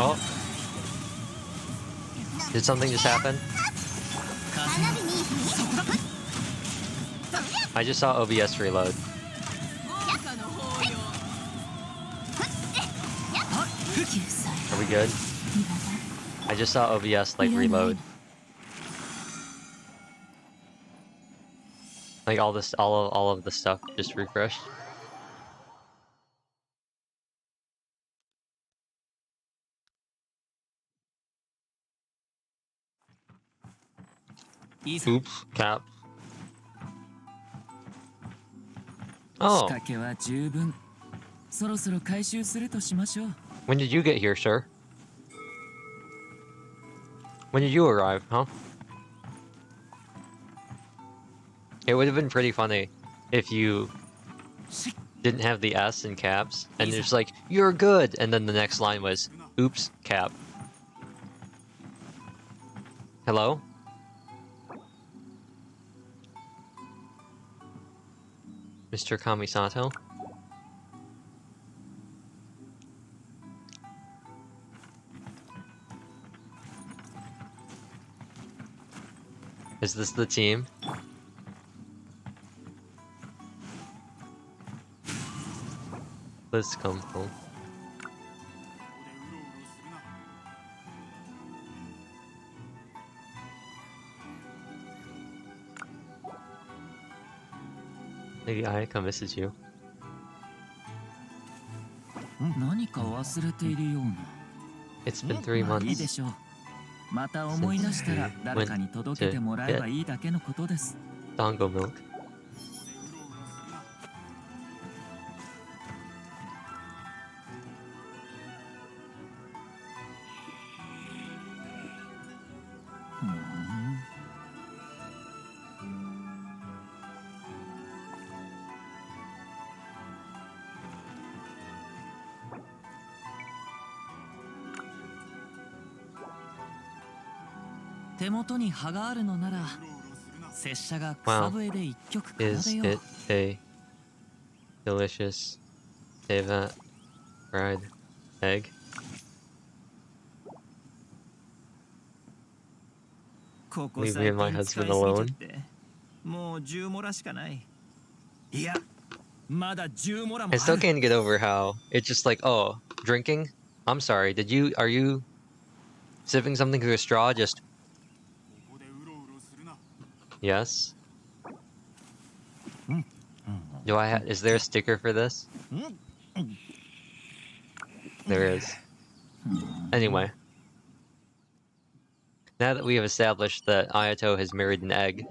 Oh. Did something just happen? I just saw OBS reload. Are we good? I just saw OBS like reload. Like all of the stuff just refreshed. Oops, cap. Oh. When did you get here, sir? When did you arrive, huh? It would have been pretty funny if you didn't have the S in caps, and it's like, you're good, and then the next line was, oops, cap. Hello? Mr. Kamisato? Is this the team? Let's come home. Lady Ayaka misses you. It's been 3 months since we went to get Dango milk. Wow, is it a delicious Teva fried egg? Leave me and my husband alone. I still can't get over how it's just like, oh, drinking? I'm sorry, are you Sipping something through a straw, just... Yes? Is there a sticker for this? There is. Anyway. Now that we have established that Ayato has married an egg,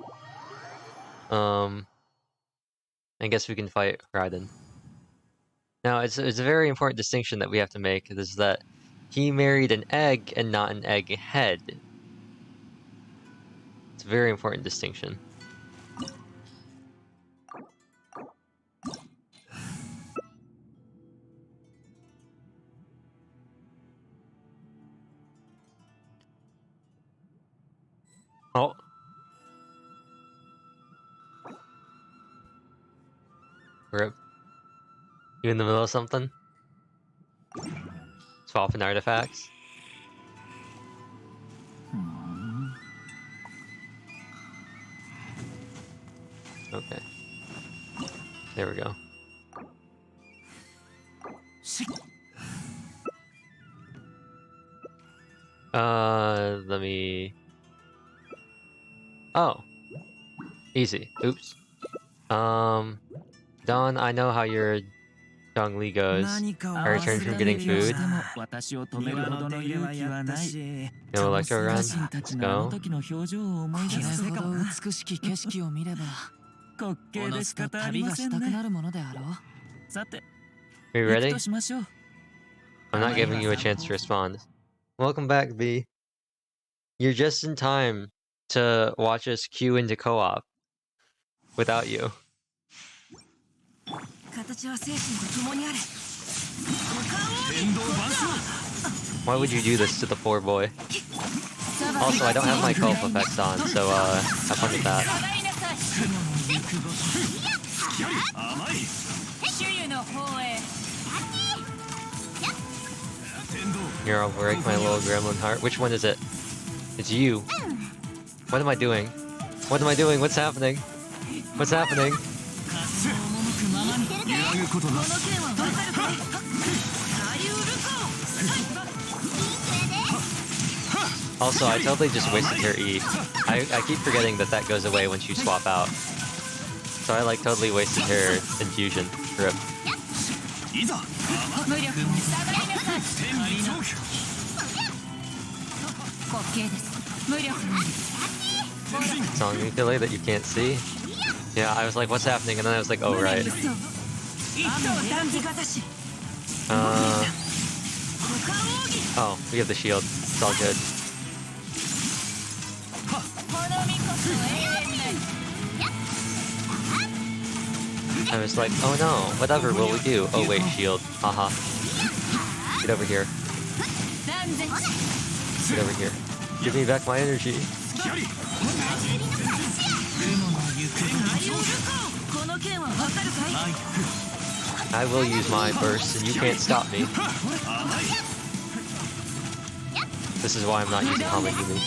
I guess we can fight Raiden. Now, it's a very important distinction that we have to make, is that he married an egg and not an egghead. It's a very important distinction. Oh. Rip. You in the middle of something? Swapping artifacts? Okay. There we go. Let me... Oh. Easy. Oops. Dawn, I know how your Zhongli goes. I returned from getting food. No electro run. Let's go. Are you ready? I'm not giving you a chance to respond. Welcome back, B. You're just in time to watch us queue into co-op without you. Why would you do this to the poor boy? Also, I don't have my co-op effects on, so have fun with that. Here, I'll break my little gremlin heart. Which one is it? It's you. What am I doing? What am I doing? What's happening? What's happening? Also, I totally just wasted her E. I keep forgetting that goes away once you swap out. So I like totally wasted her infusion. Rip. Song ukulele that you can't see? Yeah, I was like, what's happening? And then I was like, oh, right. Oh, we have the shield. It's all good. I was like, oh no, whatever will we do? Oh wait, shield. Haha. Get over here. Get over here. Give me back my energy. I will use my burst and you can't stop me. This is why I'm not using Hamagumi.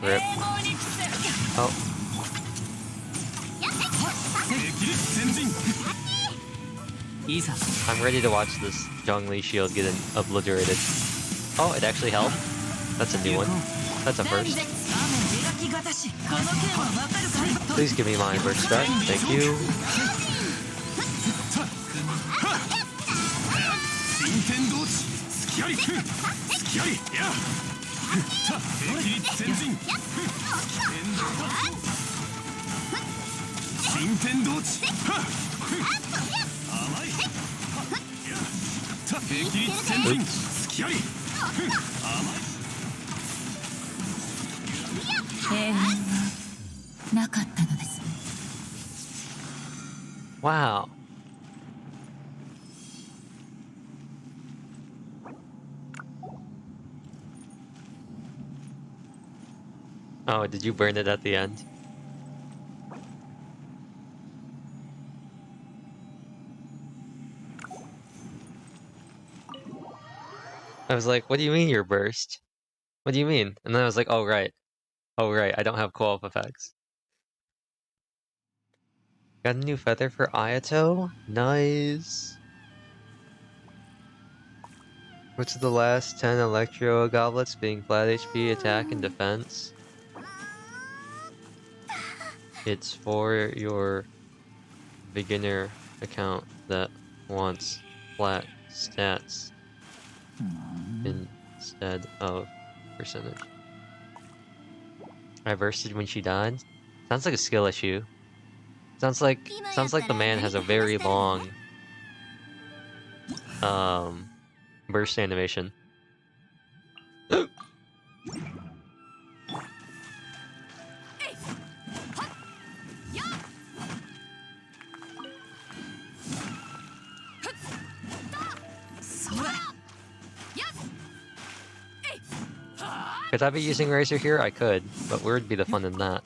Rip. Oh. I'm ready to watch this Zhongli shield get obliterated. Oh, it actually helped? That's a new one. That's a first. Please give me my burst back. Thank you. Wow. Oh, did you burn it at the end? I was like, what do you mean you're burst? What do you mean? And then I was like, oh right. Oh right, I don't have co-op effects. Got a new feather for Ayato? Nice! Which of the last 10 Electro Goblets being flat HP, attack, and defense? It's for your beginner account that wants flat stats instead of percentage. I bursted when she died? Sounds like a skill issue. Sounds like the man has a very long burst animation. Could I be using Razor here? I could, but where would be the fun in that?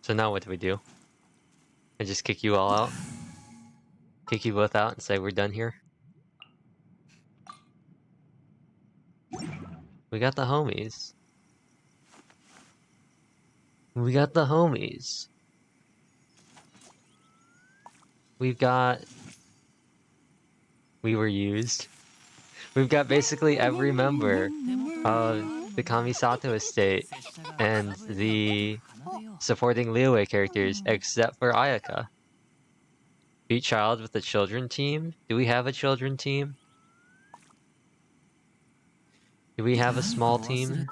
So now what do we do? I just kick you all out? Kick you both out and say we're done here? We got the homies. We got the homies. We've got... We were used. We've got basically every member of the Kamisato estate and the supporting Liyue characters except for Ayaka. Beat child with the children team? Do we have a children team? Do we have a small team? I have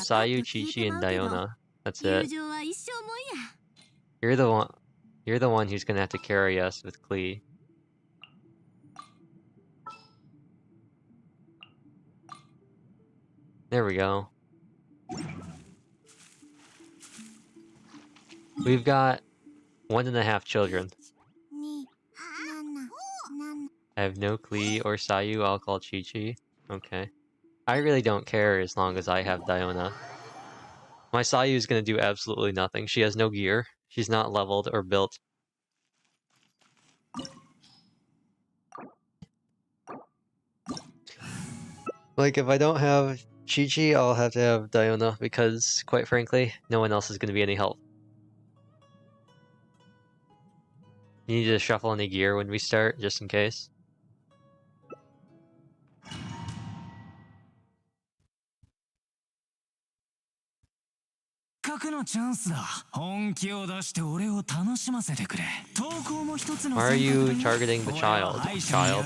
Sayu, Chi-Chi, and Diona. That's it. You're the one who's gonna have to carry us with Klee. There we go. We've got 1.5 children. I have no Klee or Sayu, I'll call Chi-Chi. Okay. I really don't care as long as I have Diona. My Sayu is gonna do absolutely nothing. She has no gear. She's not leveled or built. Like, if I don't have Chi-Chi, I'll have to have Diona, because, quite frankly, no one else is gonna be any help. You need to shuffle any gear when we start, just in case. Why are you targeting the child? Child?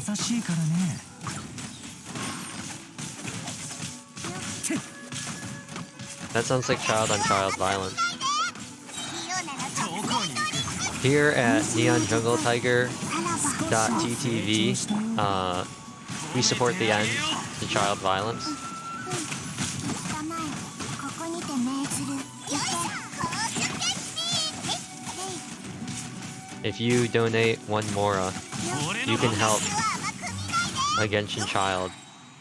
That sounds like child-on-child violence. Here at neonjungletiger.ttv, we support the end to child violence. If you donate 1 Mora, you can help a Genshin child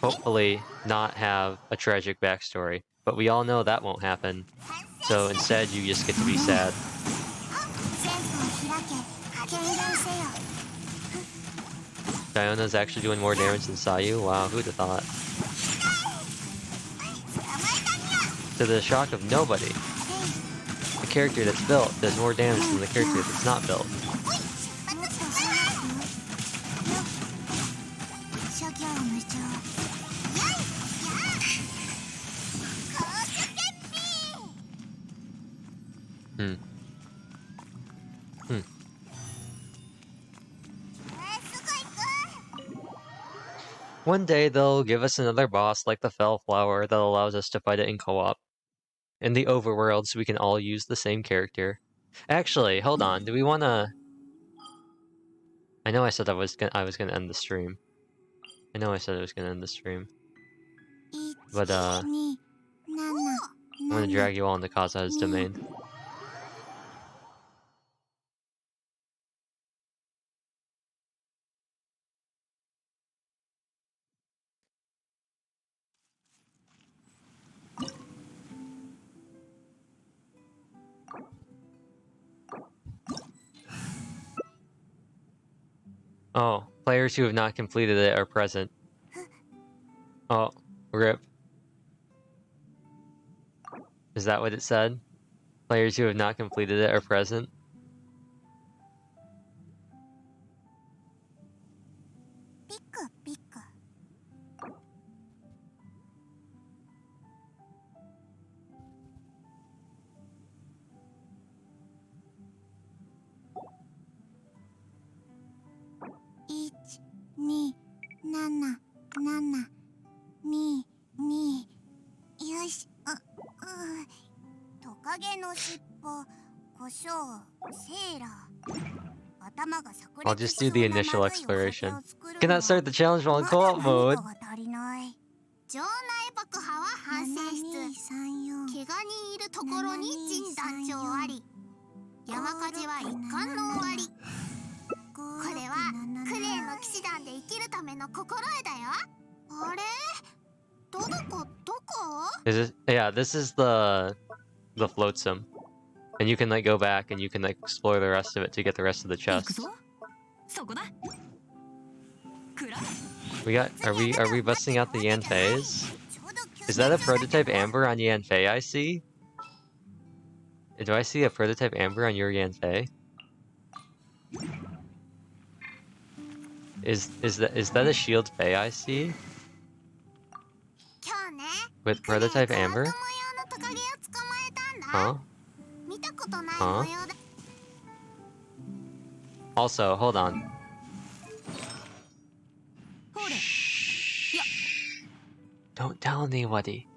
hopefully not have a tragic backstory. But we all know that won't happen, so instead you just get to be sad. Diona's actually doing more damage than Sayu? Wow, who'd have thought? To the shock of nobody, the character that's built does more damage than the character that's not built. One day they'll give us another boss like the Fellflower that allows us to fight it in co-op. In the overworld, so we can all use the same character. Actually, hold on, do we wanna... I know I said I was gonna end the stream. I know I said I was gonna end the stream. But, I'm gonna drag you all into Kaza's domain. Oh, players who have not completed it are present. Oh, rip. Is that what it said? Players who have not completed it are present? I'll just do the initial exploration. Cannot start the challenge while in co-op mode. 場内爆破は反省室。怪我人いるところに陣団長あり。山火事は一貫の終わり。これはクレーの騎士団で生きるための心得だよ。あれ？どこ？ Is it? Yeah, this is the float sim, and you can like go back and you can like explore the rest of it to get the rest of the chests. Are we busting out the Yanfeis? Is that a prototype Amber on Yanfei I see? Do I see a prototype Amber on your Yanfei? Is that a Shield Fei I see? With prototype Amber? Huh? Huh? Also, hold on. Shh. Don't tell anybody.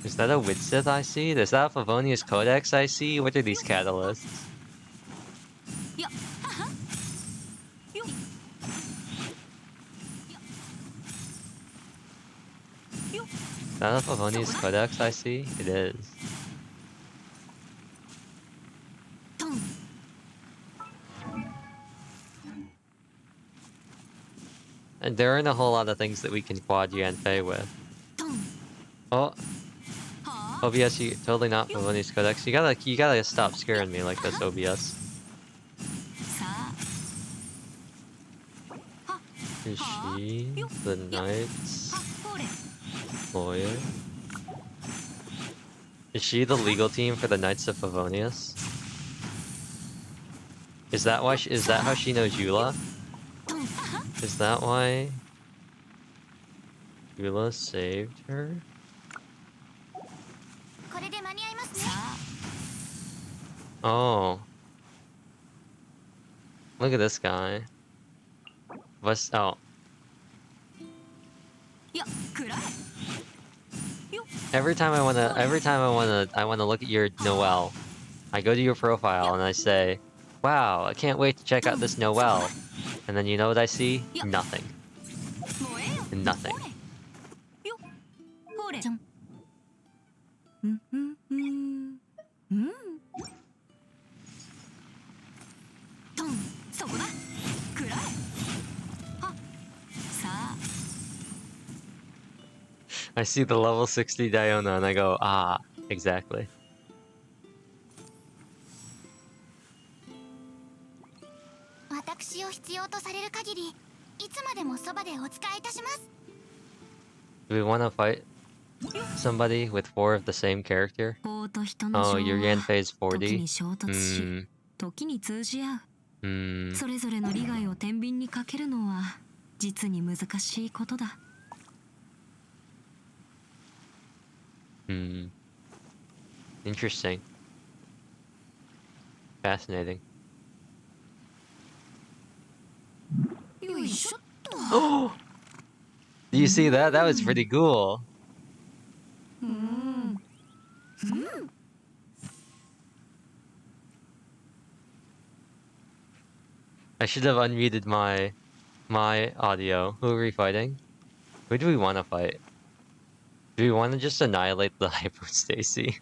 Is that a Widsith I see? Is that a Favonius Codex I see? What are these catalysts? Is that a Favonius Codex I see? It is. And there aren't a whole lot of things that we can quad Yanfei with. Oh. OBS, you totally not Favonius Codex. You gotta stop scaring me like this, OBS. Is she the Knight's lawyer? Is she the legal team for the Knights of Favonius? Is that how she knows Eula? Is that why Eula saved her? Oh. Look at this guy. What's oh. Every time I wanna look at your Noelle, I go to your profile and I say, wow, I can't wait to check out this Noelle. And then you know what I see? Nothing. Nothing. I see the level 60 Diona and I go, ah, exactly. Do we want to fight somebody with 4 of the same character? Oh, your Yanfei is 40? Interesting. Fascinating. Oh! Do you see that? That was pretty cool. I should have unmuted my audio. Who are we fighting? Who do we want to fight? Do we want to just annihilate the hypostacy?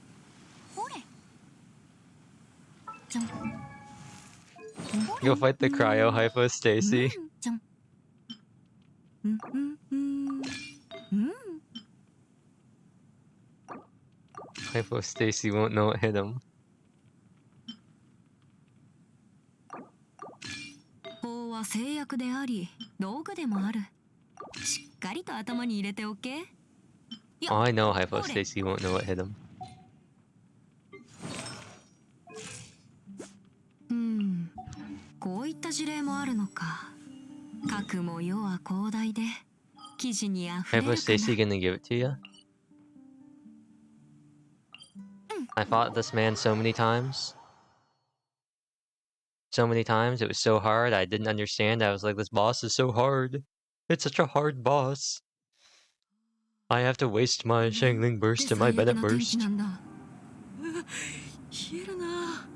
ほれじゃん Go fight the cryo hypostacy. じゃん Hypostacy won't know what hit him. 法は制約であり道具でもある。しっかりと頭に入れておけ。 Oh, I know hypostacy won't know what hit him. こういった事例もあるのか。核も世は広大で記事にあふれるかな。 Hypostacy gonna give it to you? I fought this man so many times. So many times. It was so hard. I didn't understand. I was like, this boss is so hard. It's such a hard boss. I have to waste my Shangling burst and my Bennett burst. 冷えるな。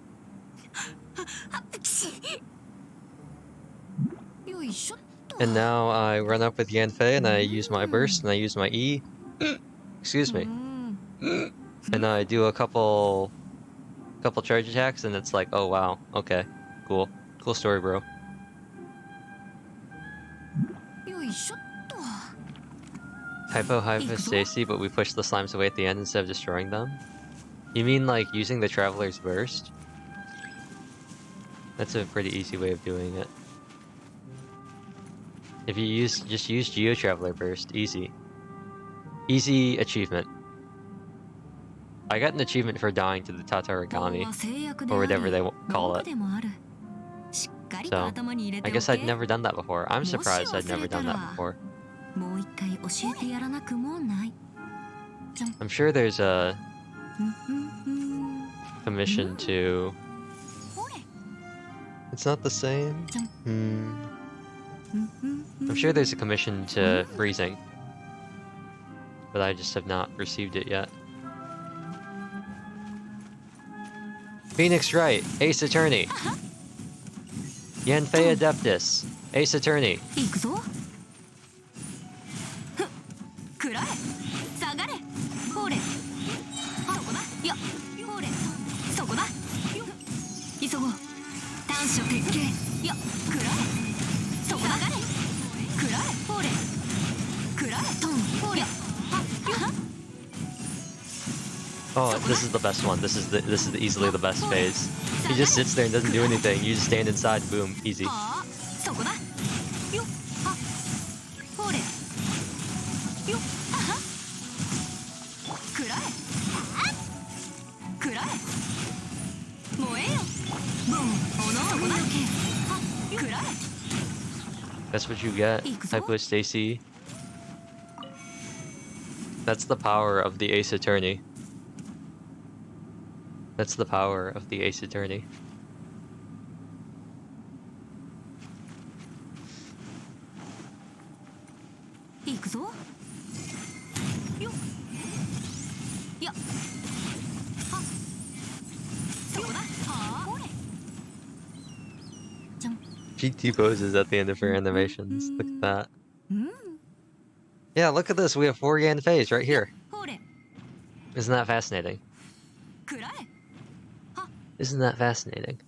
よいしょっと。 And now I run up with Yanfei and I use my burst and I use my E. Excuse me. And I do a couple charge attacks and it's like, oh wow, okay, cool story, bro. よいしょっと。 Hypostacy, but we push the slimes away at the end instead of destroying them? You mean like using the Traveler's Burst? That's a pretty easy way of doing it. If you just use Geo Traveler Burst, easy. Easy achievement. I got an achievement for dying to the Tatarigami, or whatever they call it. So, I guess I'd never done that before. I'm surprised I'd never done that before. I'm sure there's a commission to... It's not the same? I'm sure there's a commission to freezing, but I just have not received it yet. Phoenix Wright, Ace Attorney. Yanfei Adeptus, Ace Attorney. 行くぞ。くらえ。下がれ。ほれ。そこだ。よ。ほれ。そこだ。急ごう。短所鉄拳。よ。くらえ。そこだ。下がれ。くらえ。ほれ。くらえ。トン。ほれ。は。よ。 Oh, this is the best one. This is easily the best phase. He just sits there and doesn't do anything. You just stand inside, boom, easy. そこだ。よ。は。ほれ。よ。あは。くらえ。くらえ。燃えよ。ボン。おのおのけ。は。くらえ。 That's what you get, Hypostacy. That's the power of the Ace Attorney. That's the power of the Ace Attorney. GT poses at the end of her animations. Look at that. Yeah, look at this. We have 4 Yanfeis right here. Isn't that fascinating? Isn't that fascinating?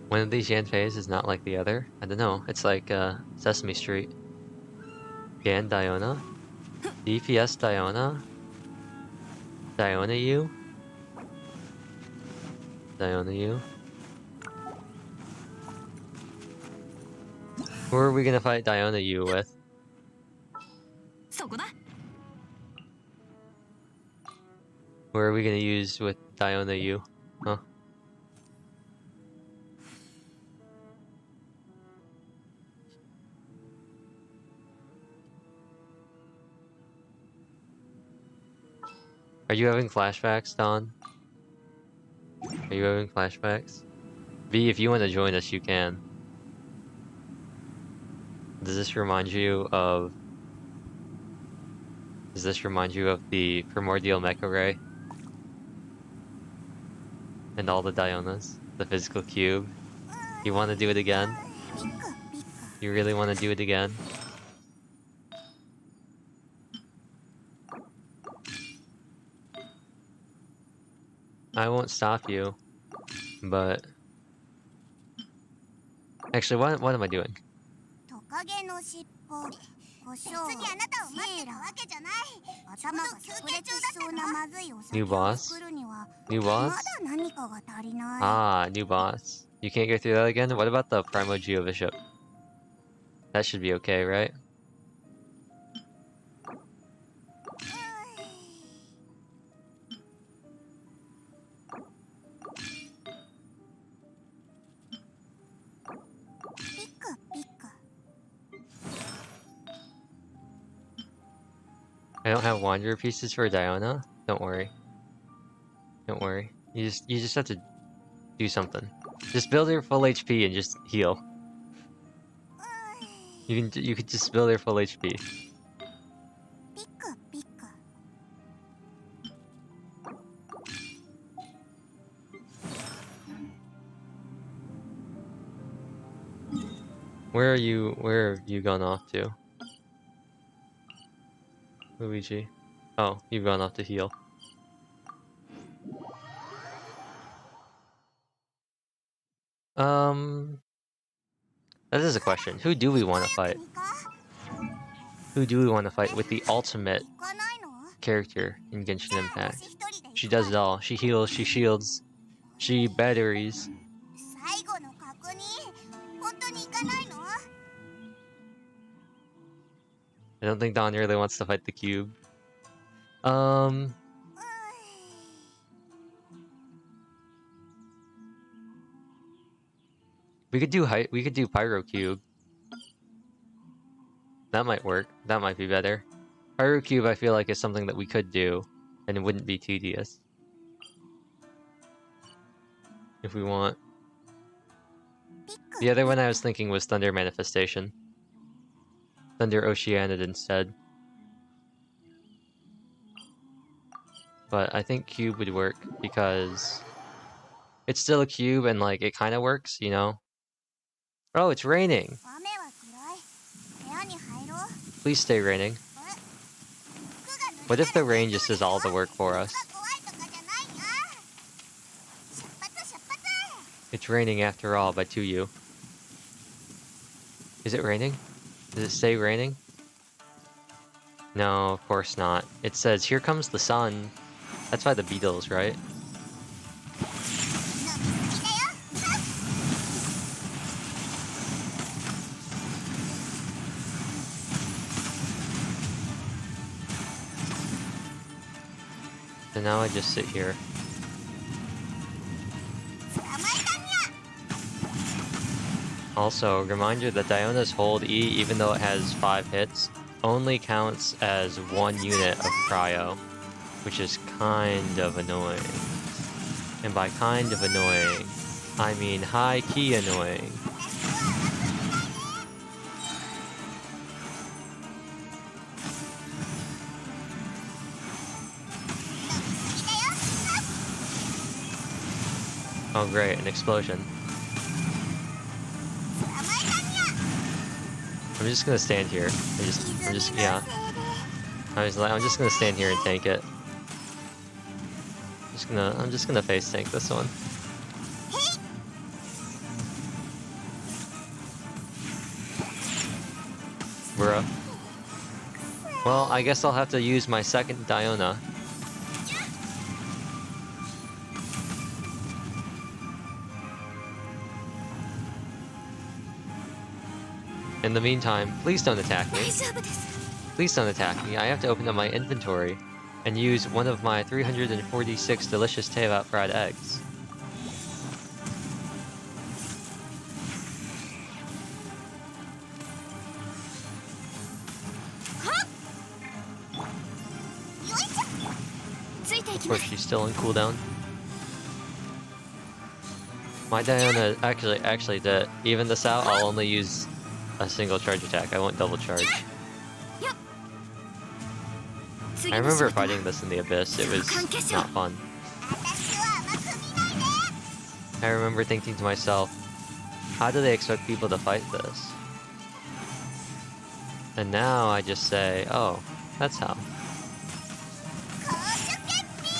One of these Yanfeis is not like the other. I don't know. It's like Sesame Street. Gan Diona? DPS Diona? Diona U? Diona U? Who are we gonna fight Diona U with? Who are we gonna use with Diona U? Huh? Are you having flashbacks, Don? Are you having flashbacks? V, if you want to join us, you can. Does this remind you of... Does this remind you of the Primordial Mecha Ray? And all the Dionas? The physical cube? You want to do it again? You really want to do it again? I won't stop you, but... Actually, what am I doing? New boss? New boss? Ah, new boss. You can't go through that again? What about the Primo Geo Bishop? That should be okay, right? I don't have Wanderer pieces for Diona? Don't worry. Don't worry. You just have to do something. Just build your full HP and just heal. You could just build your full HP. Where have you gone off to? Luigi. Oh, you've gone off to heal. That is a question. Who do we want to fight? Who do we want to fight with the ultimate character in Genshin Impact? She does it all. She heals, she shields, she batteries. I don't think Dawn really wants to fight the cube. We could do Pyro Cube. That might work. That might be better. Pyro Cube I feel like is something that we could do, and it wouldn't be tedious. If we want. The other one I was thinking was Thunder Manifestation. Thunder Oceanid instead. But I think Cube would work because it's still a cube and like it kind of works, you know? Oh, it's raining! Please stay raining. What if the rain just does all the work for us? It's raining after all by 2U. Is it raining? Does it say raining? No, of course not. It says, here comes the sun. That's by the Beatles, right? So now I just sit here. Also, reminder that Diona's hold E, even though it has 5 hits, only counts as 1 unit of cryo, which is kind of annoying. And by kind of annoying, I mean high-key annoying. Oh great, an explosion. I'm just gonna stand here. I'm just gonna stand here and tank it. I'm just gonna face tank this one. Bruh. Well, I guess I'll have to use my second Diona. In the meantime, please don't attack me. Please don't attack me. I have to open up my inventory and use one of my 346 delicious Teyvat fried eggs. Of course, she's still in cooldown. My Diona actually did even this out. I'll only use a single charge attack. I won't double charge. 次 I の仕 remember 事は fighting this in the abyss. It was not fun. 私は甘く見ないで I remember thinking to myself, how do they expect people to fight this? And now I just say, oh, that's how. 公主決定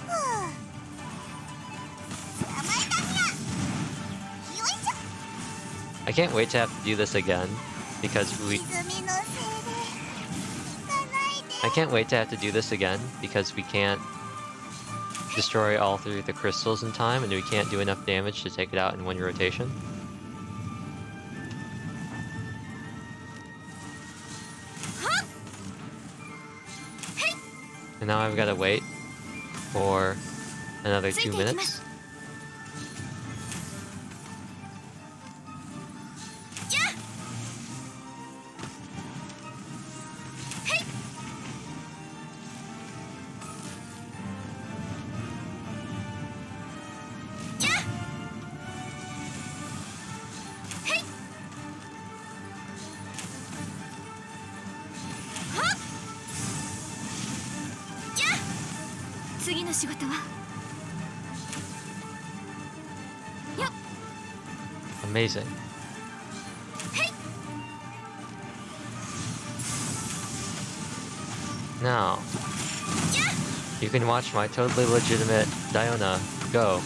ふう捕まえたにゃよいしょ I can't wait to have to do this again because 歪みのせいで行かないで I can't wait to have to do this again because we can't destroy all three of the crystals in time and we can't do enough damage to take it out in one rotation. And now I've got to wait for another 2 minutes. 次の仕事は Amazing. Now, you can watch my totally legitimate Diona go.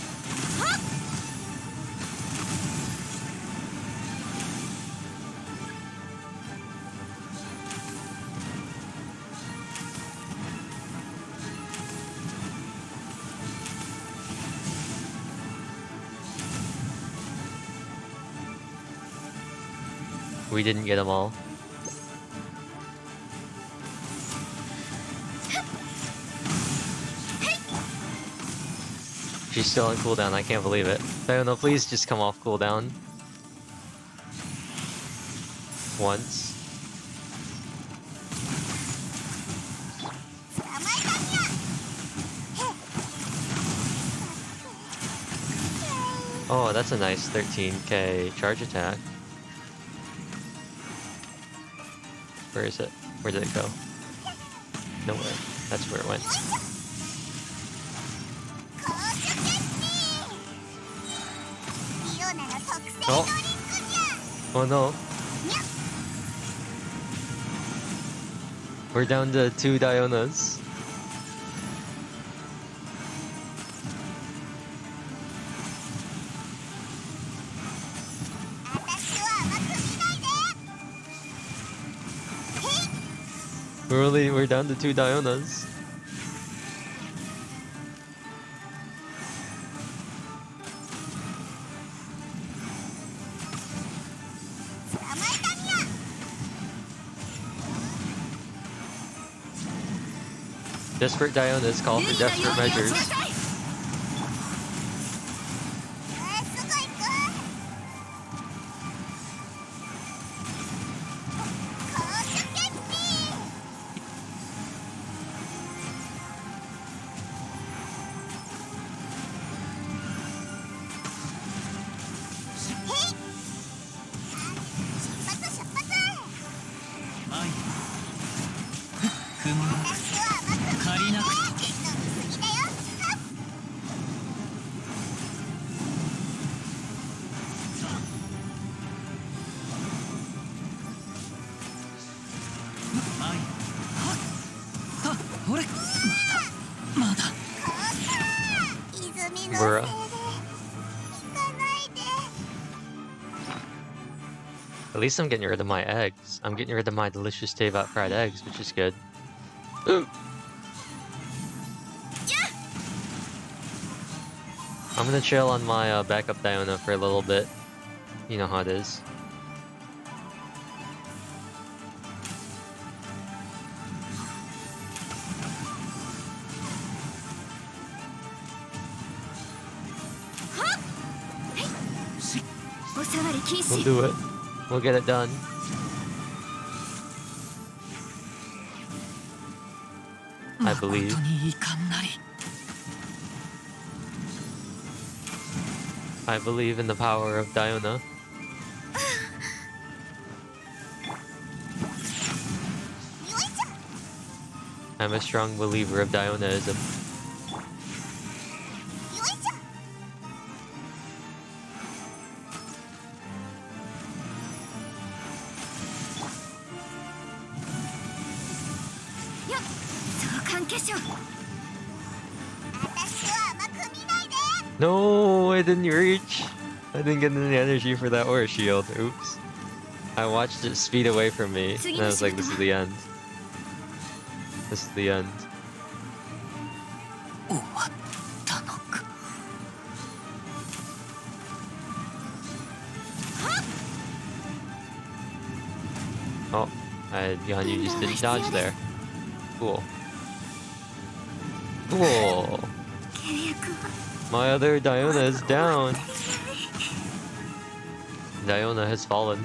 We didn't get them all. She's still on cooldown, I can't believe it. Diona, please just come off cooldown. Once. 捕まえたにゃ Oh, that's a nice 13k charge attack. Where is it? Where did it go? Nowhere. That's where it went. 公主決定リオナの特製ドリンクじゃ Oh no. We're down to 2 Dionas. We're down to 2 Dionas. Desperate Dionas call for desperate measures. Bruh. At least I'm getting rid of my eggs. I'm getting rid of my delicious Tevat fried eggs, which is good. Ooh. I'm gonna chill on my backup Diona for a little bit. You know how it is. We'll do it. We'll get it done. I believe. I believe in the power of Diona. I'm a strong believer of Dionaism. No, I didn't reach. I didn't get any energy for that aura shield. Oops. I watched it speed away from me, and I was like, this is the end. This is the end. Oh, you just didn't dodge there. Cool. Cool. My other Diona is down. Diona has fallen.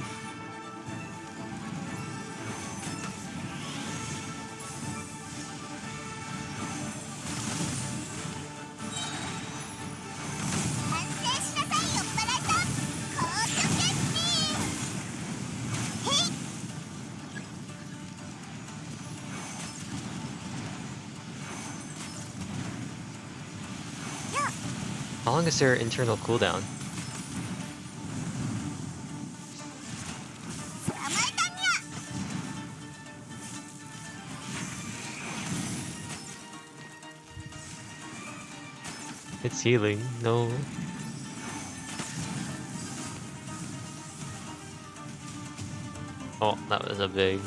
How long is their internal cooldown? It's healing. No. Oh, that was a big...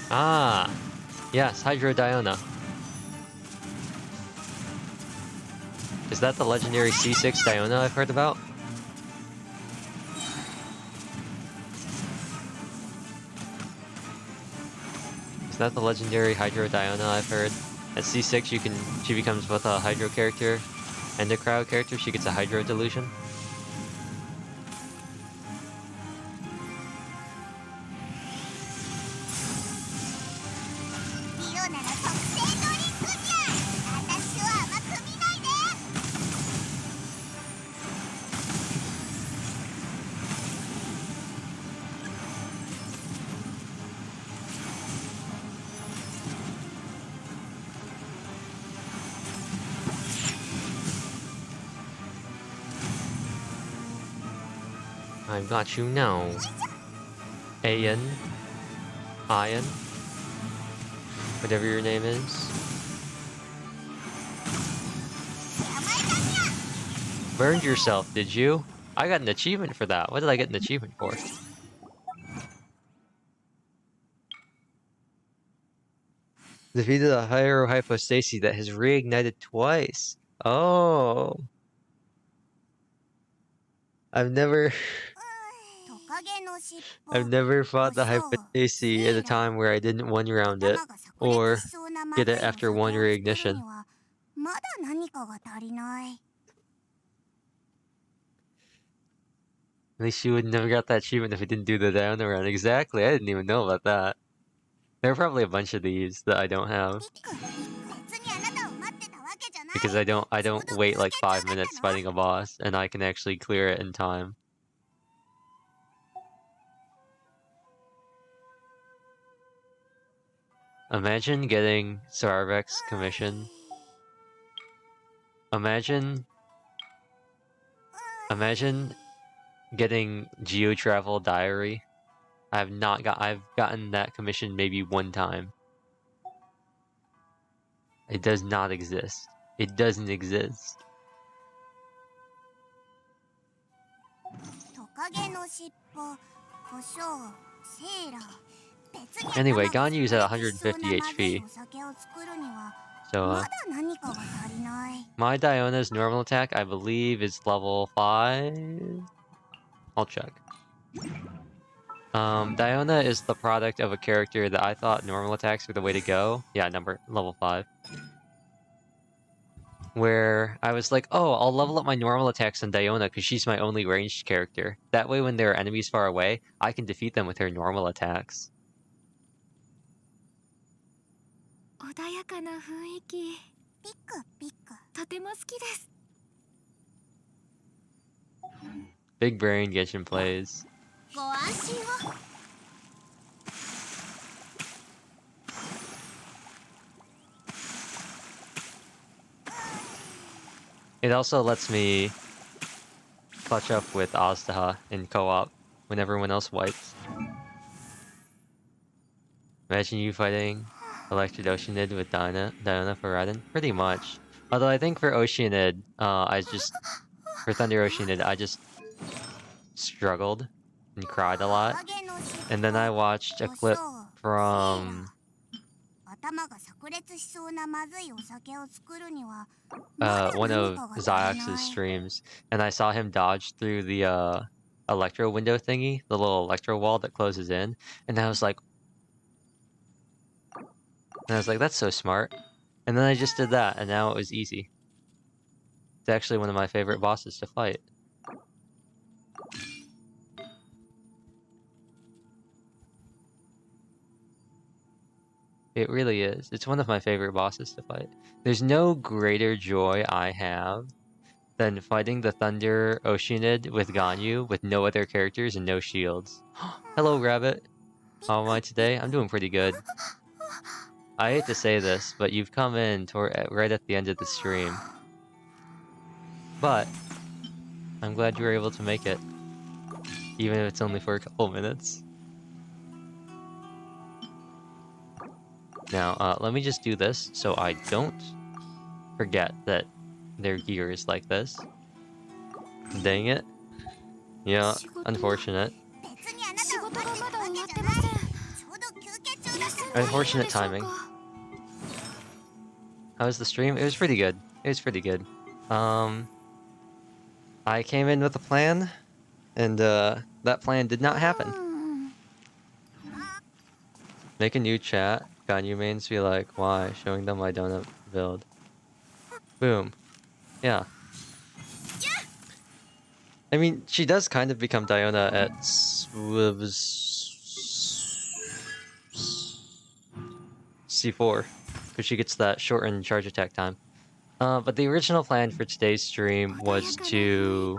Ah! Yes, Hydro Diona. Is that the legendary C6 Diona I've heard about? Is that the legendary Hydro Diona I've heard? At C6 she becomes both a Hydro character and a crowd character. She gets a Hydro delusion. I've got you now. Ian. Whatever your name is. Burned yourself, did you? I got an achievement for that. What did I get an achievement for? Defeated a higher hypostasis that has reignited twice. Oh. I've never fought the hypostasis at a time where I didn't one round it, or get it after one reignition. At least you would never got that achievement if we didn't do the down run. Exactly, I didn't even know about that. There are probably a bunch of these that I don't have. Because I don't wait like 5 minutes fighting a boss, and I can actually clear it in time. Imagine getting Sarvek's commission. Imagine getting Geo Travel Diary. I've gotten that commission maybe one time. It does not exist. It doesn't exist. Anyway, Ganyu's at 150 HP. So, my Diona's normal attack, I believe, is level 5. I'll check. Diona is the product of a character that I thought normal attacks were the way to go. Yeah, level 5. where I was like, oh, I'll level up my normal attacks on Diona because she's my only ranged character. That way, when there are enemies far away, I can defeat them with her normal attacks. 穏やかな雰囲気。ピクピク。とても好きです。 Big brain Genshin plays. ご安心を。 It also lets me clutch up with Aztaha in co-op when everyone else wipes. Imagine you fighting Electric Oceanid with Diona for Raiden? Pretty much. Although I think for Oceanid, for Thunder Oceanid, I just struggled and cried a lot. And then I watched a clip from one of Ziox's streams, and I saw him dodge through the electro window thingy, the little electro wall that closes in, and I was like, that's so smart. And then I just did that, and now it was easy. It's actually one of my favorite bosses to fight. It really is. It's one of my favorite bosses to fight. There's no greater joy I have than fighting the Thunder Oceanid with Ganyu with no other characters and no shields. Hello, Rabbit. How am I today? I'm doing pretty good. I hate to say this, but you've come in right at the end of the stream. But I'm glad you were able to make it, even if it's only for a couple minutes. Now, let me just do this so I don't forget that their gear is like this. Dang it. Yeah, unfortunate. Unfortunate timing. How was the stream? It was pretty good. It was pretty good. I came in with a plan, and that plan did not happen. Make a new chat. Ganyu mains be like, why? Showing them my donut build. Boom. Yeah. I mean, she does kind of become Diona at C4, because she gets that shortened charge attack time. But the original plan for today's stream was to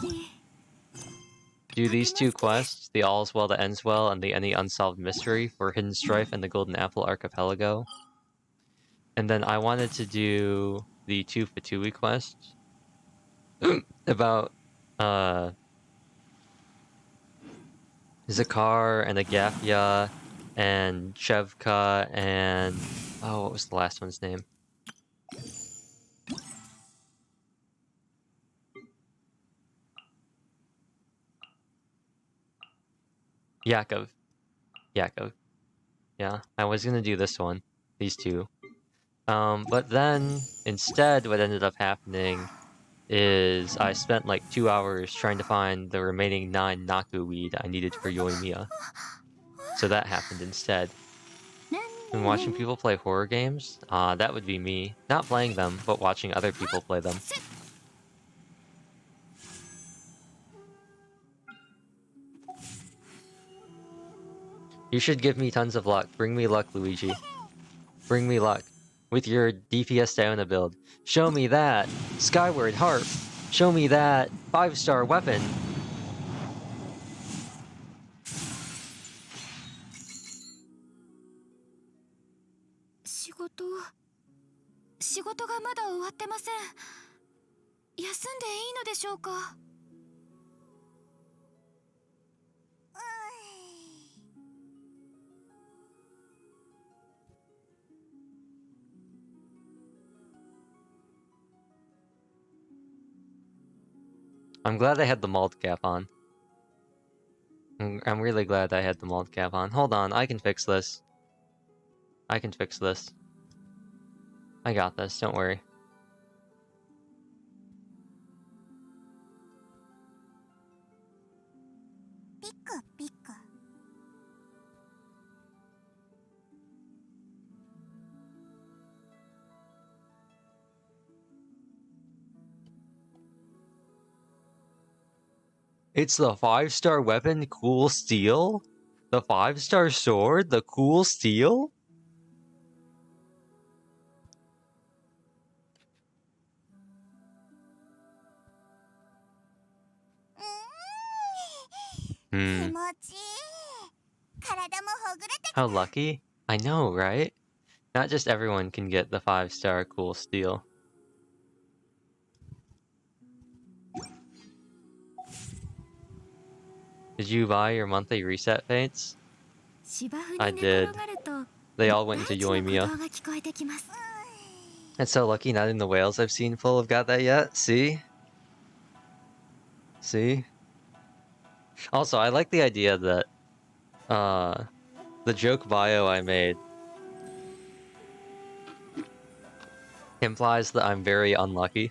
do these two quests, the All's Well That Ends Well and the Any Unsolved Mystery for Hidden Strife and the Golden Apple Archipelago. And then I wanted to do the 2 Fatui quests about Zakar and Agafia and Chevka and... oh, what was the last one's name? Yakov. Yeah, I was gonna do this one. These two. But then, instead, what ended up happening is I spent like 2 hours trying to find the remaining 9 Naku weed I needed for Yoimiya. So that happened instead. And watching people play horror games? That would be me. Not playing them, but watching other people play them. You should give me tons of luck. Bring me luck, Luigi. Bring me luck. With your DPS Diona build. Show me that! Skyward Harp! Show me that 5-star weapon! I'm glad I had the malt cap on. I'm really glad I had the malt cap on. Hold on, I can fix this. I can fix this. I got this, don't worry. It's the 5-star weapon, cool steel? The 5-star sword, the cool steel? Hmm. How lucky? I know, right? Not just everyone can get the 5-star cool steel. Did you buy your monthly reset paints? I did. They all went into Yoimiya. It's so lucky not in the whales I've seen full have got that yet. See? See? Also, I like the idea that the joke bio I made implies that I'm very unlucky.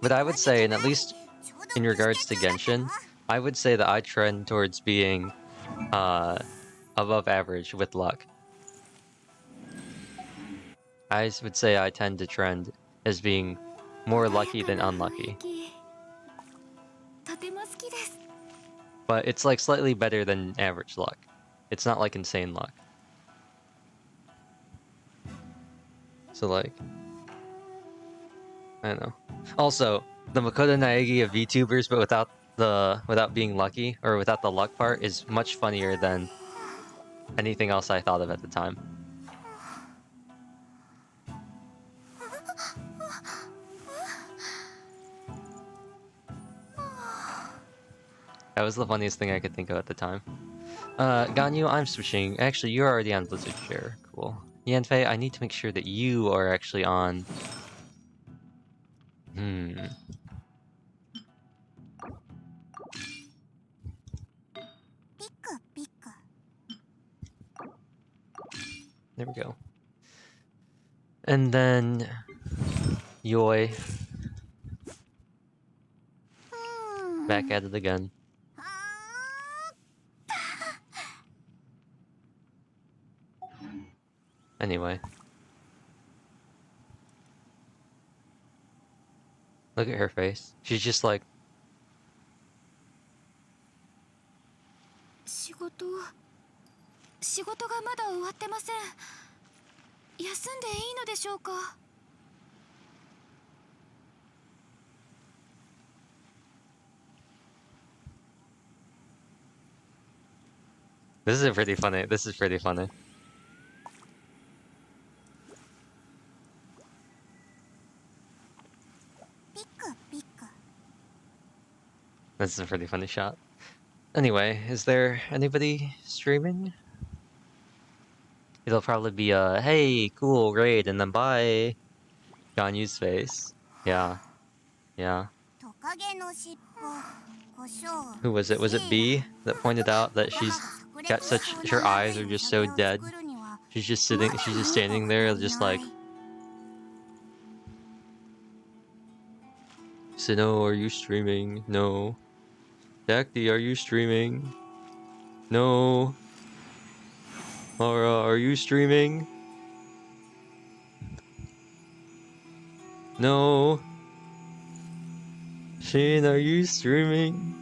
But I would say, and at least in regards to Genshin, I would say that I trend towards being above average with luck. I would say I tend to trend as being more lucky than unlucky. But it's like slightly better than average luck. It's not like insane luck. So like, I don't know. Also, the Makoto Naegi of VTubers, but without being lucky or without the luck part, is much funnier than anything else I thought of at the time. That was the funniest thing I could think of at the time. Ganyu, I'm switching. Actually, you're already on Blizzard Share. Cool. Yanfei, I need to make sure that you are actually on... There we go. And then... Yoi. Back at it again. Anyway. Look at her face. She's just like... 仕事がまだ終わってません。休んでいいのでしょうか。This is pretty funny. This is pretty funny. This is a pretty funny shot. Anyway, is there anybody streaming? It'll probably be a, hey, cool, raid, and then bye. Ganyu's face. Yeah. Yeah. Who was it? Was it B that pointed out that she's got such... her eyes are just so dead. She's just standing there just like... Sino, are you streaming? No. Dakti, are you streaming? No. Laura, are you streaming? No. Shane, are you streaming?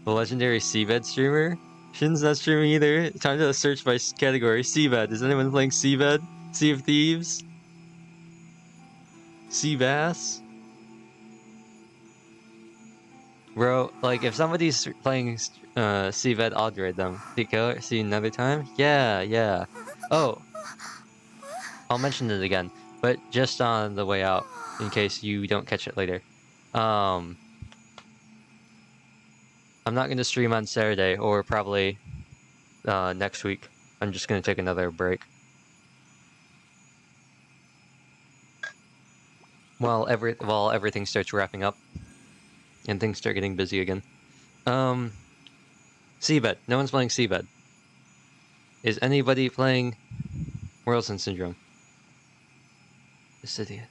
The legendary SeaBed streamer? Shin's not streaming either. Time to search by category. SeaBed. Is anyone playing SeaBed? Sea of Thieves? Sea Bass? Bro, like, if somebody's playing SeaBed, I'll grade them. See you another time? Yeah, yeah. Oh. I'll mention it again, but just on the way out, in case you don't catch it later. I'm not going to stream on Saturday, or probably next week. I'm just going to take another break. While everything starts wrapping up. And things start getting busy again. SeaBed. No one's playing SeaBed. Is anybody playing World's End Syndrome? The city.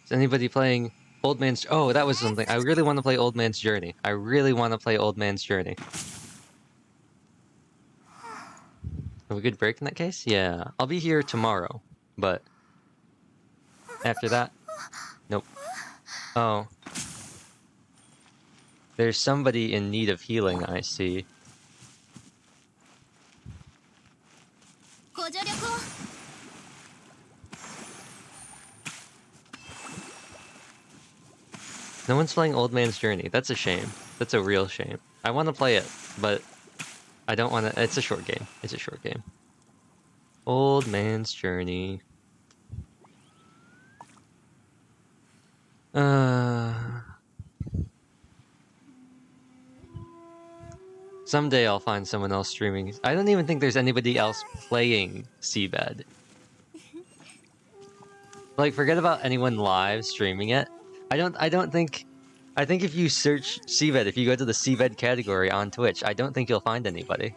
Is anybody playing Old Man's... Oh, that was something. I really want to play Old Man's Journey. I really want to play Old Man's Journey. Have a good break in that case? Yeah. I'll be here tomorrow, but... After that? Nope. Oh. There's somebody in need of healing, I see. ご助力を No one's playing Old Man's Journey. That's a shame. That's a real shame. I want to play it, but I don't want to. It's a short game. It's a short game. Old Man's Journey. Someday I'll find someone else streaming. I don't even think there's anybody else playing SeaBed. Like, forget about anyone live streaming it. I think if you search SeaBed, if you go to the SeaBed category on Twitch, I don't think you'll find anybody.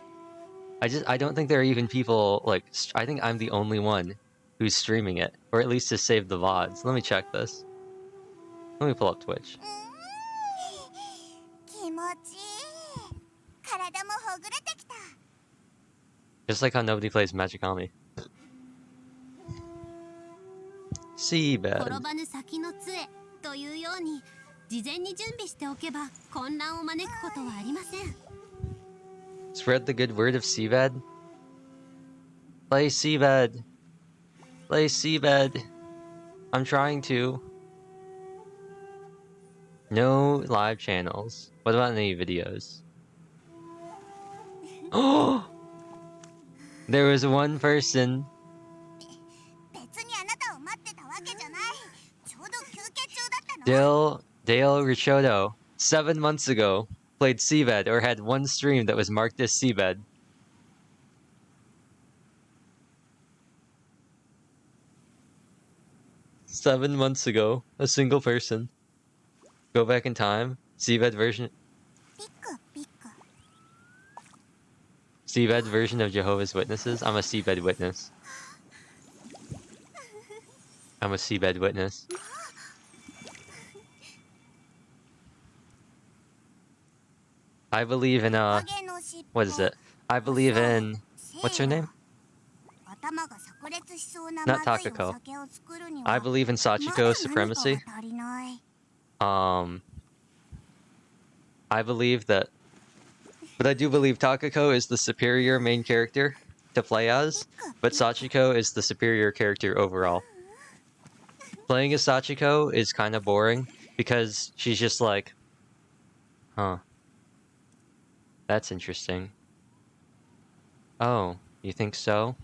I don't think there are even people, like, I think I'm the only one who's streaming it, or at least to save the VODs. Let me check this. Let me pull up Twitch. 気持ちいい。体もほぐれてきた。 Just like how nobody plays Magikami. 転 SeaBed. ばぬ先の杖というように事前に準備しておけば混乱を招くことはありません。 Spread the good word of SeaBed. Play SeaBed. Play SeaBed. I'm trying to. No live channels. What about any videos? Oh! There was one person. 別にあなたを待ってたわけじゃない。ちょうど休憩中だったの。 Dale Richodo, 7 months ago, played SeaBed or had one stream that was marked as SeaBed. Seven months ago, a single person. Go back in time. SeaBed version. ピクピク。 SeaBed version of Jehovah's Witnesses. I'm a SeaBed witness. I'm a SeaBed witness. I believe in what is it? I believe in what's her name? Not Takako. I believe in Sachiko supremacy. I believe that, but I do believe Takako is the superior main character to play as, but Sachiko is the superior character overall. Playing as Sachiko is kind of boring because she's just like, huh. That's interesting. Oh, you think so?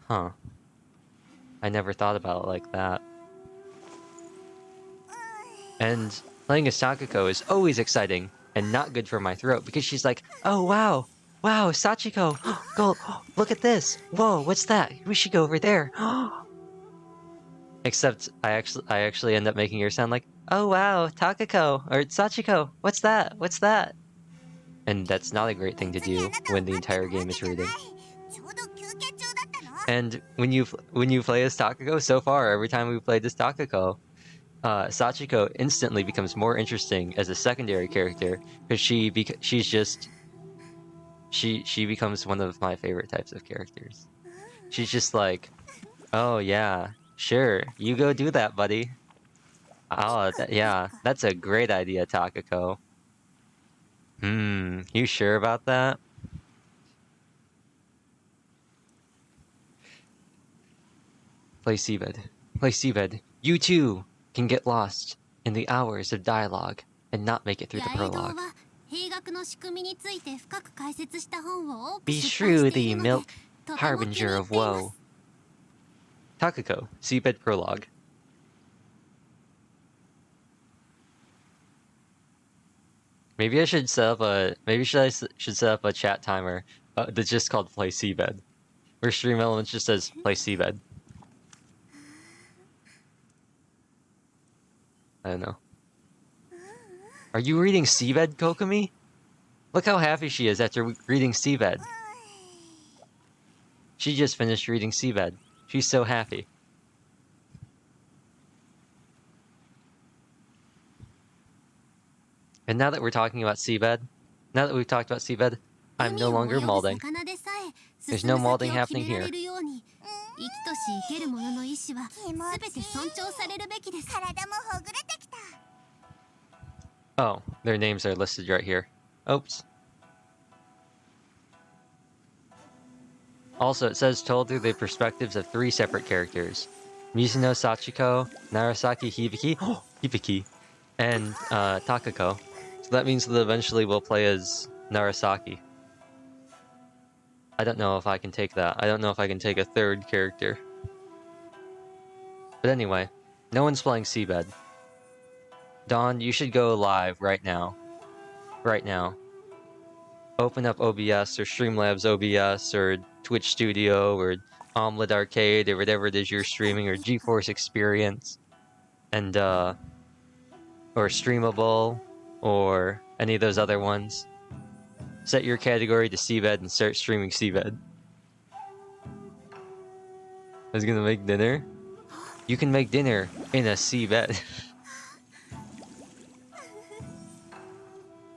Huh. I never thought about it like that. And playing as Takako is always exciting and not good for my throat because she's like, oh wow, wow, Sachiko, go, look at this. Whoa, what's that? We should go over there. Except I actually end up making her sound like, oh wow, Takako or Sachiko, what's that? What's that? And that's not a great thing to do when the entire game is reading. And when you play as Takako, so far every time we played as Takako, Sachiko instantly becomes more interesting as a secondary character because she becomes one of my favorite types of characters. She's just like, oh yeah, sure, you go do that, buddy. Oh yeah, that's a great idea, Takako. You sure about that? Play SeaBed. Play SeaBed. You too can get lost in the hours of dialogue and not make it through the prologue. Beshrew thee, milk, harbinger of woe. Takako, SeaBed prologue. Maybe I should set up a should set up a chat timer that's just called Play SeaBed, where Stream Elements just says Play SeaBed. I don't know. Are you reading SeaBed, Kokomi? Look how happy she is after reading SeaBed. She just finished reading SeaBed. She's so happy. And now that we're talking about SeaBed, now that we've talked about SeaBed, I'm no longer malding. There's no malding happening here. 生ける者の意志は全て尊重されるべきです。体もほぐれてきた。 Oh, their names are listed right here. Oops. Also, it says told through the perspectives of 3 separate characters. Mizuno Sachiko, Narasaki Hibiki, Hibiki, and Takako. So that means that eventually we'll play as Narasaki. I don't know if I can take that. I don't know if I can take a 3rd character. But anyway, no one's playing SeaBed. Dawn, you should go live right now. Right now. Open up OBS or Streamlabs OBS or Twitch Studio or Omelette Arcade or whatever it is you're streaming, or GeForce Experience, and or Streamable, or any of those other ones. Set your category to SeaBed and start streaming SeaBed. I was gonna make dinner? You can make dinner in a SeaBed.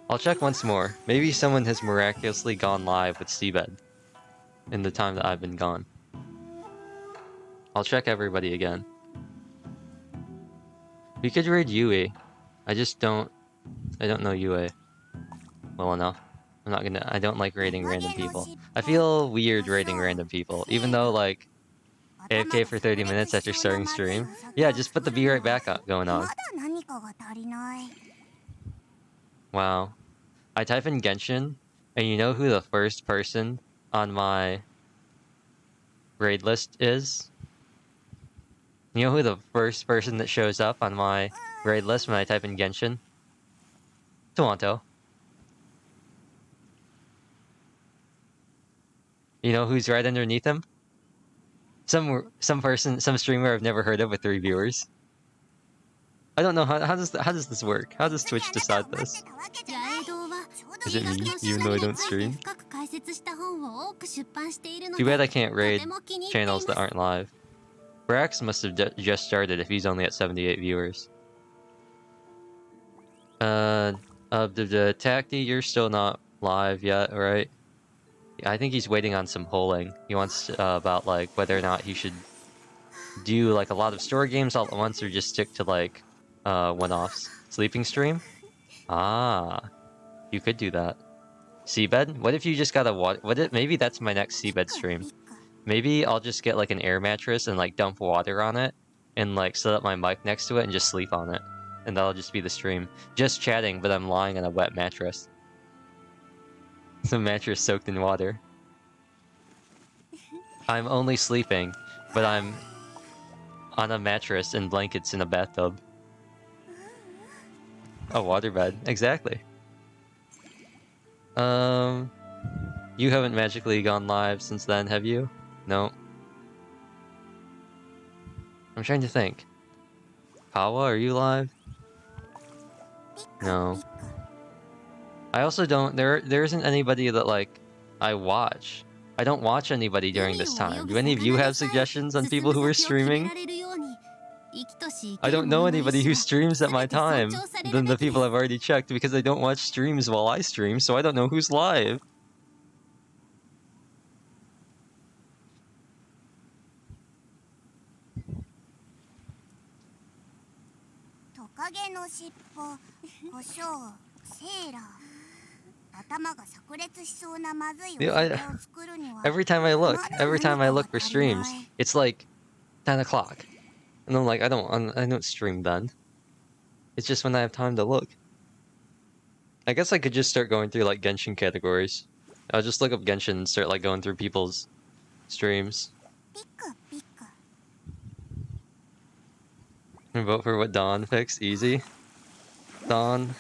I'll check once more. Maybe someone has miraculously gone live with SeaBed in the time that I've been gone. I'll check everybody again. We could raid Yui. I don't know Yui well enough. I don't like raiding random people. I feel weird raiding random people, even though, like, AFK for 30 minutes after starting stream. Yeah, just put the be right back up going on. Wow. I type in Genshin, and you know who the first person on my raid list is? You know who the first person that shows up on my raid list when I type in Genshin? Toronto. You know who's right underneath him? Some streamer I've never heard of with 3 viewers. I don't know how does this work? How does Twitch decide this? Is it me, even though I don't stream? Too bad I can't raid channels that aren't live. Brax must have just started if he's only at 78 viewers. The Tacti, you're still not live yet, right? I think he's waiting on some polling. He wants about like whether or not he should do like a lot of story games all at once or just stick to like one-offs. Sleeping stream? Ah, you could do that. SeaBed? What if you just got a maybe that's my next SeaBed stream. Maybe I'll just get like an air mattress and like dump water on it and like set up my mic next to it and just sleep on it. And that'll just be the stream. Just chatting, but I'm lying on a wet mattress. Some mattress soaked in water. I'm only sleeping, but I'm on a mattress and blankets in a bathtub. A waterbed, exactly. You haven't magically gone live since then, have you? No. I'm trying to think. Kawa, are you live? No. I also don't. There isn't anybody that like I watch. I don't watch anybody during this time. Do any of you have suggestions on people who are streaming? I don't know anybody who streams at my time than the people I've already checked because I don't watch streams while I stream, so I don't know who's live. Every time I look for streams, it's like 10 o'clock. And I'm like, I don't stream then. It's just when I have time to look. I guess I could just start going through like Genshin categories. I'll just look up Genshin and start like going through people's streams. And vote for what Dawn picks. Easy. Dawn.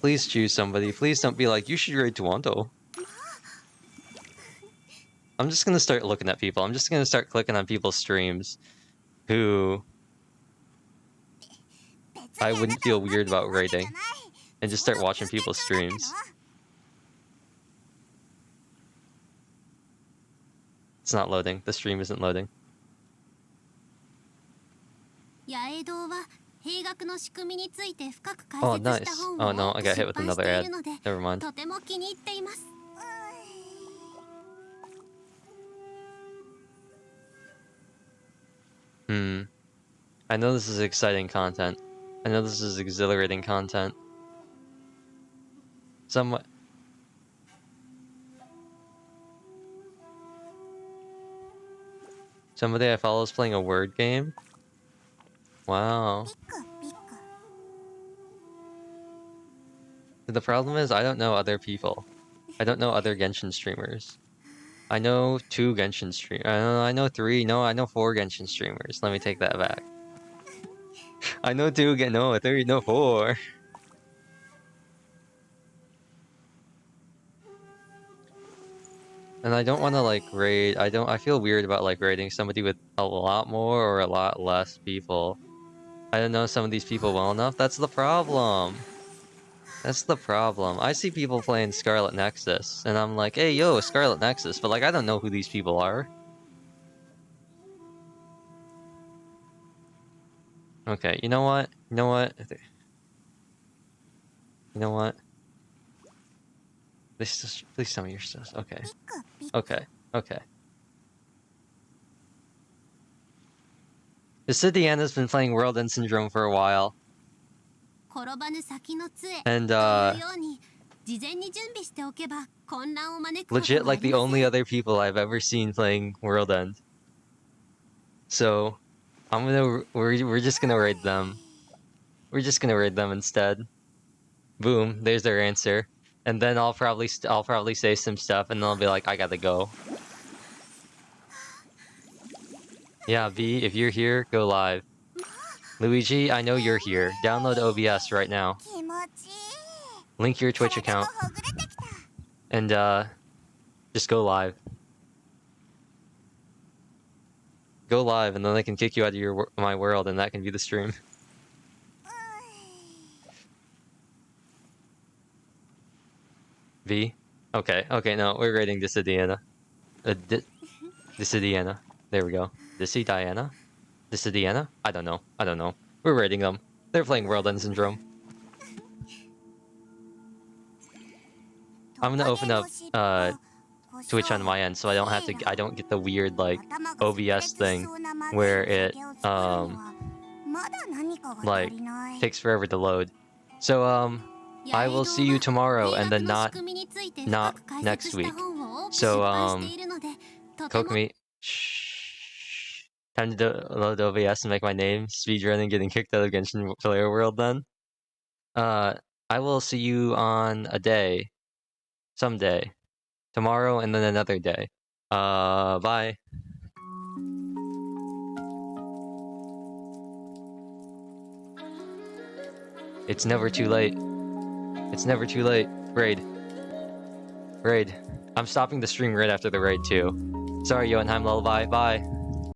Please choose somebody. Please don't be like, you should raid Toronto. I'm just gonna start looking at people. I'm just gonna start clicking on people's streams who I wouldn't feel weird about raiding. And just start watching people's streams. It's not loading. The stream isn't loading. Oh, nice. Oh no, I got hit with another ad. Never mind. I know this is exciting content. I know this is exhilarating content. Somewhat. Somebody I follow is playing a word game? Wow. The problem is I don't know other people. I don't know other Genshin streamers. I know 2 Genshin streamers. I know 3. No, I know 4 Genshin streamers. Let me take that back. I know 2. No, 3. No, 4. And I don't want to like raid. I feel weird about like raiding somebody with a lot more or a lot less people. I don't know some of these people well enough. That's the problem. That's the problem. I see people playing Scarlet Nexus, and I'm like, hey, yo, Scarlet Nexus, but like, I don't know who these people are. Okay, you know what? You know what? You know what? Please tell me you're still... Okay. Okay. Okay. Dissidiana's been playing World End Syndrome for a while. And, legit, like, the only other people I've ever seen playing World End. So, we're just gonna raid them. We're just gonna raid them instead. Boom, there's their answer. And then I'll probably say some stuff, and then I'll be like, I gotta go. Yeah, V, if you're here, go live. Luigi, I know you're here. Download OBS right now. Link your Twitch account. And, just go live. Go live, and then I can kick you out of my world, and that can be the stream. V? Okay, no, we're rating Dissidiana. Dissidiana. There we go. Dissidiana? Dissidiana? I don't know. We're rating them. They're playing World End Syndrome. I'm gonna open up, Twitch on my end, so I don't get the weird, like, OBS thing, where it, like, takes forever to load. So, I will see you tomorrow, and then not next week. So, Kokomi, shh. Time to load OBS and make my name speedrunning getting kicked out of Genshin Player World then. I will see you on a day. Someday. Tomorrow and then another day. Bye. It's never too late. It's never too late. Raid. I'm stopping the stream right after the raid too. Sorry, Jotunheim Lullaby. Bye.